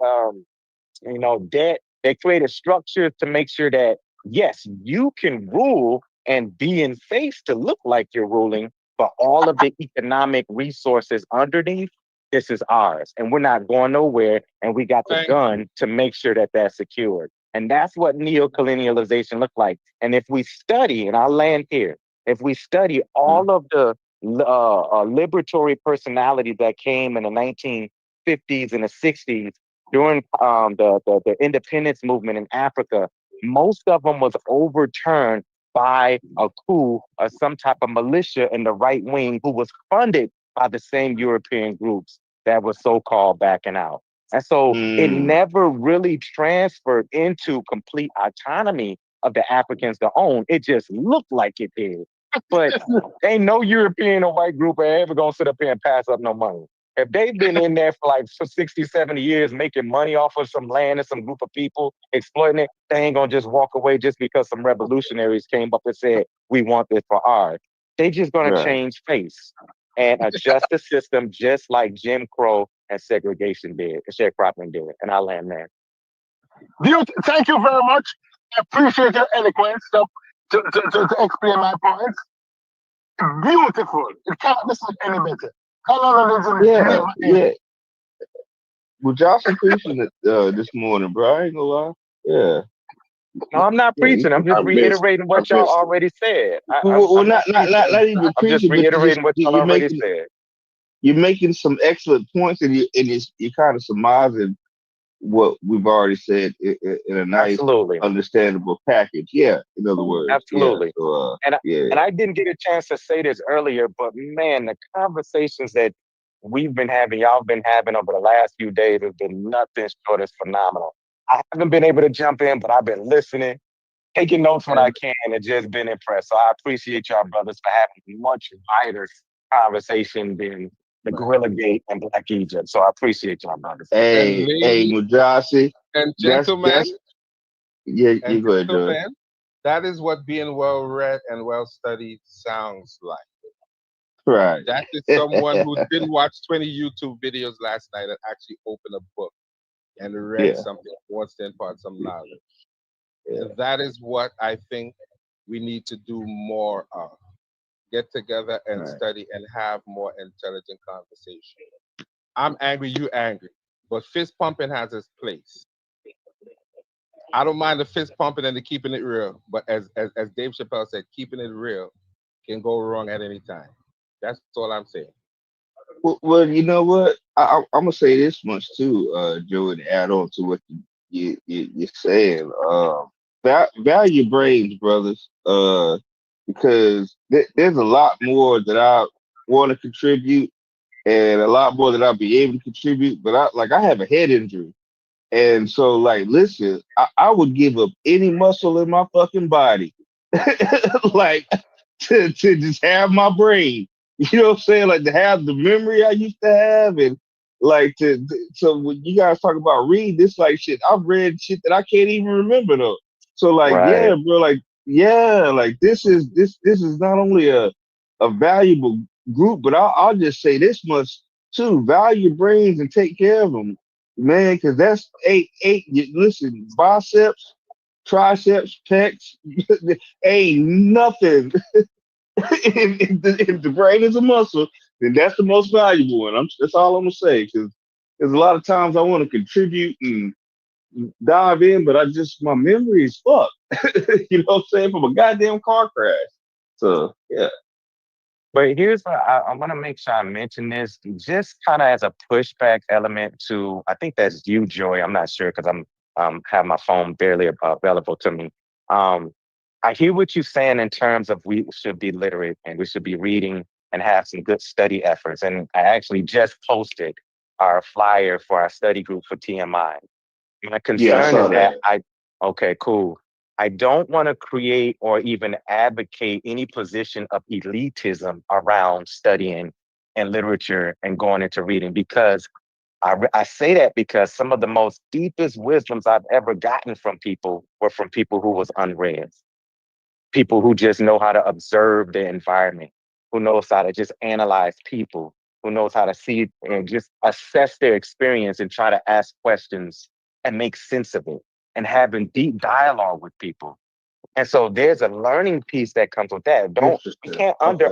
debt. They created structures to make sure that, yes, you can rule and be in face to look like you're ruling, but all of the economic resources underneath, this is ours. And we're not going nowhere. And we got the gun to make sure that that's secured. And that's what neocolonialization looked like. And if we study, and I'll land here, if we study all of the liberatory personalities that came in the 1950s and the 60s during the independence movement in Africa, most of them was overturned by a coup or some type of militia in the right wing who was funded by the same European groups that were so-called backing out. And so it never really transferred into complete autonomy of the Africans to own. It just looked like it did. But ain't no European or white group ever gonna sit up here and pass up no money. If they've been in there for 60, 70 years making money off of some land and some group of people exploiting it, they ain't gonna just walk away just because some revolutionaries came up and said, we want this for ours. They just gonna change face and adjust the system just like Jim Crow and segregation did, and sharecropping did. And I land there. Thank you very much. I appreciate your eloquence to explain my points. Beautiful. It can't be said any better. Colonialism never ends. Well, Johnson preaching it this morning, bro. I ain't gonna lie. Yeah. No, I'm not preaching. I'm just reiterating what y'all already said. Not even I'm preaching, just reiterating what y'all already said. You're making some excellent points, and you're kind of surmising what we've already said in a nice, understandable package. Yeah, in other words. Absolutely. Yeah, so, and I didn't get a chance to say this earlier, but man, the conversations that we've been having, y'all been having over the last few days has been nothing short of phenomenal. I haven't been able to jump in, but I've been listening, taking notes when I can, and just been impressed. So I appreciate y'all brothers for having a much wider conversation than the Gorilla Gate and Black Egypt. So I appreciate y'all brothers. Hey, Mujasi. And gentlemen, you go ahead, Joe. That is what being well read and well studied sounds like. Right. That is someone who didn't watch 20 YouTube videos last night and actually opened a book and read something, wants to impart some knowledge. And that is what I think we need to do more of. Get together and study and have more intelligent conversation. I'm angry, you angry. but fist pumping has its place. I don't mind the fist pumping and the keeping it real, but as Dave Chappelle said, keeping it real can go wrong at any time. That's all I'm saying. Well, you know what? I'm gonna say this much too, Joe, and add on to what you're saying. Value your brains, brothers. Because there's a lot more that I want to contribute, and a lot more that I'll be able to contribute. But I have a head injury, and so like, listen, I would give up any muscle in my fucking body, like to just have my brain. You know what I'm saying? Like to have the memory I used to have, and like so when you guys talk about read this like shit, I've read shit that I can't even remember though. So like, Right. yeah, bro, like yeah, like this is not only a valuable group, but I'll just say this much too: value your brains and take care of them, man, because that's listen, biceps, triceps, pecs, ain't nothing. if the brain is a muscle, then that's the most valuable one. That's all I'm gonna say. Because there's a lot of times I want to contribute and dive in, but my memory is fucked. You know what I'm saying? From a goddamn car crash. So yeah. But here's what I want to make sure I mention this just kind of as a pushback element to, I think that's you, Joy. I'm not sure because I'm have my phone barely available to me. I hear what you're saying in terms of we should be literate and we should be reading and have some good study efforts. And I actually just posted our flyer for our study group for TMI. My Yeah, I concern saw is that that. okay, cool. I don't want to create or even advocate any position of elitism around studying and literature and going into reading because I say that because some of the most deepest wisdoms I've ever gotten from people were from people who was unread, people who just know how to observe the environment, who knows how to just analyze people, who knows how to see and just assess their experience and try to ask questions and make sense of it and having deep dialogue with people. And so there's a learning piece that comes with that. We Interesting. can't Okay.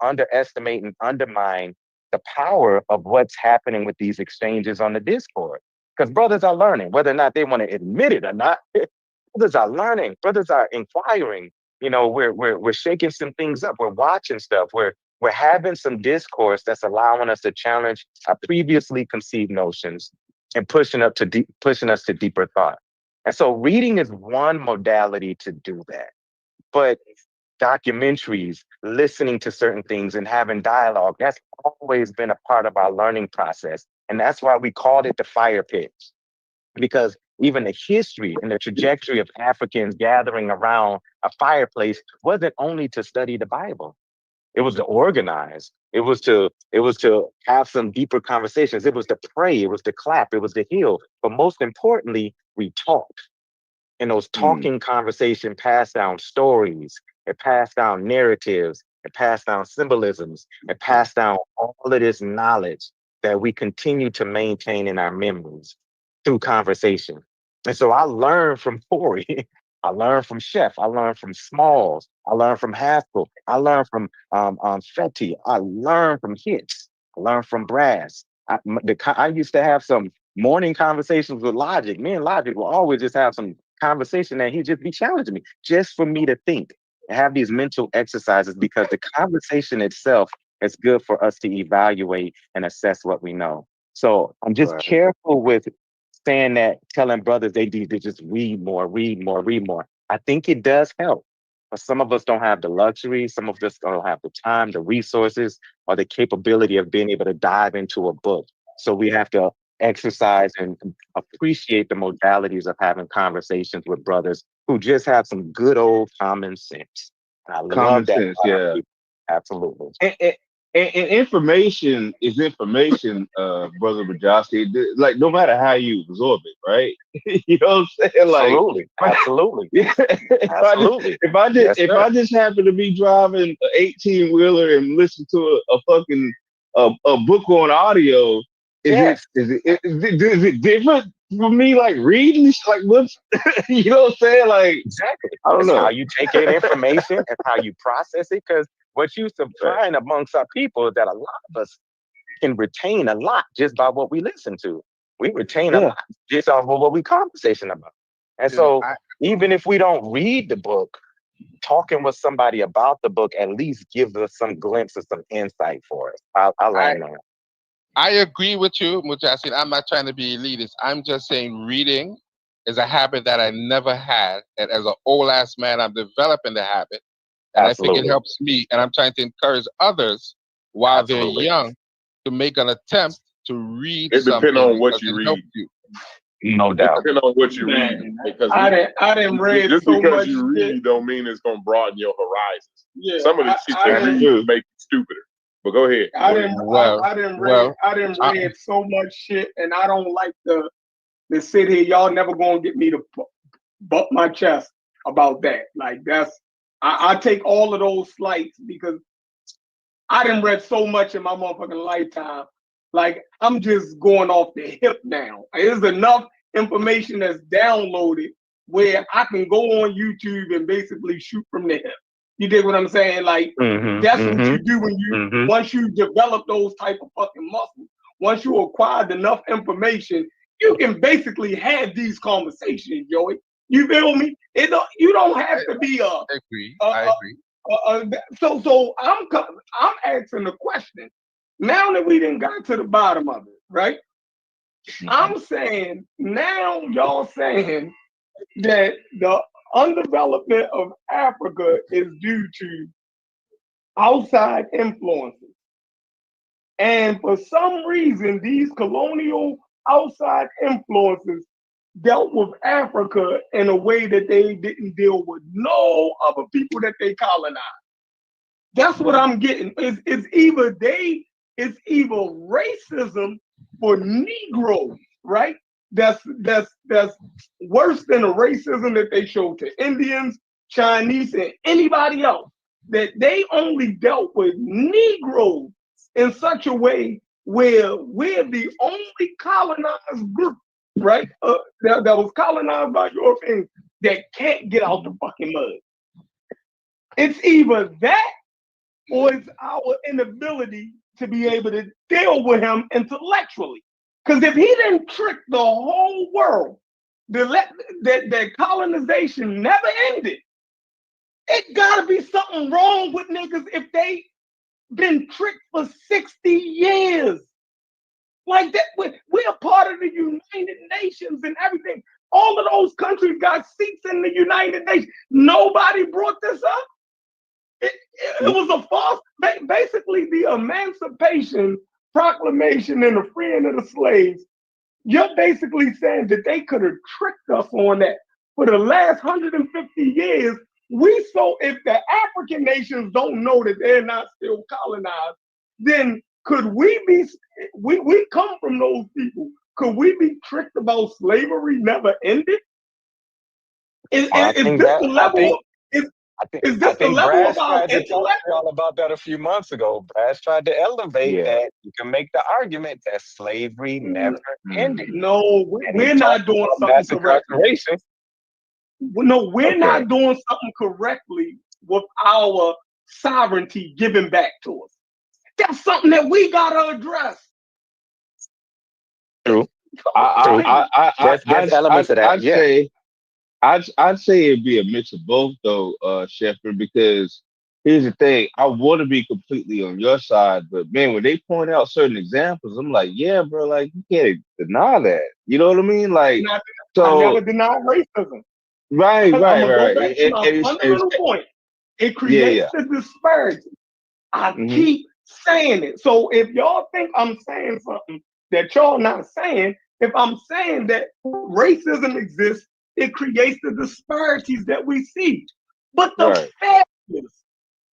underestimate and undermine the power of what's happening with these exchanges on the Discord. Because brothers are learning, whether or not they want to admit it or not. Brothers are learning, brothers are inquiring. You know, we're shaking some things up, we're watching stuff, we're having some discourse that's allowing us to challenge our previously conceived notions and pushing us to deeper thought. And so reading is one modality to do that. But documentaries, listening to certain things and having dialogue, that's always been a part of our learning process. And that's why we called it the fire pit, because even the history and the trajectory of Africans gathering around a fireplace wasn't only to study the Bible. It was to organize. It was to have some deeper conversations. It was to pray. It was to clap. It was to heal. But most importantly, we talked. And those talking conversation passed down stories. It passed down narratives. It passed down symbolisms. It passed down all of this knowledge that we continue to maintain in our memories through conversation. And so I learned from Corey. I learned from Chef. I learned from Smalls. I learned from Haskell. I learned from Fetty. I learned from Hits. I learned from Brass. I used to have some morning conversations with Logic. Me and Logic will always just have some conversation and he'd just be challenging me just for me to think and have these mental exercises because the conversation itself is good for us to evaluate and assess what we know. So I'm just Right. careful with saying that, telling brothers they need to just read more, read more, read more. I think it does help, but some of us don't have the luxury, some of us don't have the time, the resources, or the capability of being able to dive into a book. So we have to exercise and appreciate the modalities of having conversations with brothers who just have some good old common sense. And I Common love that. sense, yeah. Absolutely. And information is information, brother Bajowski. Like no matter how you absorb it, right? You know what I'm saying? Like, Absolutely. Absolutely. yeah, Absolutely. if I just happen to be driving an 18-wheeler and listen to a fucking a book on audio, Yes. is it different for me? Like reading, like what's you know what I'm saying? Like Exactly. I don't It's how know. you take in information and how you process it. Because what you Right. find amongst our people is that a lot of us can retain a lot just by what we listen to. we retain a lot just off of what we conversation about. And Dude, so even if we don't read the book, talking with somebody about the book at least gives us some glimpse of some insight for us. I learned that. I agree with you, Mujahid. I'm not trying to be elitist. I'm just saying reading is a habit that I never had. And as an old ass man, I'm developing the habit. And I think it helps me. And I'm trying to encourage others while they're young to make an attempt to read something. It depends on what you read. No doubt. It depends on what you read. Because I didn't read just so because much you read shit. don't mean it's gonna broaden your horizons. Yeah, Some of the shit you read make you stupider. But go ahead. I didn't read so much shit, and I don't like to sit here. Y'all never gonna get me to butt my chest about that. Like that's I take all of those slights because I didn't read so much in my motherfucking lifetime. Like I'm just going off the hip now. There's enough information that's downloaded where I can go on YouTube and basically shoot from the hip. You dig what I'm saying? Like that's what you do when you once you develop those type of fucking muscles. Once you acquired enough information, you can basically have these conversations, Joey. You feel me? You don't have to be I agree. So I'm asking the question. Now that we didn't got to the bottom of it, right? I'm saying now y'all saying that the undevelopment of Africa is due to outside influences. And for some reason, these colonial outside influences dealt with Africa in a way that they didn't deal with no other people that they colonized. That's what I'm getting. It's either racism for Negroes, right? That's worse than the racism that they showed to Indians, Chinese, and anybody else. That they only dealt with Negroes in such a way where we're the only colonized group, right? That was colonized by Europeans that can't get out the fucking mud. It's either that or it's our inability to be able to deal with him intellectually. Because if he didn't trick the whole world, that colonization never ended. It gotta be something wrong with niggas if they been tricked for 60 years. Like that, we're a part of the United Nations and everything. All of those countries got seats in the United Nations. Nobody brought this up. It was a false, basically the Emancipation Proclamation and the freeing of the slaves. You're basically saying that they could have tricked us on that for the last 150 years. If the African nations don't know that they're not still colonized, then could we come from those people? Could we be tricked about slavery never ended? Is this the level of our intellect? All about that a few months ago. Brass tried to elevate that. You can make the argument that slavery never ended. No, we're not doing something correctly. No, we're not doing something correctly with our sovereignty given back to us. That's something that we gotta address. True. I'd say it'd be a mix of both, though, Shepard, because here's the thing. I want to be completely on your side, but man, when they point out certain examples, I'm like, yeah, bro, like you can't deny that. You know what I mean? Like, I never denied racism. Right. Fundamental point. It creates the disparity. I keep saying it. So if y'all think I'm saying something that y'all not saying, if I'm saying that racism exists, it creates the disparities that we see. But the fact is,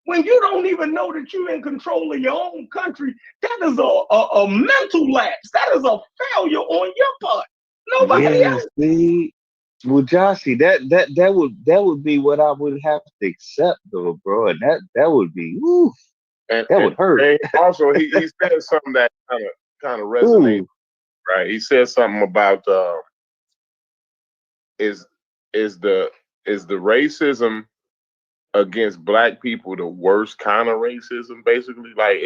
when you don't even know that you're in control of your own country, that is a mental lapse. That is a failure on your part. Nobody else. Well, Joshy, that would be what I would have to accept, though, bro, and that would be, that would hurt. And also, he said something that kind of resonated, right? He said something about is the racism against Black people the worst kind of racism, basically? Like,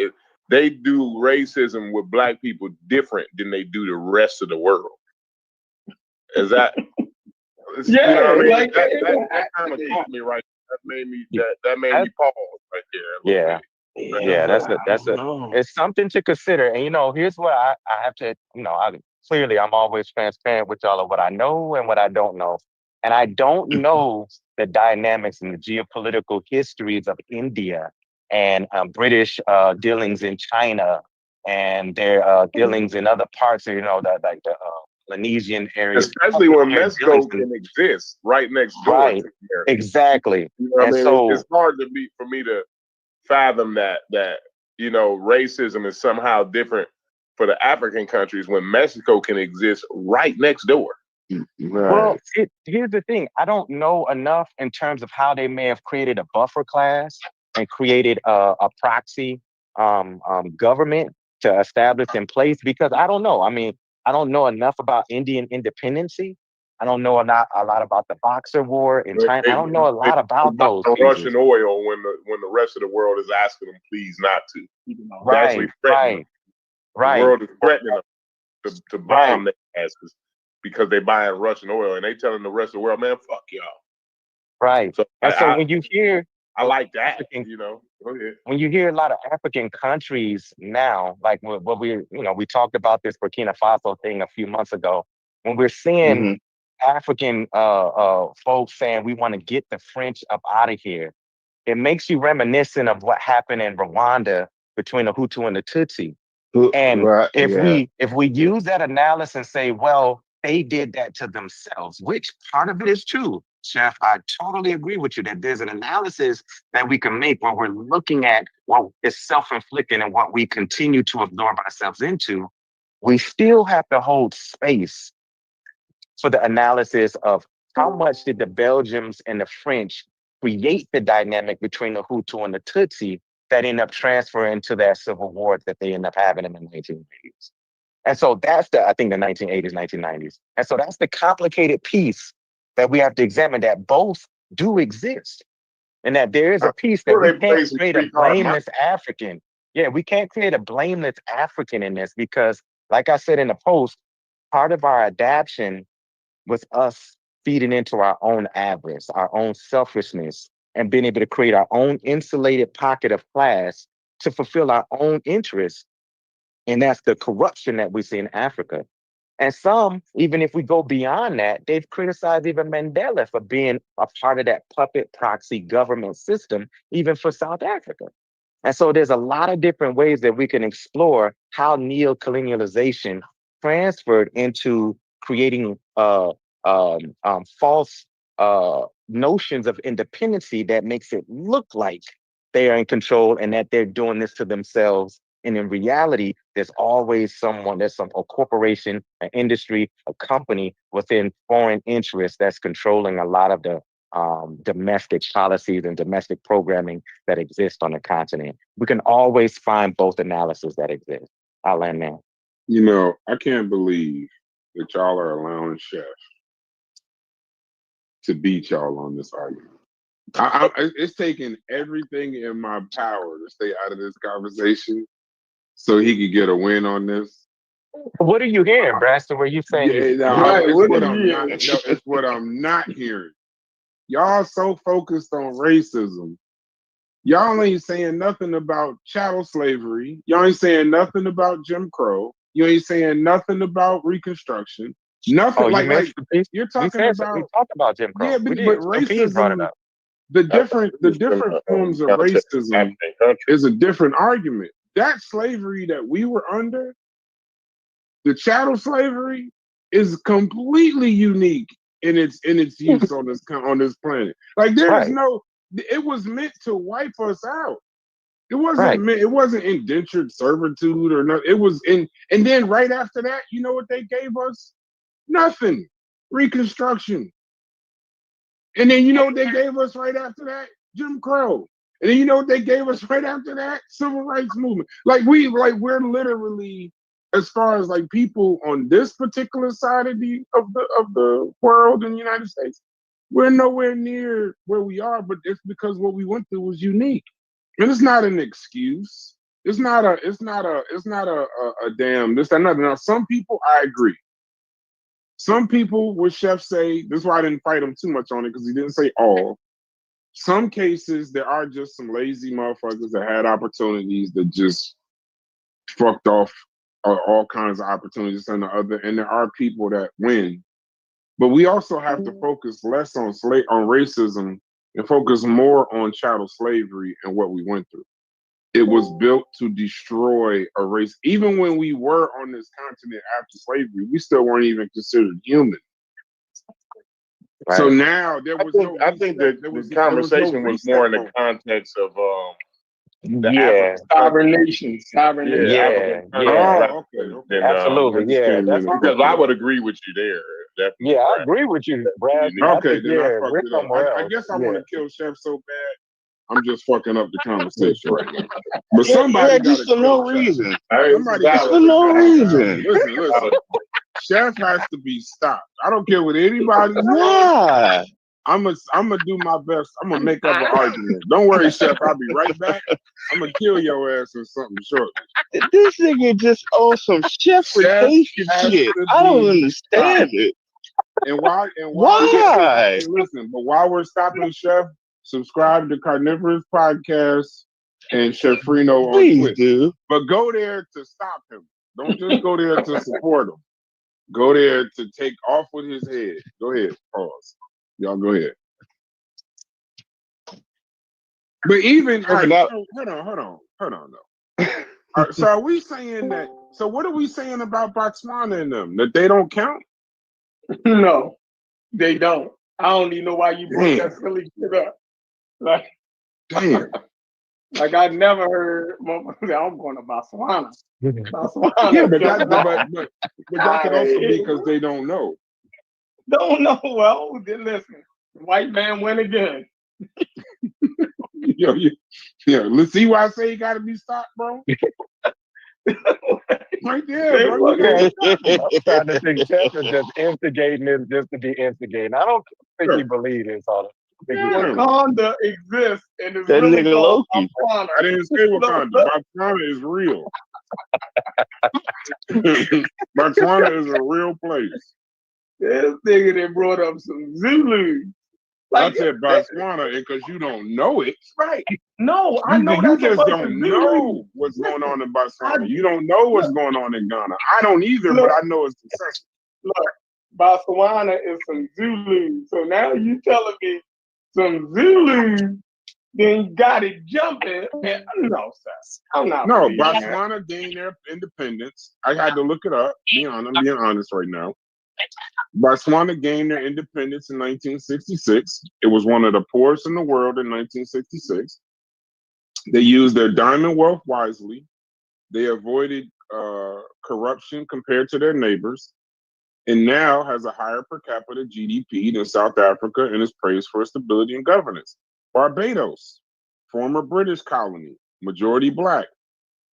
they do racism with black people different than they do the rest of the world. Is that? Yeah, you know what I mean? like That kind of caught me right. That made me pause right there. Yeah. Yeah, it's something to consider. And here's what I have to, clearly I'm always transparent with y'all of what I know and what I don't know. And I don't know the dynamics and the geopolitical histories of India and British dealings in China and their dealings in other parts of, like the Polynesian area. Especially when Mexico can exist right next door. Right, exactly. You know what I mean? So, it's hard for me to fathom that racism is somehow different for the African countries when Mexico can exist right next door. Well, here's the thing. I don't know enough in terms of how they may have created a buffer class and created a proxy government to establish in place, because I don't know. I mean, I don't know enough about Indian independency. I don't know a lot about the Boxer War in China. I don't know a lot about those. Russian oil when the rest of the world is asking them please not to. Right. The world is threatening them to bomb their asses because they buying Russian oil, and they telling the rest of the world, man, fuck y'all. Right. So, when you hear, I like that. Go ahead. When you hear a lot of African countries now, like what we talked about this Burkina Faso thing a few months ago, when we're seeing African folks saying we want to get the French up out of here, it makes you reminiscent of what happened in Rwanda between the Hutu and the Tutsi. And if we use that analysis and say, well, they did that to themselves, which part of it is true, Chef, I totally agree with you that there's an analysis that we can make when we're looking at what is self-inflicted and what we continue to absorb ourselves into. We still have to hold space for the analysis of how much did the Belgians and the French create the dynamic between the Hutu and the Tutsi that end up transferring to that civil war that they end up having in the 1980s. And so that's I think the 1980s, 1990s. And so that's the complicated piece that we have to examine, that both do exist. And that there is a piece that we can't create a blameless African. Yeah, we can't create a blameless African in this because, like I said in the post, part of our adaptation was us feeding into our own avarice, our own selfishness, and being able to create our own insulated pocket of class to fulfill our own interests. And that's the corruption that we see in Africa. And some, even if we go beyond that, they've criticized even Mandela for being a part of that puppet proxy government system, even for South Africa. And so there's a lot of different ways that we can explore how neo-colonialization transferred into creating false notions of independency that makes it look like they are in control and that they're doing this to themselves. And in reality, there's always a corporation, an industry, a company within foreign interests that's controlling a lot of the domestic policies and domestic programming that exist on the continent. We can always find both analyses that exist. I'll end there. I can't believe that y'all are allowing Chef to beat y'all on this argument. It's taking everything in my power to stay out of this conversation so he could get a win on this. What are you hearing, Braxton? Where you saying? It's what I'm not hearing. Y'all so focused on racism. Y'all ain't saying nothing about chattel slavery. Y'all ain't saying nothing about Jim Crow. You ain't saying nothing about Reconstruction. Nothing you're talking about. We talked about Jim Crow. Yeah, but racism. The different forms of racism is a different argument. That slavery that we were under, the chattel slavery, is completely unique in its use on this planet. Like there's it was meant to wipe us out. It wasn't it wasn't indentured servitude or nothing. It was and then right after that, you know what they gave us? Nothing. Reconstruction. And then you know what they gave us right after that? Jim Crow. And then you know what they gave us right after that? Civil rights movement. We're literally, as far as like people on this particular side of the world in the United States, we're nowhere near where we are, but it's because what we went through was unique. And it's not an excuse. It's not a damn this, that, nothing. Now, some people, I agree. Some people with Chef say, this is why I didn't fight him too much on it, because he didn't say all. Some cases, there are just some lazy motherfuckers that had opportunities that just fucked off all kinds of opportunities and the other, and there are people that win. But we also have to focus less on racism and focus more on chattel slavery and what we went through. It was built to destroy a race. Even when we were on this continent after slavery, we still weren't even considered human. Right. So now there was I think that the conversation was more in the context of the Yeah. Sovereign nation. Sovereign nation. Yeah. Oh, okay. Absolutely. Yeah. That's because I would agree with you there. Definitely. Yeah, I agree with you, Brad. Okay, then I fucked we're it up. somewhere I else. guess I want to kill Chef so bad. I'm just fucking up the conversation right now. But somebody just for no reason. Somebody for no reason. Listen. Chef has to be stopped. I don't care what anybody says. Why? I'm gonna do my best. I'm gonna make up an argument. Don't worry, Chef. I'll be right back. I'm gonna kill your ass or something shortly. This nigga just on some chefrication shit. I don't understand it. And why? Why? Listen, but while we're stopping Chef, subscribe to Carnivorous Podcast and Chef Freno on Twitch. Do. But go there to stop him. Don't just go there to support him. Go there to take off with his head. Go ahead. Pause. Y'all go ahead. But even hold on though. So are we saying that? So what are we saying about Botswana and them? That they don't count? No, they don't. I don't even know why you brought that silly shit up. Like, damn. Like I never heard. I'm going to Botswana. Yeah, but that could also be because they don't know. Don't know. Well, then listen. White man win again. Let's see why I say he got to be stopped, bro. Right there, bro. I'm trying to think Chef is just instigating this just to be instigating. I don't think he believes this all. Wakanda exists and is that really nigga called Loki. Botswana. I didn't say Wakanda. Botswana is real. Botswana is a real place. This nigga that brought up some Zulu. Like, I said Botswana because you don't know it. Right. No, I know you just don't know what's going on in Botswana. You don't know what's going on in Ghana. I don't either, but I know it's successful. Look, Botswana is some Zulu. So now you telling me some Zulu then got it jumping. And, no, sir. I'm not. No, Botswana gained their independence. I had to look it up. I'm being honest right now. Botswana gained their independence in 1966. It was one of the poorest in the world in 1966. They used their diamond wealth wisely. They avoided corruption compared to their neighbors, and now has a higher per capita GDP than South Africa and is praised for its stability and governance. Barbados, former British colony, majority black,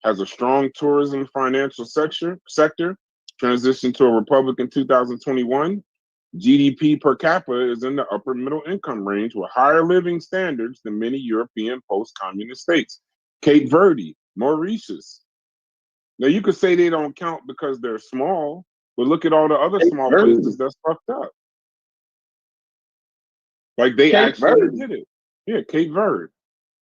has a strong tourism financial sector, transitioned to a republic in 2021. GDP per capita is in the upper middle income range with higher living standards than many European post-communist states. Cape Verde, Mauritius. Now you could say they don't count because they're small, but look at all the other small places that's fucked up. Like they actually did it. Yeah, Cape Verde.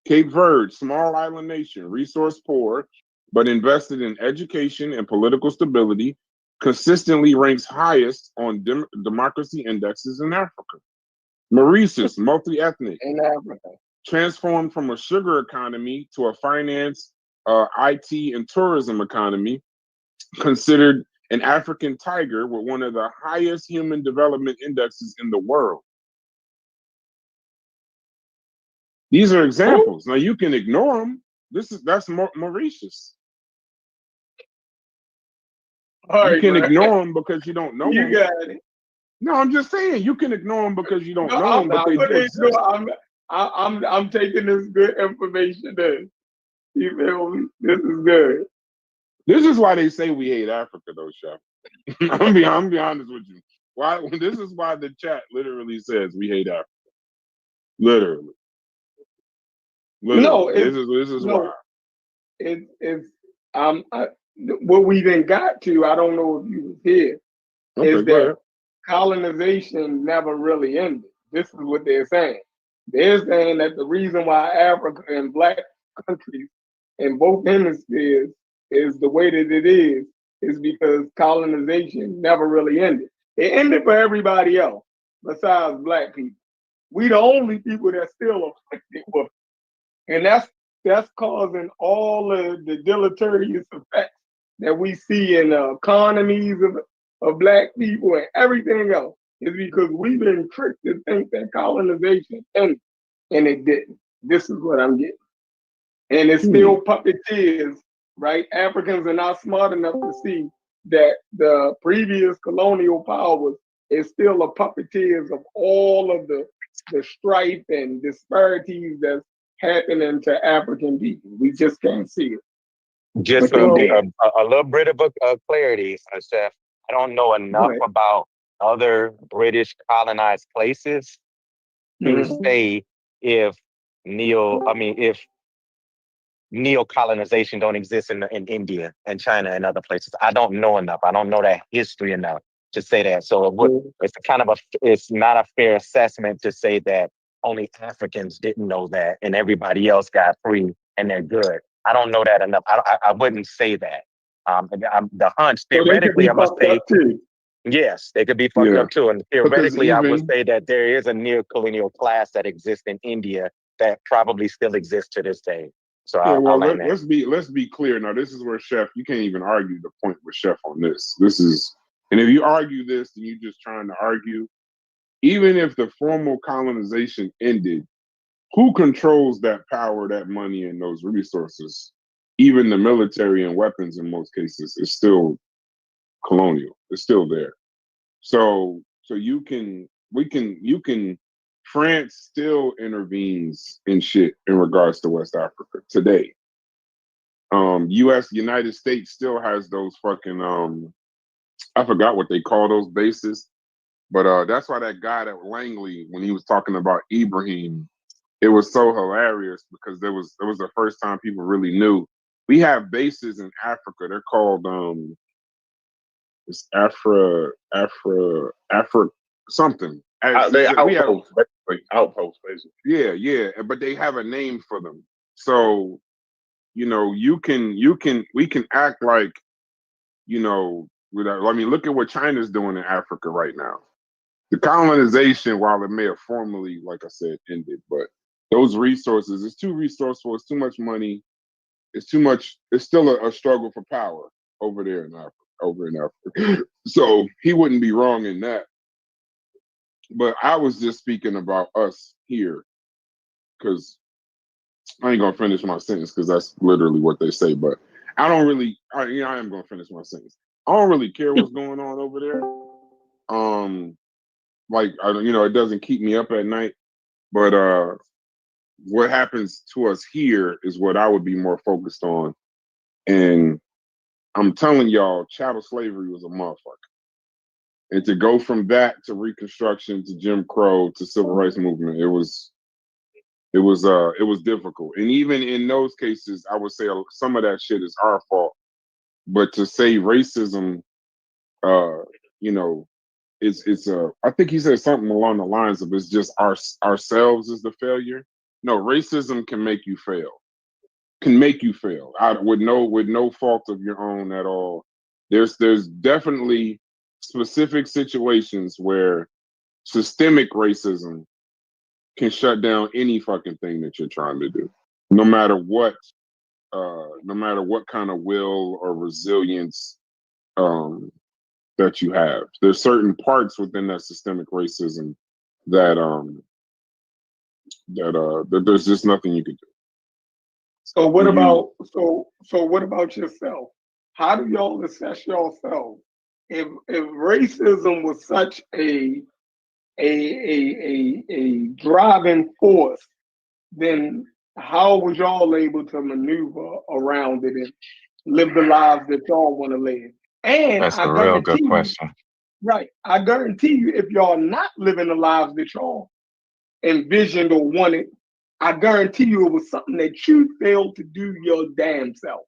Cape Verde, small island nation, resource poor, but invested in education and political stability, consistently ranks highest on democracy indexes in Africa. Mauritius, multi-ethnic, in Africa, transformed from a sugar economy to a finance, IT, and tourism economy, considered an African tiger with one of the highest human development indexes in the world. These are examples. Now you can ignore them. That's Mauritius. You can ignore them because you don't know them. You got it. No, I'm just saying you can ignore them because you don't know them. But they do exist. I'm taking this good information in. You feel me? This is good. This is why they say we hate Africa, though, Chef. I'm be honest with you. Why? This is why the chat literally says we hate Africa. Literally. No, this is why. what we then got to, I don't know if you was here, is that colonization never really ended. This is what they're saying. They're saying that the reason why Africa and black countries in both hemispheres is the way that it is because colonization never really ended. It ended for everybody else besides black people. We the only people that still afflicted with it. And that's causing all of the deleterious effects that we see in the economies of black people and everything else is because we've been tricked to think that colonization ended, and it didn't. This is what I'm getting. And it's still puppeteers, right? Africans are not smart enough to see that the previous colonial powers is still a puppeteers of all of the strife and disparities that's happening to African people. We just can't see it. Just a little bit of clarity, Seth. I don't know enough about other British colonized places to say if neo-colonization don't exist in India and China and other places. I don't know enough. I don't know that history enough to say that. So it's not a fair assessment to say that only Africans didn't know that and everybody else got free and they're good. I don't know that enough. I wouldn't say that. The hunch, theoretically, I must say, yes, they could be fucked up too. And theoretically, I would say that there is a neo-colonial class that exists in India that probably still exists to this day. So let's be clear. Now, this is where Chef, you can't even argue the point with Chef on this. And if you argue this, then you're just trying to argue. Even if the formal colonization ended, who controls that power, that money, and those resources? Even the military and weapons in most cases is still colonial. It's still there. So France still intervenes in shit in regards to West Africa today. United States still has those fucking I forgot what they call those bases, but that's why that guy at Langley, when he was talking about Ibrahim, it was so hilarious because it was the first time people really knew. We have bases in Africa. They're called it's Afra something. Outposts, basically. Yeah, but they have a name for them. So, we can act like, look at what China's doing in Africa right now. The colonization, while it may have formally, like I said, ended, but those resources, it's too resourceful, it's too much money, it's too much, it's still a struggle for power over there in Africa. So he wouldn't be wrong in that. But I was just speaking about us here, because I ain't gonna finish my sentence because that's literally what they say. But I don't really, I am gonna finish my sentence. I don't really care what's going on over there. It doesn't keep me up at night. But what happens to us here is what I would be more focused on. And I'm telling y'all, chattel slavery was a motherfucker. And to go from that to Reconstruction to Jim Crow to Civil Rights Movement, it was difficult. And even in those cases, I would say some of that shit is our fault. But to say racism, I think he said something along the lines of it's just ourselves is the failure. No, racism can make you fail. With no fault of your own at all. There's definitely specific situations where systemic racism can shut down any fucking thing that you're trying to do, no matter what kind of will or resilience that you have. There's certain parts within that systemic racism that there's just nothing you can do. So what about yourself? How do y'all assess yourselves? If racism was such a driving force, then how was y'all able to maneuver around it and live the lives that y'all want to live? And that's a real good question. Right. I guarantee you, if y'all not living the lives that y'all envisioned or wanted I guarantee you it was something that you failed to do your damn self.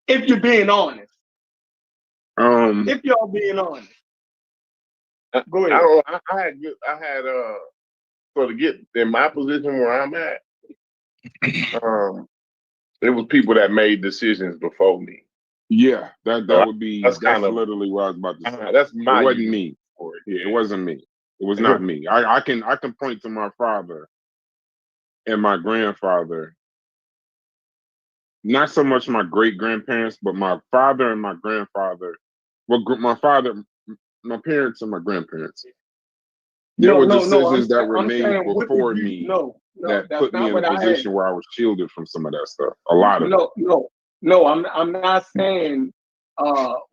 If you're being honest. If y'all being honest. Go ahead. I had so to get in my position where I'm at, it was people that made decisions before me. Yeah, that So would be that's that's kind of literally what I was about to say. that's my It wasn't use me. for it. Yeah, it wasn't me. It was not me. I can point to my father and my grandfather. Not so much my great grandparents, but my father and my grandfather. Well, my father, my parents and my grandparents. There were decisions that were made before me that that's put me not in what a I position asked. where I was shielded from some of that stuff. A lot of it. No, I'm not saying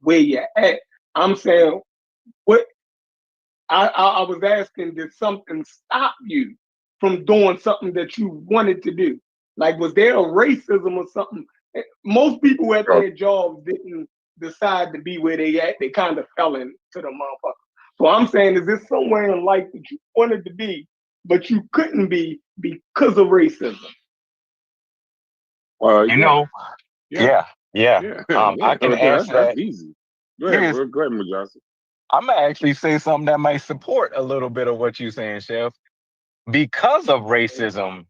where you're at. I'm saying what I was asking, did something stop you from doing something that you wanted to do? Like, was there a racism or something? Most people at their jobs didn't decide to be where they at. They kind of fell into the motherfucker. So I'm saying, is this somewhere in life that you wanted to be, but you couldn't be because of racism? You know, yeah. I can answer that's that. easy. Go ahead, Majasi. I'm gonna actually say something that might support a little bit of what you're saying, Chef. Because of racism,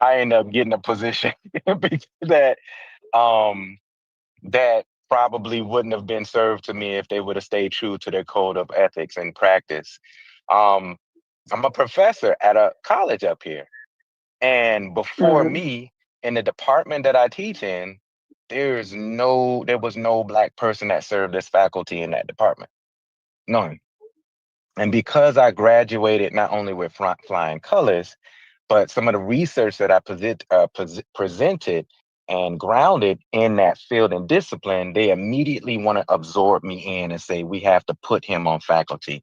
I end up getting a position that that probably wouldn't have been served to me if they would have stayed true to their code of ethics and practice. I'm a professor at a college up here, and before me, in the department that I teach in, there was no Black person that served as faculty in that department. None. And because I graduated not only with flying colors, but some of the research that I presented and grounded in that field and discipline, they immediately want to absorb me in and say, we have to put him on faculty.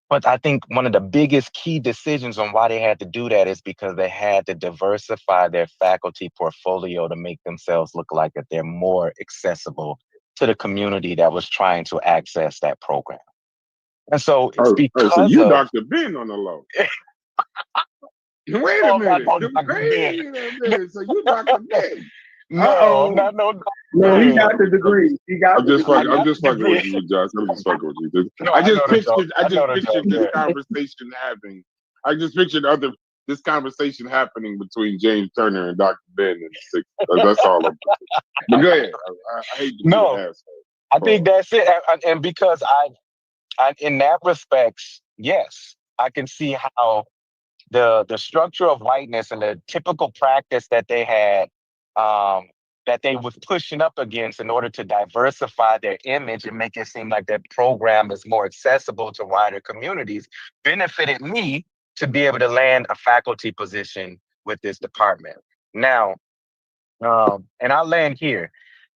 But I think one of the biggest key decisions on why they had to do that is because they had to diversify their faculty portfolio to make themselves look like that they're more accessible to the community that was trying to access that program. And so it's because so you of Dr. Ben on the low. Wait a minute. So you Dr. Ben. No, not no. No, he got the degree. I'm just fucking with you, Josh. I'm just fucking with you. I just pictured this conversation happening. I just pictured this conversation happening between James Turner and Dr. Ben in the 60s. That's all. But go ahead. I hate to be an asshole. I think that's it. And because I in that respects, yes, I can see how the structure of whiteness and the typical practice that they had, that they was pushing up against in order to diversify their image and make it seem like that program is more accessible to wider communities, benefited me to be able to land a faculty position with this department. Now, and I'll land here.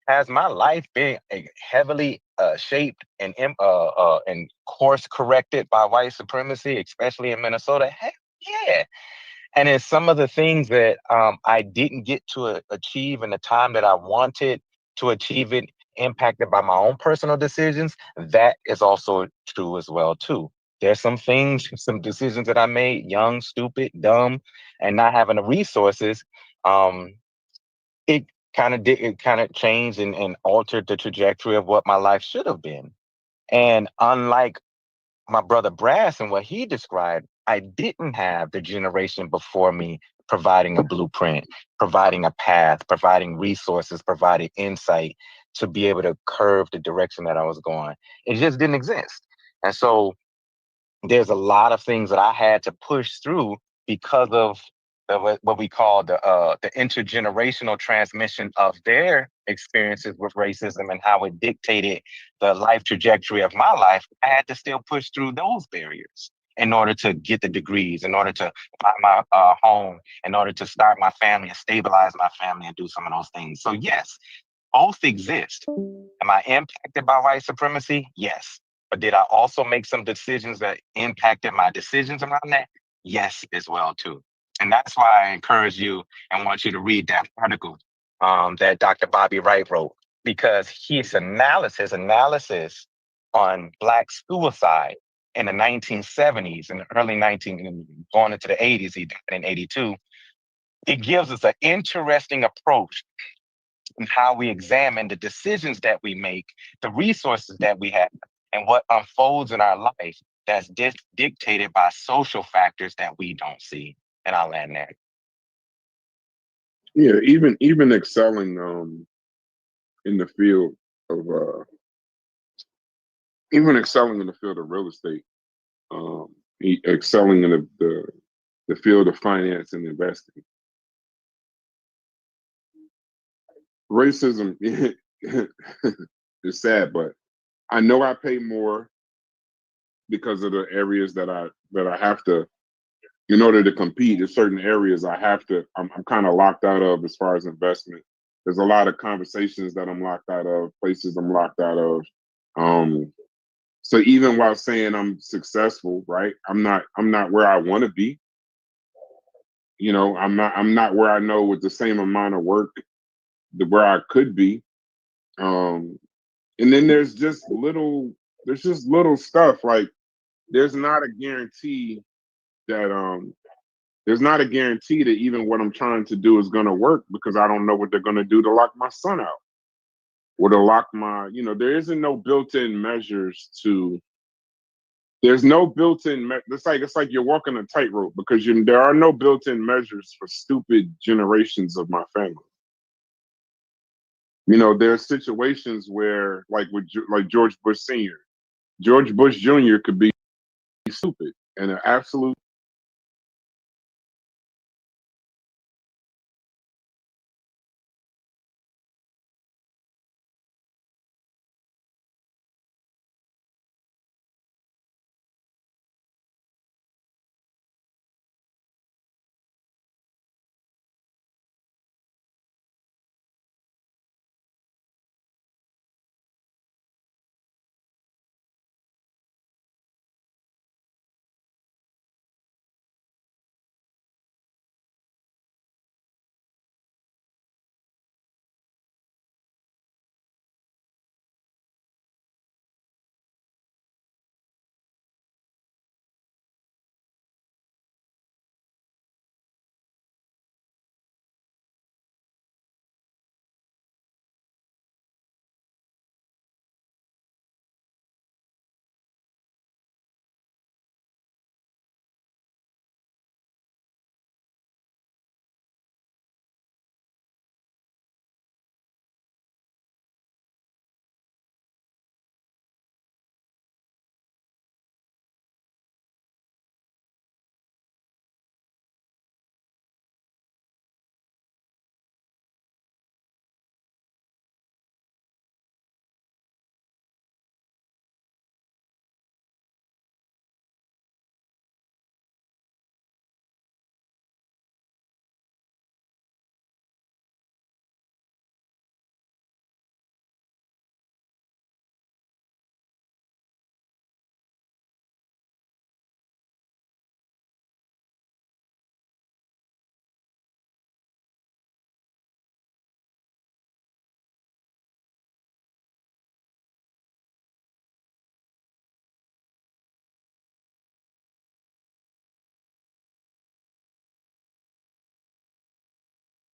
Has my life been heavily shaped and course corrected by white supremacy, especially in Minnesota? Heck yeah. And it's some of the things that I didn't get to achieve in the time that I wanted to achieve it, impacted by my own personal decisions. That is also true as well too. There's some things, some decisions that I made, young, stupid, dumb, and not having the resources. It kind of changed and altered the trajectory of what my life should have been. And unlike my brother Brass and what he described, I didn't have the generation before me providing a blueprint, providing a path, providing resources, providing insight to be able to curve the direction that I was going. It just didn't exist. And so there's a lot of things that I had to push through because of what we call the intergenerational transmission of their experiences with racism and how it dictated the life trajectory of my life. I had to still push through those barriers in order to get the degrees, in order to buy my home, in order to start my family and stabilize my family and do some of those things. So yes, both exist. Am I impacted by white supremacy? Yes. But did I also make some decisions that impacted my decisions around that? Yes, as well too. And that's why I encourage you and want you to read that article that Dr. Bobby Wright wrote, because his analysis on Black suicide in the 1970s and early going into the 80s, he died in 82. It gives us an interesting approach in how we examine the decisions that we make, the resources that we have, and what unfolds in our life that's dictated by social factors that we don't see. And I'll land there. Yeah, even excelling in the field of even excelling in the field of real estate, excelling in the field of finance and investing. Racism is sad, but I know I pay more because of the areas that I have to, in order to compete in certain areas, I'm kind of locked out of as far as investment. There's a lot of conversations that I'm locked out of, places I'm locked out of. So even while saying I'm successful, right, I'm not where I want to be. You know, I'm not where I know with the same amount of work where I could be. And then there's just little stuff like there's not a guarantee that even what I'm trying to do is going to work because I don't know what they're going to do to lock my son out or to lock my, there isn't no built-in measures to, there's no built-in, it's like you're walking a tightrope because there are no built-in measures for stupid generations of my family. There are situations where, like George Bush Sr., George Bush Jr. could be stupid and an absolute.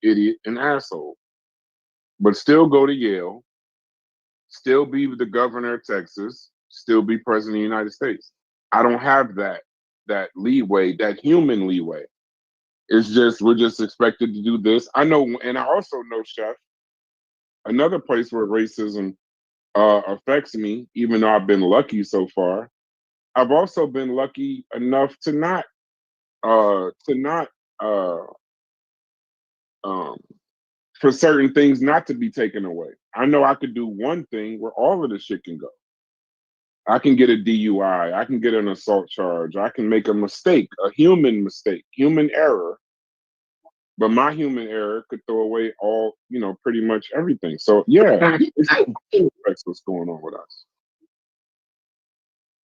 Idiot and asshole, but still go to Yale, still be the governor of Texas, still be president of the United States. I don't have that leeway, that human leeway. It's just we're just expected to do this. I know, and I also know, Chef, another place where racism affects me, even though I've been lucky so far. I've also been lucky enough to not for certain things not to be taken away. I know I could do one thing where all of the shit can go. I can get a DUI. I can get an assault charge. I can make a mistake, a human mistake, human error. But my human error could throw away all, pretty much everything. So yeah, that's what's going on with us.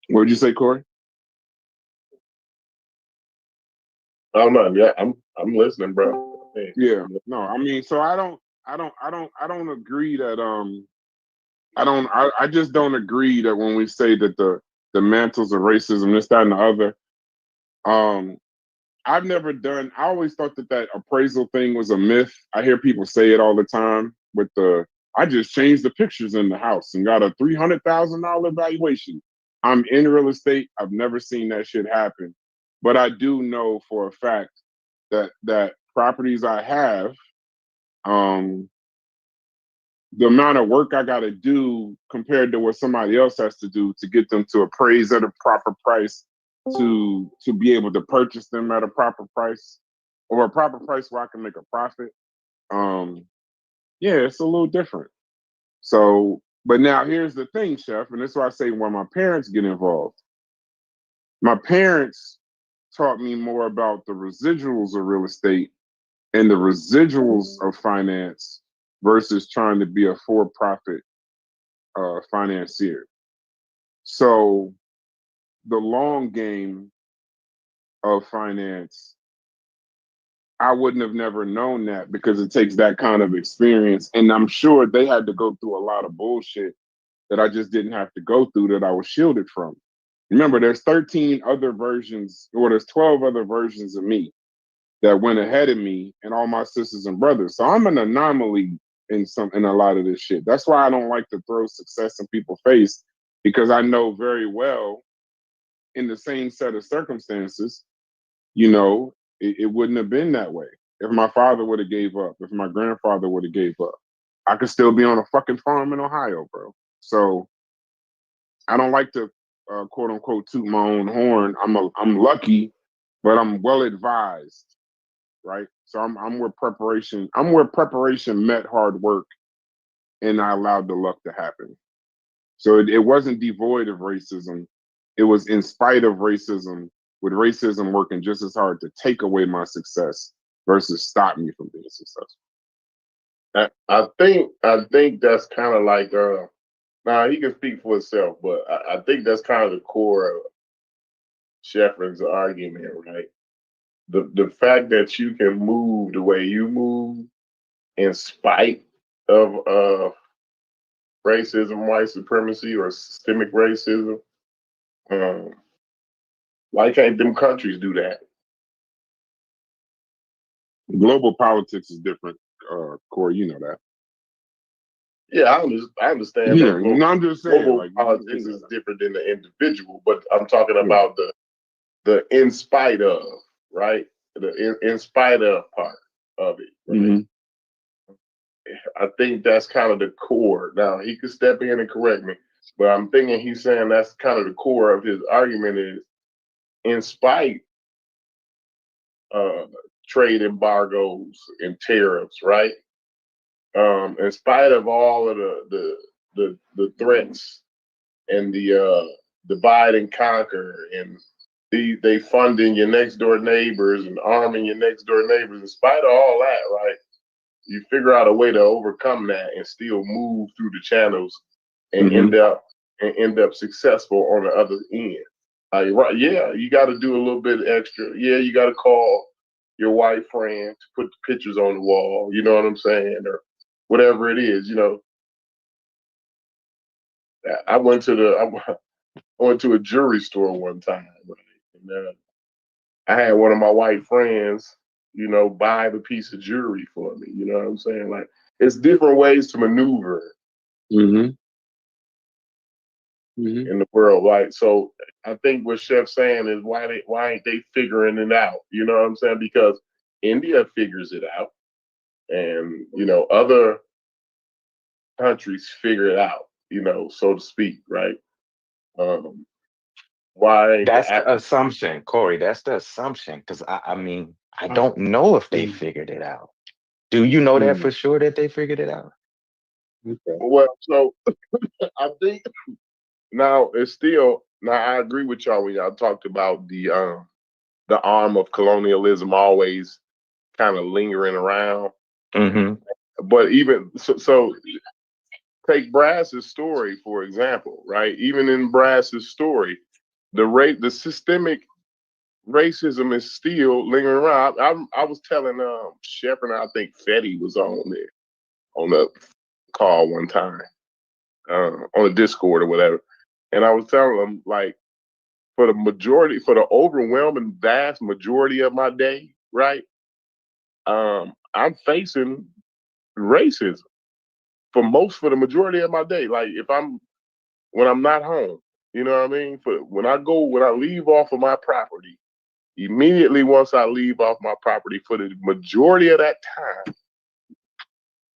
What would you say, Corey? Oh no, yeah, I'm listening, bro. Hey. Yeah, no, I mean, so I don't agree that I just don't agree that when we say that the mantles of racism, this, that, and the other. I've never done. I always thought that appraisal thing was a myth. I hear people say it all the time. I just changed the pictures in the house and got a $300,000 valuation. I'm in real estate. I've never seen that shit happen, but I do know for a fact that properties I have, the amount of work I got to do compared to what somebody else has to do to get them to appraise at a proper price, to be able to purchase them at a proper price, or a proper price where I can make a profit. Yeah, it's a little different. So, but now here's the thing, Chef, and this is why I say when my parents get involved. My parents taught me more about the residuals of real estate and the residuals of finance versus trying to be a for-profit financier. So the long game of finance, I wouldn't have never known that because it takes that kind of experience. And I'm sure they had to go through a lot of bullshit that I just didn't have to go through, that I was shielded from. Remember, there's 13 other versions, or there's 12 other versions of me that went ahead of me and all my sisters and brothers. So I'm an anomaly in a lot of this shit. That's why I don't like to throw success in people's face, because I know very well in the same set of circumstances, it wouldn't have been that way. If my father would have gave up, if my grandfather would have gave up, I could still be on a fucking farm in Ohio, bro. So I don't like to quote unquote toot my own horn. I'm lucky, but I'm well advised, right? So I'm where preparation met hard work, and I allowed the luck to happen. So it wasn't devoid of racism. It was in spite of racism, with racism working just as hard to take away my success versus stop me from being successful. I think that's kind of like now he can speak for himself, but I think that's kind of the core of Sheffrin's argument, right? The fact that you can move the way you move in spite of racism, white supremacy, or systemic racism. Why can't them countries do that? Global politics is different, Corey. You know that. Yeah, I understand. Yeah, I'm just saying, global politics is different than the individual, but I'm talking about the in spite of, right? The in spite of part of it. Right? Mm-hmm. I think that's kind of the core. Now he could step in and correct me, but I'm thinking he's saying that's kind of the core of his argument is, in spite trade embargoes and tariffs, right? In spite of all of the threats and the divide and conquer, and they funding your next door neighbors and arming your next door neighbors, in spite of all that, right? You figure out a way to overcome that and still move through the channels and end up successful on the other end. Right? Yeah, you got to do a little bit extra. Yeah, you got to call your white friend to put the pictures on the wall. You know what I'm saying, or whatever it is. I went to a jewelry store one time, right? And I had one of my white friends, buy the piece of jewelry for me. You know what I'm saying? Like, it's different ways to maneuver in the world, right? So I think what Chef's saying is, why ain't they figuring it out? You know what I'm saying? Because India figures it out, and other countries figure it out, so to speak, right? Why? That's the assumption, Corey. That's the assumption, because I mean, I don't know if they figured it out. Do you know that for sure that they figured it out? Okay. Well, so I think now it's still. Now I agree with y'all when y'all talked about the arm of colonialism always kind of lingering around. But even so, take Brass's story for example, right? Even in Brass's story, the systemic racism is still lingering around. I was telling Shepard, I think Fetty was on the call one time, on a Discord or whatever. And I was telling them, like, for the overwhelming vast majority of my day, right? I'm facing racism for the majority of my day. Like when I'm not home, you know what I mean? When I leave off of my property, immediately once I leave off my property, for the majority of that time,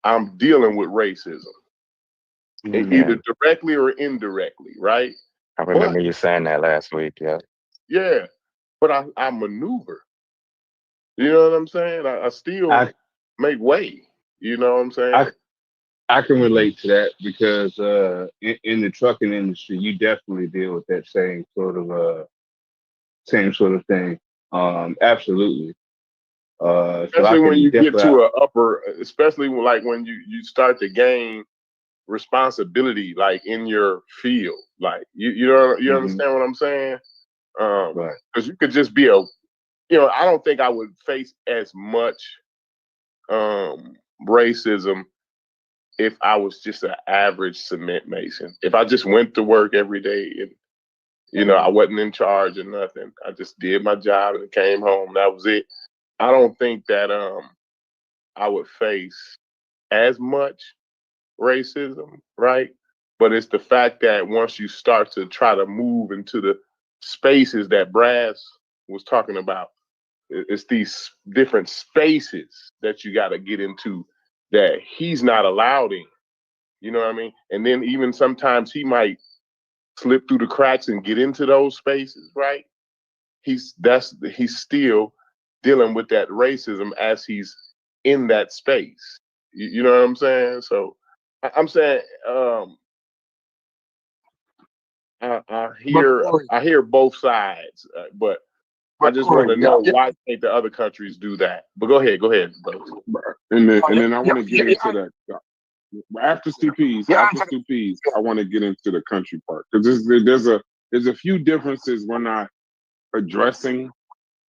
I'm dealing with racism, either directly or indirectly, right? I remember you saying that last week. Yeah. Yeah, but I maneuver. You know what I'm saying? I still make way. You know what I'm saying? I can relate to that because in the trucking industry, you definitely deal with that same sort of thing. Absolutely. Especially when you get to especially when you start to gain responsibility, like in your field, like you understand what I'm saying? Right. Because you could just be I don't think I would face as much racism if I was just an average cement mason. If I just went to work every day and I wasn't in charge of nothing, I just did my job and came home. That was it. I don't think that I would face as much racism, right? But it's the fact that once you start to try to move into the spaces that Brass was talking about, it's these different spaces that you got to get into that he's not allowed in. You know what I mean? And then even sometimes he might slip through the cracks and get into those spaces, right? He's still dealing with that racism as he's in that space. You know what I'm saying? So I'm saying I hear both sides, but I just want to know why can't the other countries do that? But go ahead, bro. And then I want to get into that. After CPs, I want to get into the country part because there's a few differences we're not addressing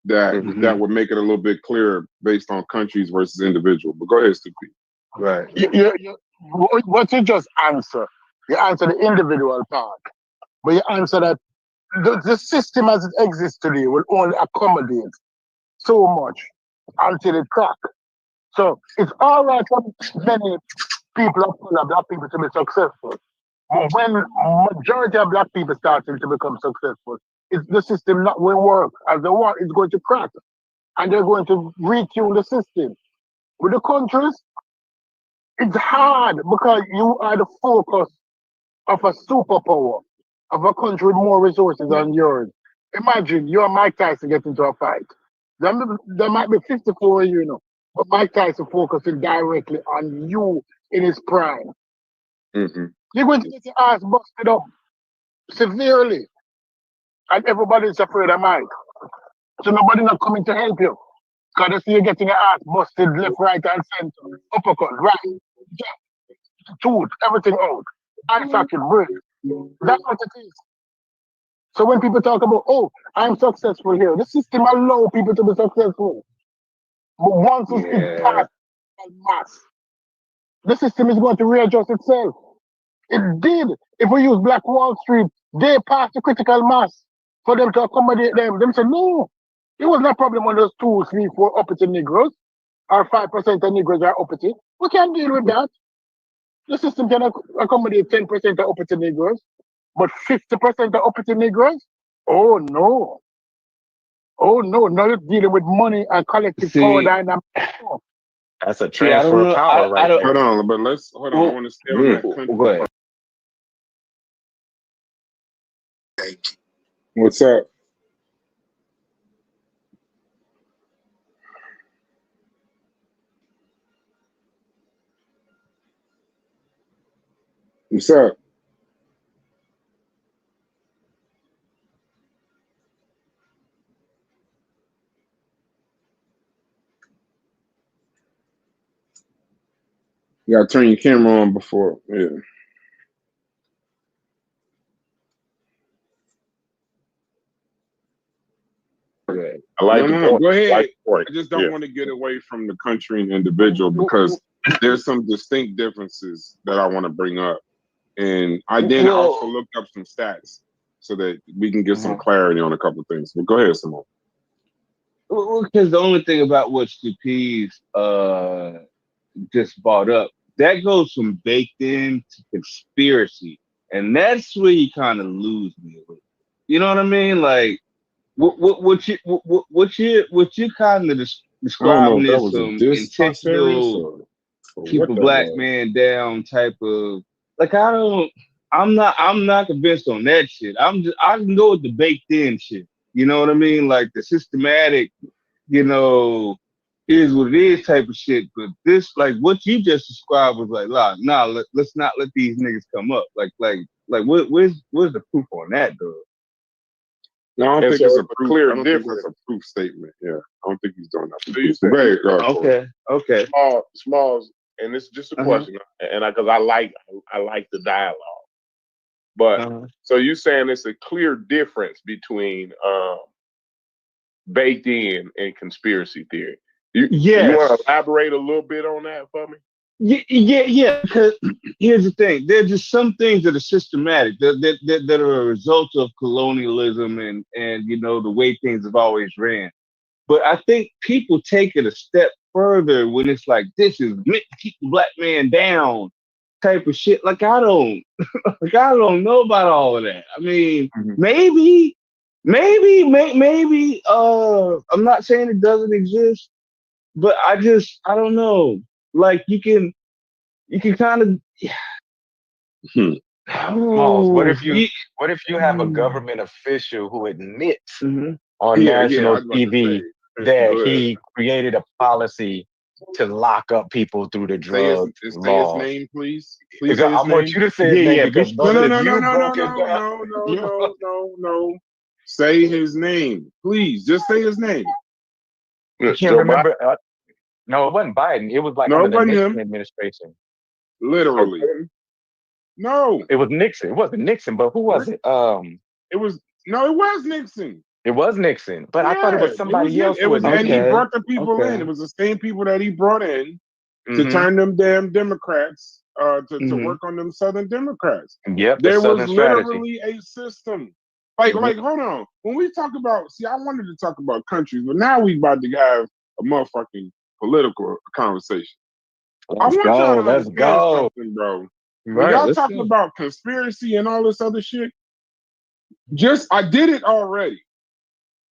that would make it a little bit clearer based on countries versus individual. But go ahead, CP. Right. What you just answer, you answer the individual part, but you answer that the system as it exists today will only accommodate so much until it cracks. So it's all right for many people of color, black people, to be successful. But when majority of black people starting to become successful, the system not will work as they want. It's going to crack, and they're going to retune the system. With the countries, it's hard because you are the focus of a superpower, of a country with more resources than yours. Imagine you and Mike Tyson get into a fight. There might be 54 of you, but Mike Tyson focusing directly on you in his prime. Mm-hmm. You're going to get your ass busted up severely. And everybody's afraid of Mike. So nobody's not coming to help you. Because they see you getting your ass busted left, right, and center. Uppercut, right, jab, tooth, everything out. Eye socket, break. That's what it is. So when people talk about, oh, I'm successful here, the system allows people to be successful. But once it's past mass, the system is going to readjust itself. It did. If we use Black Wall Street, they passed the critical mass for them to accommodate them. Them said, no, it wasn't a problem when those 2, 3, 4 uppity Negroes, or 5% of Negroes are uppity. We can't deal with that. The system can accommodate 10% of uppity Negroes, but 50% of uppity Negroes? Oh, no. Oh, no. Now you're dealing with money and collective power dynamic. That's a transfer of power right there. Hold on, but hold on. I want to stay on that country. Go ahead. What's up? What's up? You gotta turn your camera on before. Yeah. I like no, go ahead. Like I just don't want to get away from the country and individual because there's some distinct differences that I want to bring up. And I then also looked up some stats so that we can get some clarity on a couple of things. But go ahead, Simone. Because the only thing about what Stupees just brought up, that goes from baked in to conspiracy, and that's where you kind of lose me. You know what I mean? Like, what you kind of describing is some intentional keep a black man down type of, like, I'm not convinced on that shit. I can go with the baked in shit. You know what I mean? Like the systematic, you know, is what it is type of shit. But this, like what you just described was like, let's not let these niggas come up. Like where's the proof on that, though? No, I don't think it's a clear difference. It's a proof statement. Yeah, I don't think he's doing that. Okay. Smalls, and it's just a question, and because I like the dialogue. But so you saying it's a clear difference between baked in and conspiracy theory. You want to elaborate a little bit on that for me? Yeah. Because here's the thing: there's just some things that are systematic, that are a result of colonialism and you know the way things have always ran. But I think people take it a step further when it's like this is meant to keep the black man down type of shit. Like I don't know about all of that. I mean, maybe. I'm not saying it doesn't exist, but I don't know. Like you can kind of. What if you have a government official who admits on national TV that he created a policy to lock up people through the drug law? Say his name, please. I want you to say his name because no. Say his name, please. Just say his name. I can't remember. No, it wasn't Biden. It was like under the Nixon administration. Literally. No. It was Nixon. It wasn't Nixon, but who was it? It was Nixon. It was Nixon, but I thought it was somebody else. And he brought the people in. It was the same people that he brought in to turn them damn Democrats to work on them Southern Democrats. Yep. There was literally a system. Like, hold on. When we talk about, I wanted to talk about countries, but now we about to have a motherfucking political conversation. Let's go, something, bro. When y'all talking about conspiracy and all this other shit, I did it already.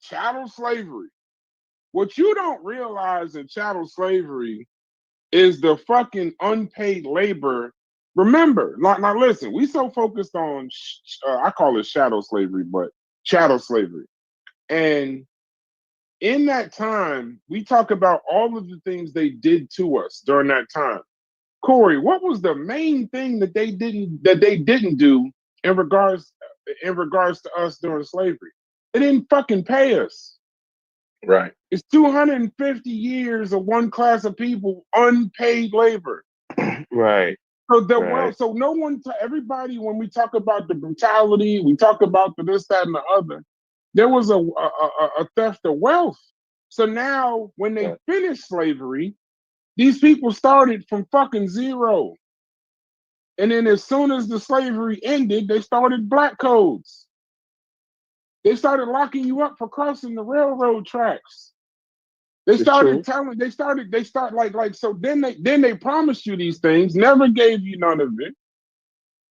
Chattel slavery. What you don't realize in chattel slavery is the fucking unpaid labor. Remember, now listen, we so focused on, I call it shadow slavery, but chattel slavery. And in that time, we talk about all of the things they did to us during that time. Corey, what was the main thing that they didn't do in regards to us during slavery? They didn't fucking pay us. Right. It's 250 years of one class of people unpaid labor. Right. So no one, everybody, when we talk about the brutality, we talk about the this, that, and the other, there was a theft of wealth. So now when they finished slavery, these people started from fucking zero. And then as soon as the slavery ended, they started black codes. They started locking you up for crossing the railroad tracks. They started so then they promised you these things, never gave you none of it.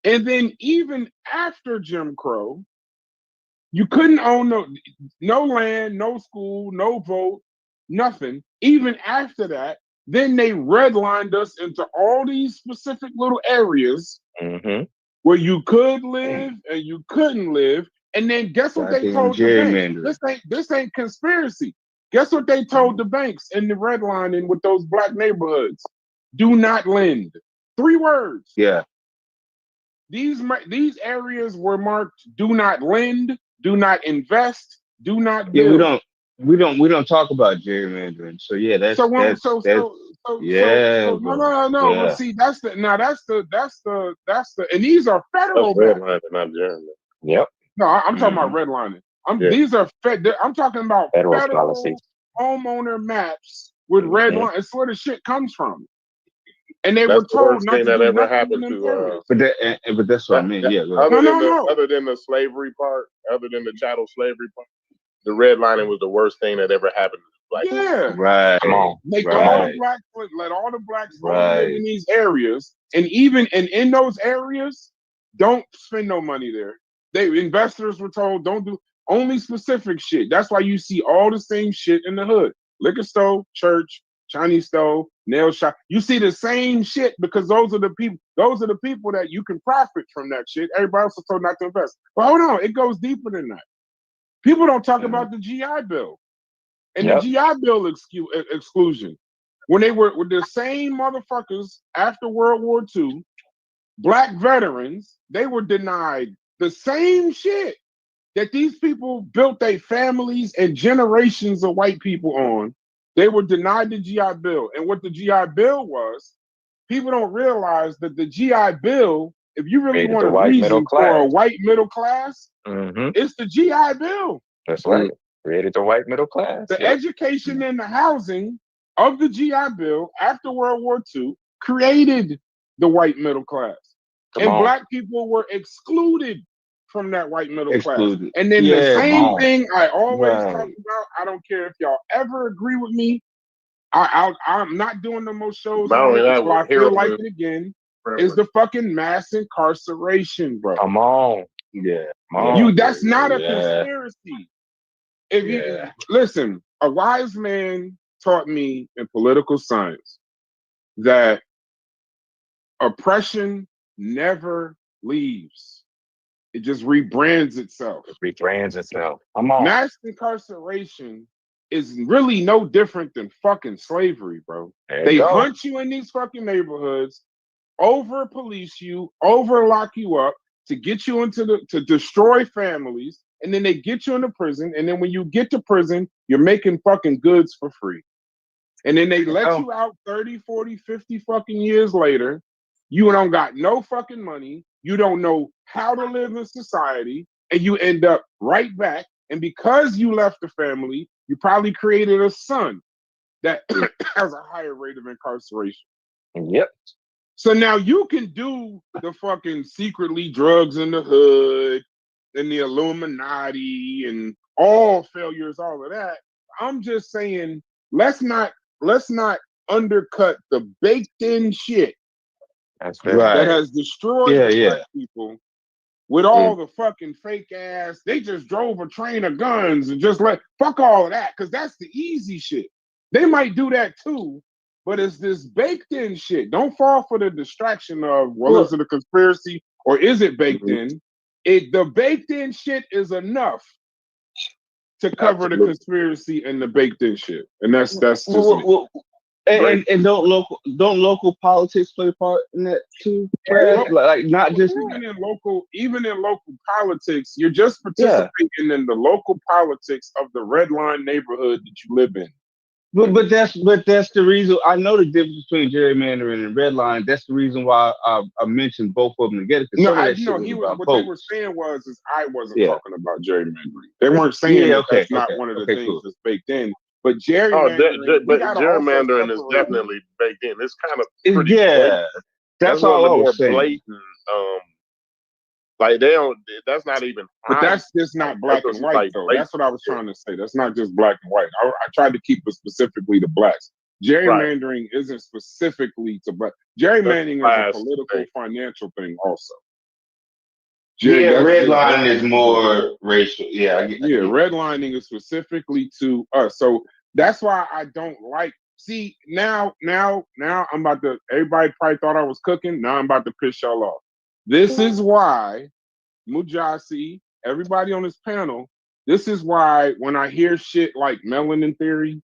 And then even after Jim Crow, you couldn't own no land, no school, no vote, nothing. Even after that, then they redlined us into all these specific little areas where you could live and you couldn't live. And then guess what they told the banks? This ain't conspiracy. Guess what they told the banks in the redlining with those black neighborhoods? Do not lend. 3 words. Yeah. These areas were marked: do not lend, do not invest, do not build. Yeah, we don't talk about gerrymandering. So yeah, that's no. But see, that's the and these are federal maps. Not gerrymandering. Yep. No, I'm talking about redlining. These are I'm talking about federal policies. Homeowner maps with red line. It's where the shit comes from. And they That's were the told worst not thing to that do ever nothing in happened them to areas. But that's what I mean. Yeah, go ahead. other No. than the slavery part, other than the chattel slavery part, the redlining was the worst thing that ever happened to black people. Yeah. Right. Come on. Make all the Right. blacks let all the blacks only live in Right. these areas, and even in those areas, don't spend no money there. Investors were told don't do only specific shit. That's why you see all the same shit in the hood: liquor store, church, Chinese store, nail shop. You see the same shit because those are the people. Those are the people that you can profit from that shit. Everybody else is told not to invest. But hold on, it goes deeper than that. People don't talk about the GI Bill. And Yep. the GI Bill exclusion, when they were with the same motherfuckers after World War II, black veterans, they were denied the same shit that these people built their families and generations of white people on. They were denied the GI Bill. And what the GI Bill was, people don't realize that the GI Bill, if you really Created want the a white middle reason for a class. white middle class, Mm-hmm. it's the GI Bill. That's right. Created the white middle class. The Yep. education and the housing of the GI Bill after World War II created the white middle class. Come And on. black people were excluded from that white middle class. Excluded. And then the Yeah. same on. thing I always talk Right. about, I don't care if y'all ever agree with me, I'm not doing the most shows Not on only it that, until I with feel like heroin it again, prevalent. is the fucking mass incarceration, bro. Come on. Yeah. Come on. That's not a Yeah. conspiracy. If you Yeah. listen, a wise man taught me in political science that oppression never leaves. It just rebrands itself. It rebrands itself. Come on. Mass incarceration is really no different than fucking slavery, bro. There you They go. hunt you in these fucking neighborhoods, over police you, over lock you up to get you to destroy families, and then they get you into prison, and then when you get to prison, you're making fucking goods for free. And then they let you out 30, 40, 50 fucking years later. You don't got no fucking money. You don't know how to live in society, and you end up right back. And because you left the family, you probably created a son that has a higher rate of incarceration. Yep. So now you can do the fucking secretly drugs in the hood and the Illuminati and all failures, all of that. I'm just saying, let's not undercut the baked in shit That's it. that Right. has destroyed Yeah. the Yeah. black people with all the fucking fake ass. They just drove a train of guns and just fuck all of that, because that's the easy shit. They might do that too, but it's this baked in shit. Don't fall for the distraction of, well, is it a conspiracy or is it baked in? The baked in shit is enough to cover the conspiracy and the baked in shit, and that's just me. And don't local politics play a part in that too? Like not just even in local politics, you're just participating in the local politics of the red line neighborhood that you live in. But that's the reason I know the difference between gerrymandering and redlining. That's the reason why I mentioned both of them together. No, what they were saying was I wasn't talking about gerrymandering. They weren't saying that's not one of the things that's baked in. But gerrymandering, but gerrymandering is definitely baked in. It's kind of pretty blatant. That's all I was saying. Blatant. Like they don't. That's not even. But that's just not black and white, though. That's what I was trying to say. That's not just black and white. I tried to keep it specifically to blacks. Gerrymandering isn't specifically to black. Gerrymandering is a political, financial thing, also. Redlining is more racial. Yeah, redlining is specifically to us. So that's why I don't like. See, now I'm about to. Everybody probably thought I was cooking. Now I'm about to piss y'all off. This is why, Mujasi, everybody on this panel, this is why when I hear shit like melanin theory,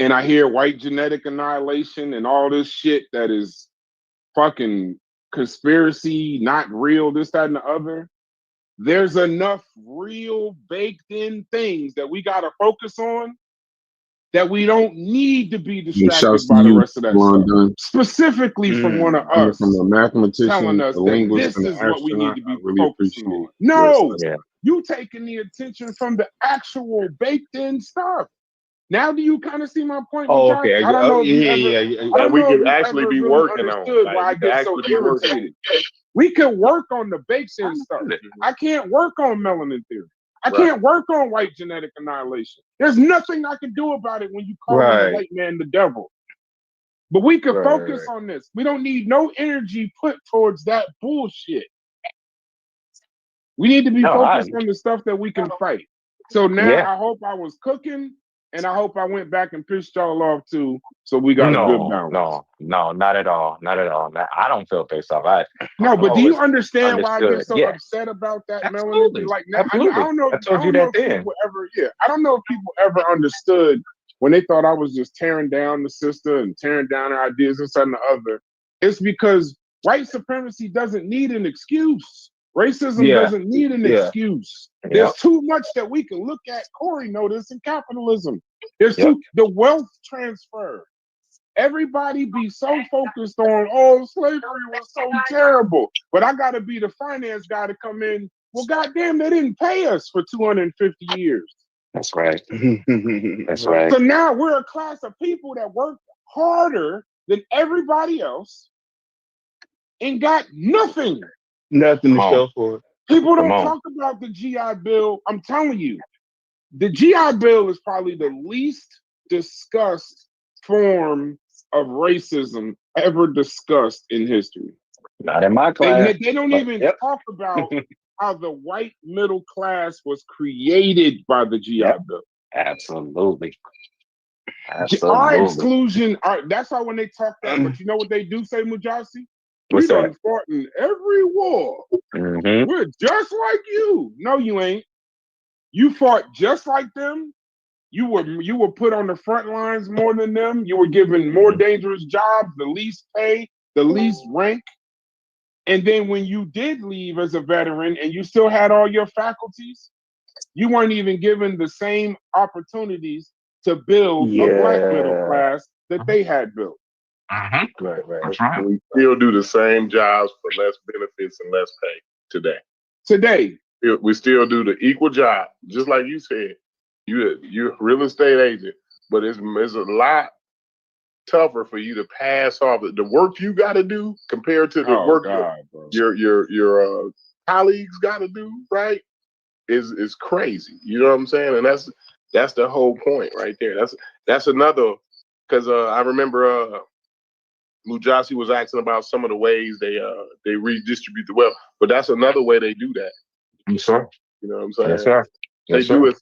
and I hear white genetic annihilation and all this shit that is fucking conspiracy, not real, this, that, and the other. There's enough real baked in things that we gotta focus on that we don't need to be distracted by the rest of that stuff. Specifically from one of us, from a mathematician, telling us a that linguist, this and is an what we need astronaut. to be I really focusing appreciate on. your No, assessment. you taking the attention from the actual baked in stuff. Now, do you kind of see my point, Oh, Josh? okay. I don't know if you ever, I That don't we know if could you actually ever be really working on. understood Like, why I we could get so actually be working on. irritated. We can work on the baked in stuff. I can't work on melanin theory. I can't work on white genetic annihilation. There's nothing I can do about it when you call the white man the devil. But we can focus on this. We don't need no energy put towards that bullshit. We need to be focused on the stuff that we can fight. So now I hope I was cooking, and I hope I went back and pissed y'all off too. So we got a good balance. No, not at all. Not at all. I don't feel pissed off. No, but do you always understand why I get understood. so Yeah. upset about that Absolutely. melanin? Like now, I Absolutely. don't know. I told I you don't know that if then. people ever. Yeah, I don't know if people ever understood when they thought I was just tearing down the sister and tearing down her ideas and something the other. It's because white supremacy doesn't need an excuse. Racism doesn't need an excuse. There's too much that we can look at. Corey noticed in capitalism. There's the wealth transfer. Everybody be so focused on, oh, slavery was so terrible, but I got to be the finance guy to come in. Well, goddamn, they didn't pay us for 250 years. That's right. That's right. So now we're a class of people that work harder than everybody else and got nothing. Nothing to show for it. People don't talk about the GI Bill. I'm telling you, the GI Bill is probably the least discussed form of racism ever discussed in history. Not in my class. They don't even talk about how the white middle class was created by the GI Bill. Absolutely. Our exclusion, that's why when they talk that, but you know what they do say, Mujasi? We done fought in every war. We're just like you. No, you ain't. You fought just like them. You were put on the front lines more than them. You were given more dangerous jobs, the least pay, the least rank. And then when you did leave as a veteran and you still had all your faculties, you weren't even given the same opportunities to build a black middle class that they had built. Right. That's right. We still do the same jobs for less benefits and less pay today. We still do the equal job, just like you said. You're a real estate agent, but it's a lot tougher for you to pass off the work you got to do compared to the work your colleagues got to do. Right? Is crazy. You know what I'm saying? And that's the whole point right there. That's another, because I remember Mujasi was asking about some of the ways they redistribute the wealth, but that's another way they do that. Yes, sir. You know what I'm saying? Yes, sir. They do it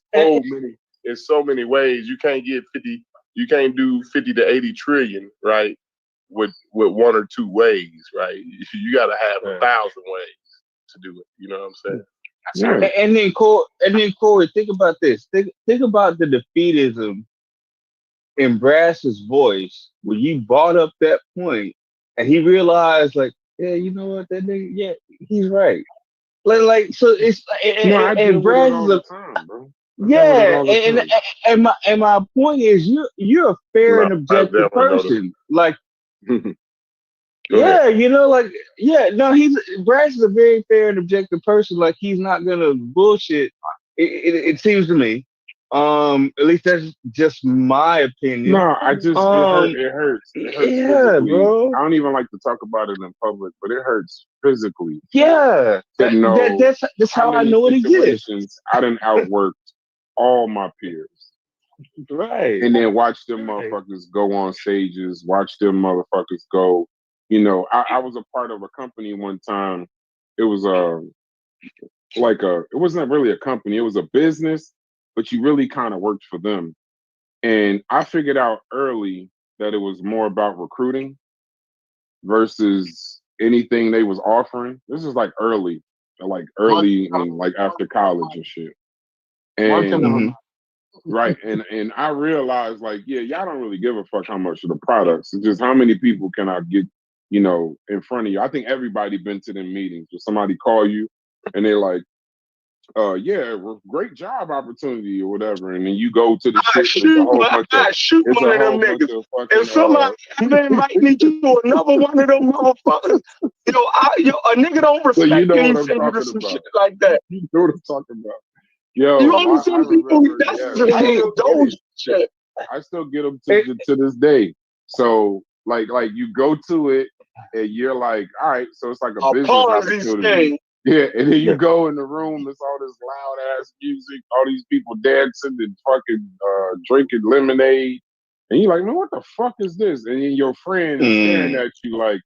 in so many ways. You can't get 50. You can't do 50 to 80 trillion, right? With one or two ways, right? You got to have 1,000 ways to do it. You know what I'm saying? And then Corey, think about this. Think about the defeatism in Brass's voice when you brought up that point, and he realized, like, yeah, you know what, that nigga, yeah, he's right. Like so it's and Brass is a time, bro. and my point is you're a fair and objective person. Like you know, like Brass is a very fair and objective person. Like he's not gonna bullshit. It seems to me. At least that's just my opinion. No, I just it hurts. It hurts physically. Bro. I don't even like to talk about it in public, but it hurts physically. Yeah, that's how I know it exists. I done outworked all my peers. Right. And then watch them motherfuckers go on stages, watch them motherfuckers go. You know, I was a part of a company one time. It was it wasn't really a company, it was a business, but you really kind of worked for them. And I figured out early that it was more about recruiting versus anything they was offering. This is like early and like after college and shit. And Right. And I realized like, yeah, y'all don't really give a fuck how much of the products. It's just how many people can I get, in front of you. I think everybody been to them meetings where somebody call you and they're like, yeah, great job opportunity or whatever. And then you go to the shit and it's a whole bunch of shoot it's one a of them whole bunch niggas. of fucking If somebody ever invite me to another one of them motherfuckers, a nigga don't so you respect know me what I'm send you to talking some about. shit like that. You know what I'm talking about. Yo, You and only I send people remember, that's yeah, I still get those it. shit. I still get them to this day. So like you go to it and you're like, all right, so it's like a A business Ponzi opportunity. scheme. Yeah, and then you go in the room, there's all this loud ass music, all these people dancing and fucking drinking lemonade. And you're like, man, what the fuck is this? And then your friend is staring at you like,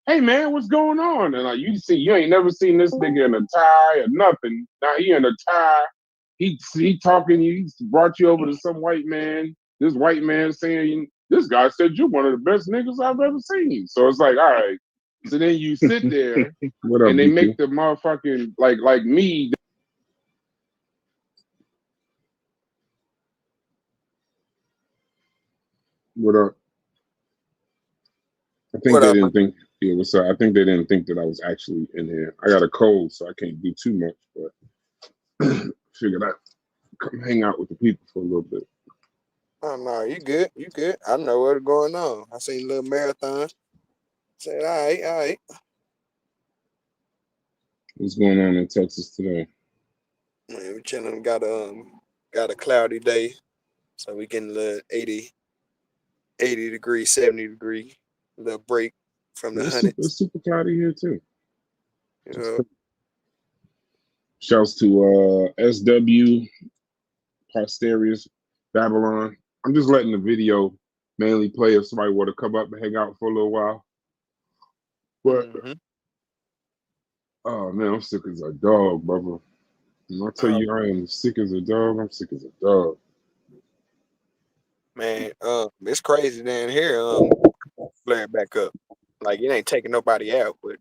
hey man, what's going on? And like you ain't never seen this nigga in a tie or nothing. Now he in a tie. He talking to you, he brought you over to some white man. This white man saying, this guy said you're one of the best niggas I've ever seen. So it's like, all right. So then you sit there and they make the motherfucking like me. What up? I think What they up, didn't man? think. Yeah, what's up? I think they didn't think that I was actually in here. I got a cold, so I can't do too much. But figured I'd come hang out with the people for a little bit. Oh no, you good? You good? I know what's going on. I seen a little marathon. Said, all right. What's going on in Texas today? Man, we chilling. Got a cloudy day, so we getting a little 80 degree, 70 degree, little break from the It's super cloudy here too. hundreds. Shouts to SW, Posterius, Babylon. I'm just letting the video mainly play if somebody were to come up and hang out for a little while. But oh man, I'm sick as a dog, brother. When I tell you I am sick as a dog, I'm sick as a dog. Man, it's crazy down here. Flaring back up. Like it ain't taking nobody out, but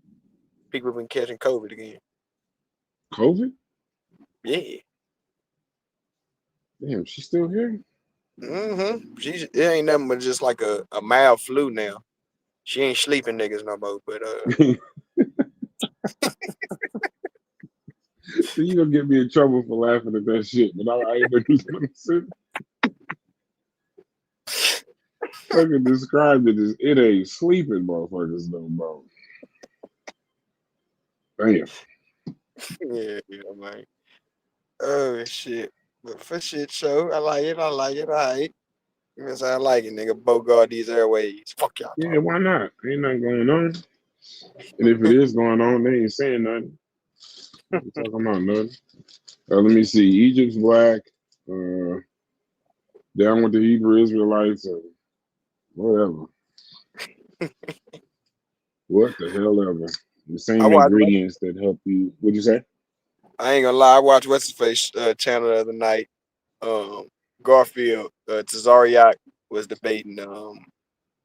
people been catching COVID again. COVID? Yeah. Damn, she's still here? It ain't nothing but just like a mild flu now. She ain't sleeping niggas no more, but So you gonna get me in trouble for laughing at that shit, but I ain't know who's gonna sit. Fucking described it as it ain't sleeping motherfuckers no more. Damn. yeah, man. Oh shit. But for shit show, I like it. All right. Yes, I like it, nigga. Bogart these airways. Fuck y'all. Yeah, why not? Ain't nothing going on. And if it is going on, they ain't saying nothing. Ain't talking about nothing. Let me see. Egypt's black. Down with the Hebrew Israelites or whatever. What the hell ever. The same ingredients that help you. What'd you say? I ain't gonna lie. I watched What's His Face channel the other night. Garfield, Tazariak was debating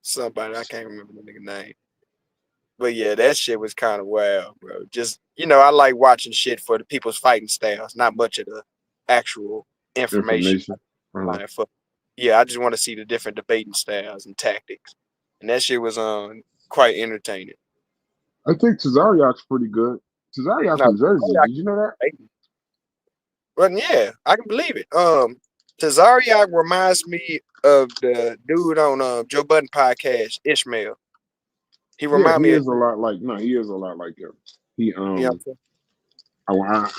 somebody. I can't remember the nigga name. But yeah, that shit was kind of wild, bro. Just I like watching shit for the people's fighting styles, not much of the actual information. Yeah, I just want to see the different debating styles and tactics, and that shit was quite entertaining. I think Tazariak's pretty good. Tazariak's from Jersey. Did you know that? But yeah, I can believe it. Tazariak reminds me of the dude on Joe Budden podcast, Ishmael. He reminds me is a lot like he is a lot like him. He I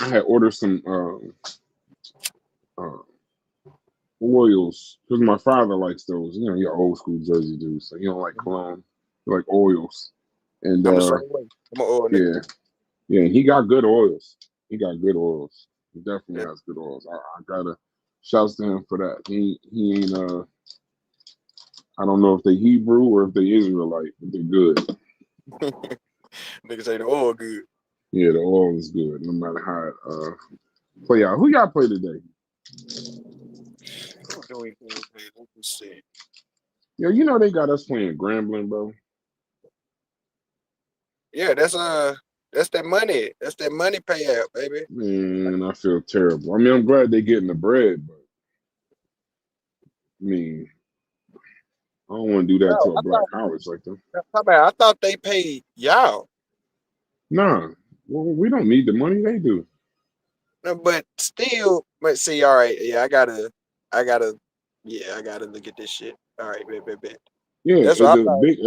had ordered some oils because my father likes those. You know, you're old school Jersey dude, so you don't like cologne, you like oils. And I'm the same way. I'm an oil nigga. Yeah, he got good oils. He definitely has good oils. I gotta shouts to him for that. He ain't I don't know if they Hebrew or if they Israelite, but they're good. Niggas say the oil good. Yeah, the oil is good, no matter how it play out. Who y'all play today? Who do we play? Let me see. Yeah, you know they got us playing Grambling, bro. Yeah, that's that money. That's that money payout, baby. Man, I feel terrible. I mean, I'm glad they getting the bread, but mean, I don't want to do that to No, a black college like that. I thought they paid y'all. Nah, well, we don't need the money. They do. No, but still, but see, all right, yeah, I gotta, yeah, I gotta look at this shit. All right, bet. Yeah, That's what I the thought. big.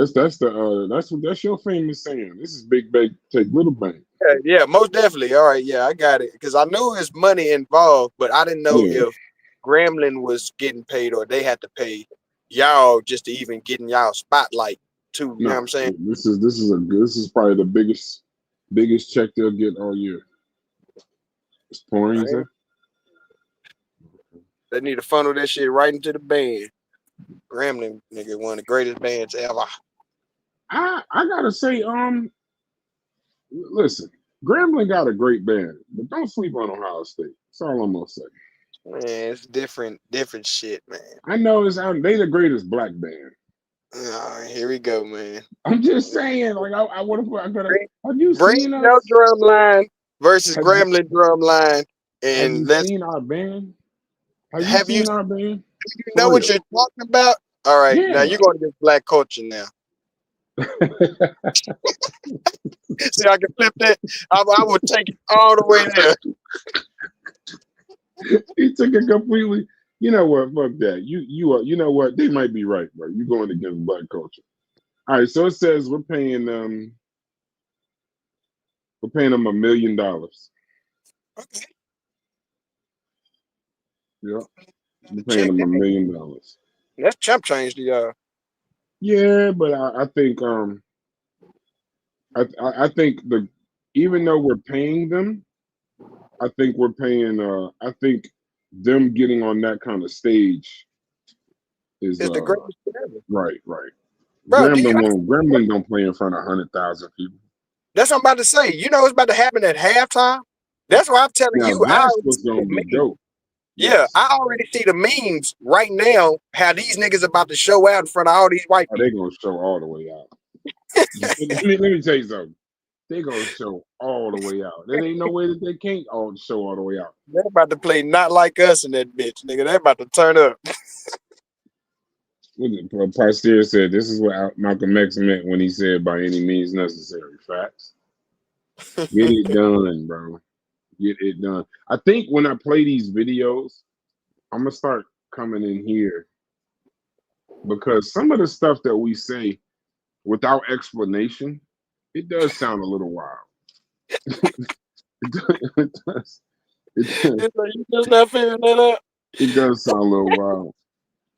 That's your famous saying. This is big bank take little bank. Yeah, most definitely. All right, yeah, I got it. Because I knew there's money involved, but I didn't know Yeah. if Gremlin was getting paid or they had to pay y'all just to even get in y'all spotlight too. You know what No, I'm saying? this is probably the biggest check they'll get all year. It's pouring, you say? They need to funnel that shit right into the band. Gremlin, nigga, one of the greatest bands ever. I gotta say, listen, Grambling got a great band, but don't sleep on Ohio State. That's all I'm gonna say. Man, it's different shit, man. I know they the greatest black band. All right, here we go, man. I'm just saying, like I would have have you Bring seen your us? drum line versus Have Gremlin drum line, Have and you let's seen our band? Have you have you seen our band? you For know what real. you're talking about? All right, now Yeah. you're going to get black culture now. See, I can flip that. I would take it all the way there. He took it completely. You know what? Fuck that. You know what? They might be right, bro. You going against black culture. All right, so it says we're paying them $1 million. Okay. Yeah. We're paying them $1 million. That's chump change to y'all. Yeah, but I think I think even though we're paying them, I think we're paying I think them getting on that kind of stage is It's the greatest shit ever. right. Bro, Gremlin don't play in front of 100,000 people. That's what I'm about to say. You know what's about to happen at halftime? That's why I'm telling Now you. that's what's gonna be dope. Yeah, Yes. I already see the memes right now. How these niggas about to show out in front of all these white people. They gonna show all the way out. let me tell you something. They gonna show all the way out. There ain't no way that they can't show all the way out. They're about to play Not Like Us in that bitch, nigga. They're about to turn up. Pasteur said this is what Malcolm X meant when he said by any means necessary. Facts. Get it done, bro. Get it done. I think when I play these videos, I'm gonna start coming in here because some of the stuff that we say without explanation, it does sound a little wild. It does. You just not figuring that out. It does sound a little wild.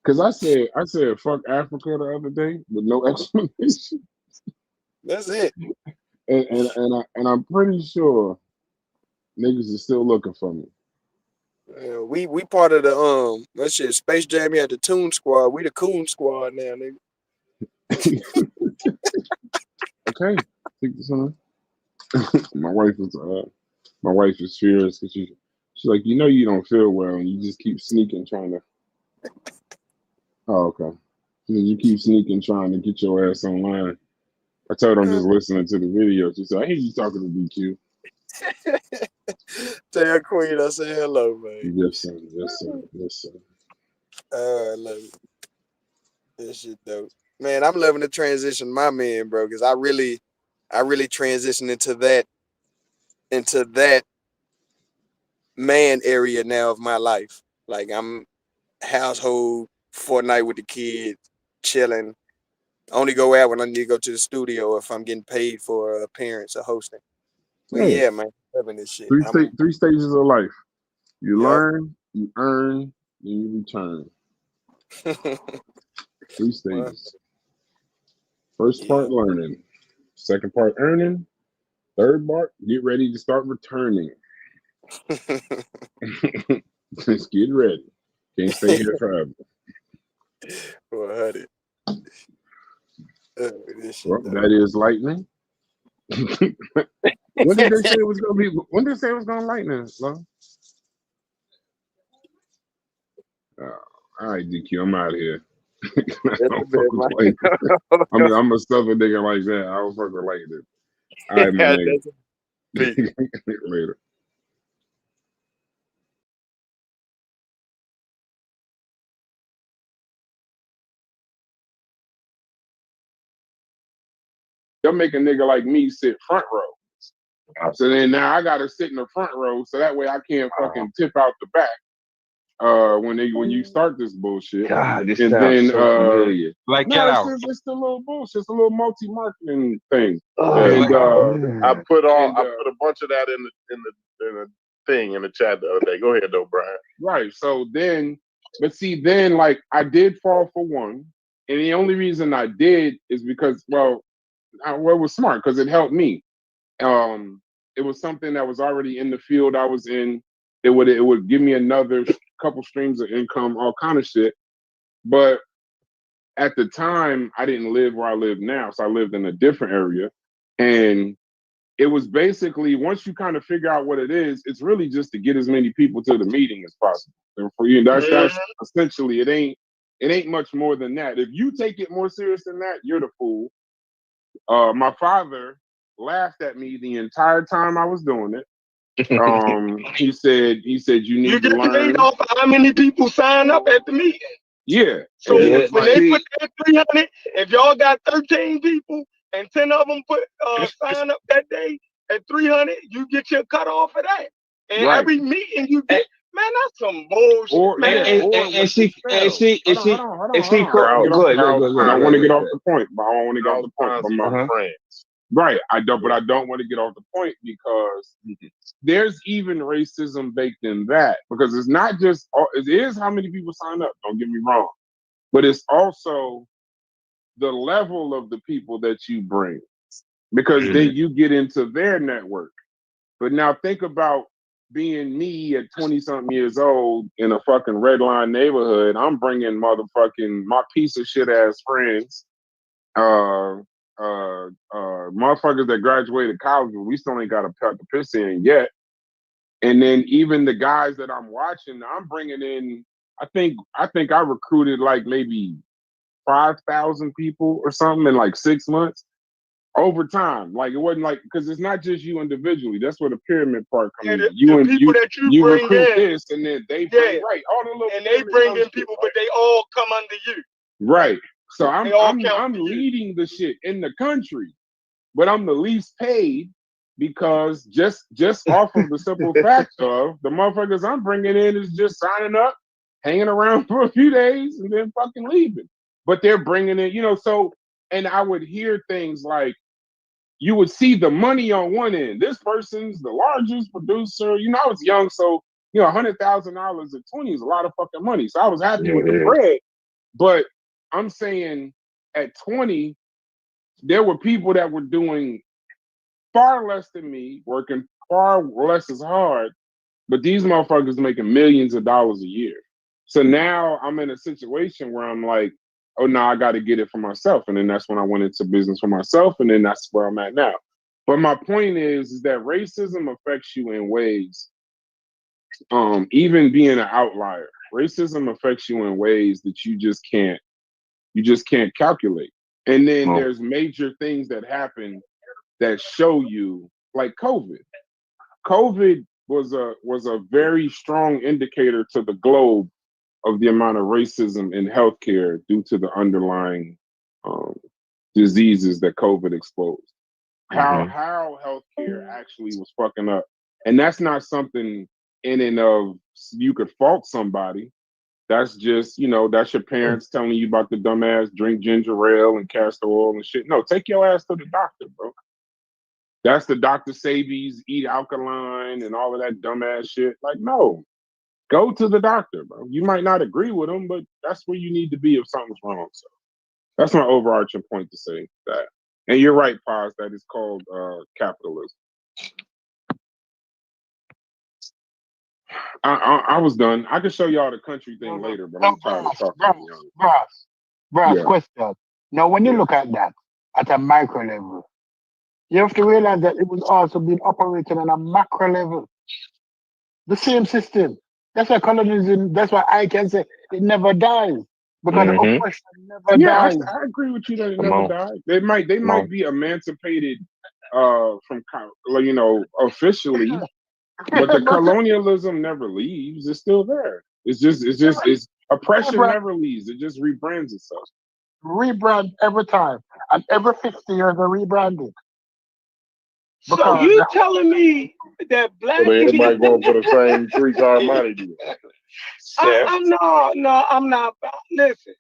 Cause I said fuck Africa the other day with no explanation. That's it. And I'm pretty sure niggas is still looking for me. We part of the that shit Space Jam. You had the Toon Squad. We the Coon Squad now, nigga. Okay, take this on. My wife is furious because she's like, you know, you don't feel well and you just keep sneaking trying to. Oh, okay. She said, you keep sneaking trying to get your ass online. I told her I'm just listening to the video. She said, I hear you talking to DQ. Tell Queen I say hello, man. Yes, sir. I love it. That shit dope. Man, I'm loving the transition, my man, bro, because I really transitioned into that man area now of my life. Like I'm household, Fortnite with the kids, chilling. Only go out when I need to go to the studio if I'm getting paid for an appearance or hosting. But yeah, man, loving this shit. Three stages of life. You Yup. learn, you earn, then you return. 3 stages. First part, learning. Second part, earning. Third part, get ready to start returning. Just get ready. Can't stay here forever. 100. Well, that is lightning. When did they say it was gonna be? When did they say it was gonna lightning? Love? All right, DQ, I'm out of here. I'm a southern nigga like that. I don't fuck with lightning. All right, my nigga. Later. they'll make a nigga like me sit front row. So then now I gotta sit in the front row so that way I can't fucking tip out the back. When you start this bullshit. God, this and sounds then so familiar. Like no, Get Out. it's the little bullshit. It's a little multi-marketing thing. And And I put a bunch of that in the thing in the chat the other day. Go ahead though, Brian. right. So then, but see, then like I did fall for one, and the only reason I did is because well, it was smart because it helped me. It was something that was already in the field I was in. It would give me another couple streams of income, all kind of shit. But at the time, I didn't live where I live now, so I lived in a different area, and it was basically once you kind of figure out what it is, it's really just to get as many people to the meeting as possible. And for you, that's essentially it. Ain't much more than that. If you take it more serious than that, you're the fool. My father laughed at me the entire time I was doing it. He said you need to learn. You off how many people sign up at the meeting. Yeah. So when they put that 300, if y'all got 13 people and 10 of them put sign up that day at 300, you get your cut off of that. And every meeting you get, man, that's some bullshit. And see, Go ahead. I want to get off the point, but I don't want to get off the point. But my friends. Right, but I don't want to get off the point because there's even racism baked in that because it's not just it is how many people sign up. Don't get me wrong, but it's also the level of the people that you bring because then you get into their network. But now think about being me at 20-something years old in a fucking red line neighborhood. I'm bringing motherfucking my piece of shit ass friends. Motherfuckers that graduated college, but we still ain't got a cut the piss in yet. And then even the guys that I'm watching, I'm bringing in. I think I recruited like maybe 5,000 people or something in like 6 months over time. Like it wasn't like because it's not just you individually. That's where the pyramid part comes in. You recruit this, and then they bring all the little and they bring in people, but they all come under you. Right. So I'm leading the shit in the country, but I'm the least paid because just off of the simple fact of the motherfuckers I'm bringing in is just signing up, hanging around for a few days, and then fucking leaving. But they're bringing in, so, and I would hear things like, you would see the money on one end. This person's the largest producer. I was young, so, $100,000 at 20 is a lot of fucking money. So I was happy with the bread. But I'm saying at 20, there were people that were doing far less than me, working far less as hard, but these motherfuckers making millions of dollars a year. So now I'm in a situation where I'm like, oh no, I got to get it for myself. And then that's when I went into business for myself. And then that's where I'm at now. But my point is that racism affects you in ways, even being an outlier, racism affects you in ways that you just can't calculate. And then there's major things that happen that show you, like COVID. COVID was a very strong indicator to the globe of the amount of racism in healthcare due to the underlying diseases that COVID exposed. How healthcare actually was fucking up. And that's not something in and of you could fault somebody. That's just, that's your parents telling you about the dumbass drink ginger ale and castor oil and shit. No, take your ass to the doctor, bro. That's the Dr. Sabies, eat alkaline and all of that dumbass shit. Like, no, go to the doctor, bro. You might not agree with them, but that's where you need to be if something's wrong. So that's my overarching point to say that. And you're right, Paz, that is called capitalism. I was done. I can show y'all the country thing later, but I'm tired of talking. Brass, question. Now, when you look at that at a micro level, you have to realize that it was also being operated on a macro level. The same system. That's why colonialism, that's why I can say it never dies. Because the oppression never dies. I agree with you that it never died. They might be emancipated from, officially. But the colonialism never leaves. It's still there. It's oppression never leaves. It just rebrands itself. rebrand every time, and every 50 years they rebrand it. So Because you telling me that black So everybody going for the same 3-car money deal. I'm not. Listen,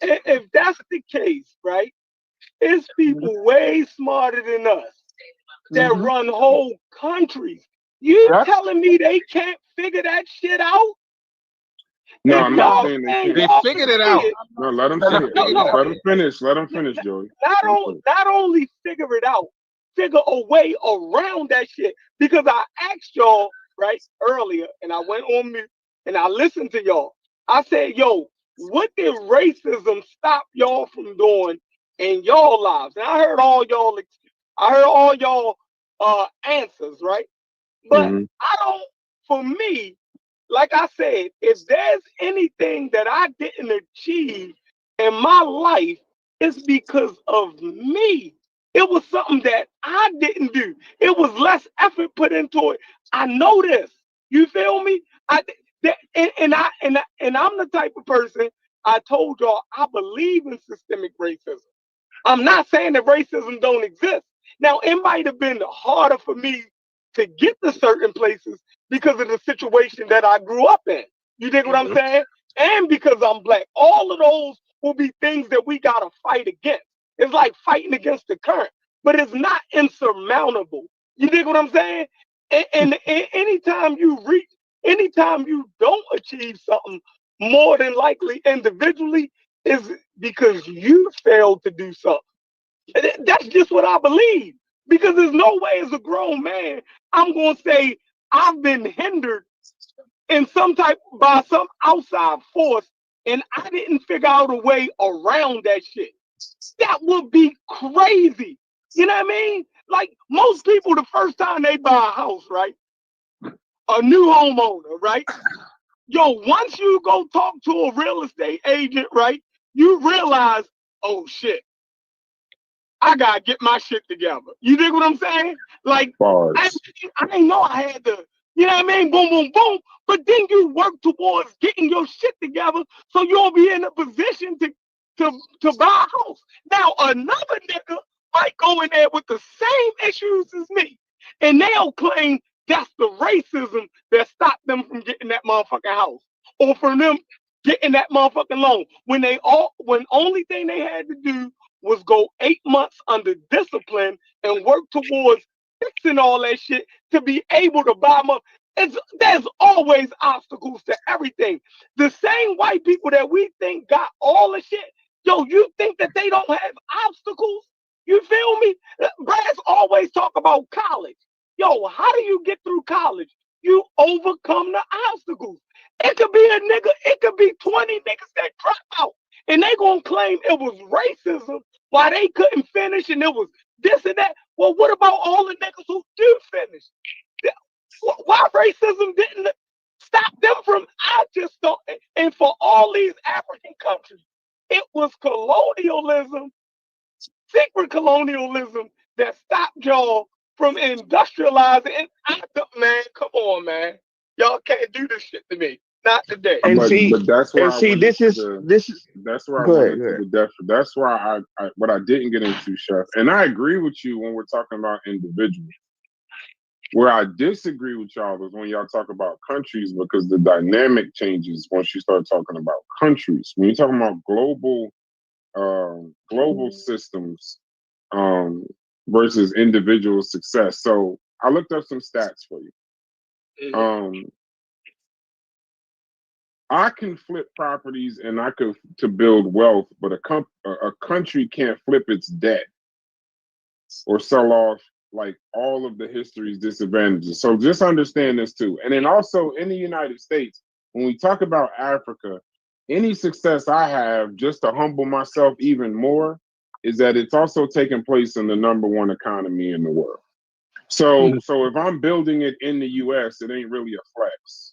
if that's the case, right? It's people way smarter than us that run whole countries. You telling me they can't figure that shit out? No, If I'm not y'all saying they saying can't. They y'all figured can it see out. it, No, let them They say it. figured it no, out. Let them finish. Let them finish, Joey. not only figure it out, figure a way around that shit. Because I asked y'all right earlier, and I went on mute and I listened to y'all. I said, "Yo, what did racism stop y'all from doing in y'all lives?" And I heard all y'all. Answers, right? But I don't. For me, like I said, if there's anything that I didn't achieve in my life, it's because of me. It was something that I didn't do. It was less effort put into it. I know this. You feel me? I'm the type of person. I told y'all I believe in systemic racism. I'm not saying that racism don't exist. Now, it might have been harder for me to get to certain places because of the situation that I grew up in. You dig what I'm saying? And because I'm black. All of those will be things that we got to fight against. It's like fighting against the current, but it's not insurmountable. You dig what I'm saying? And anytime you don't achieve something, more than likely individually, is because you failed to do something. That's just what I believe. Because there's no way as a grown man I'm going to say I've been hindered in by some outside force and I didn't figure out a way around that shit. That would be crazy. You know what I mean? Like most people, the first time they buy a house, right? A new homeowner, right? Yo, once you go talk to a real estate agent, right? You realize, oh shit, I gotta get my shit together. You dig what I'm saying? Like, I didn't know I had to, you know what I mean? Boom, boom, boom. But then you work towards getting your shit together so you'll be in a position to buy a house. Now, another nigga might go in there with the same issues as me, and they'll claim that's the racism that stopped them from getting that motherfucking house or from them getting that motherfucking loan. When only thing they had to do was go 8 months under discipline and work towards fixing all that shit to be able to buy more. There's always obstacles to everything. The same white people that we think got all the shit, yo, you think that they don't have obstacles? You feel me? Brass always talk about college. Yo, how do you get through college? You overcome the obstacles. It could be a nigga, it could be 20 niggas that drop out. And they gonna claim it was racism why they couldn't finish and it was this and that. Well, what about all the niggas who do finish? Why racism didn't stop them from, I just don't, and for all these African countries, it was colonialism, secret colonialism that stopped y'all from industrializing. And man, come on, man. Y'all can't do this shit to me. Not today. But that's why this is that's where I go went ahead, into the depth. That's why I what I didn't get into, Chef. And I agree with you when we're talking about individuals. Where I disagree with y'all is when y'all talk about countries, because the dynamic changes once you start talking about countries. When you're talking about global systems versus individual success. So I looked up some stats for you. I can flip properties and I could to build wealth, but a country can't flip its debt or sell off like all of the history's disadvantages. So just understand this too. And then also in the United States, when we talk about Africa, any success I have, just to humble myself even more, is that it's also taking place in the #1 economy in the world. So if I'm building it in the US, it ain't really a flex.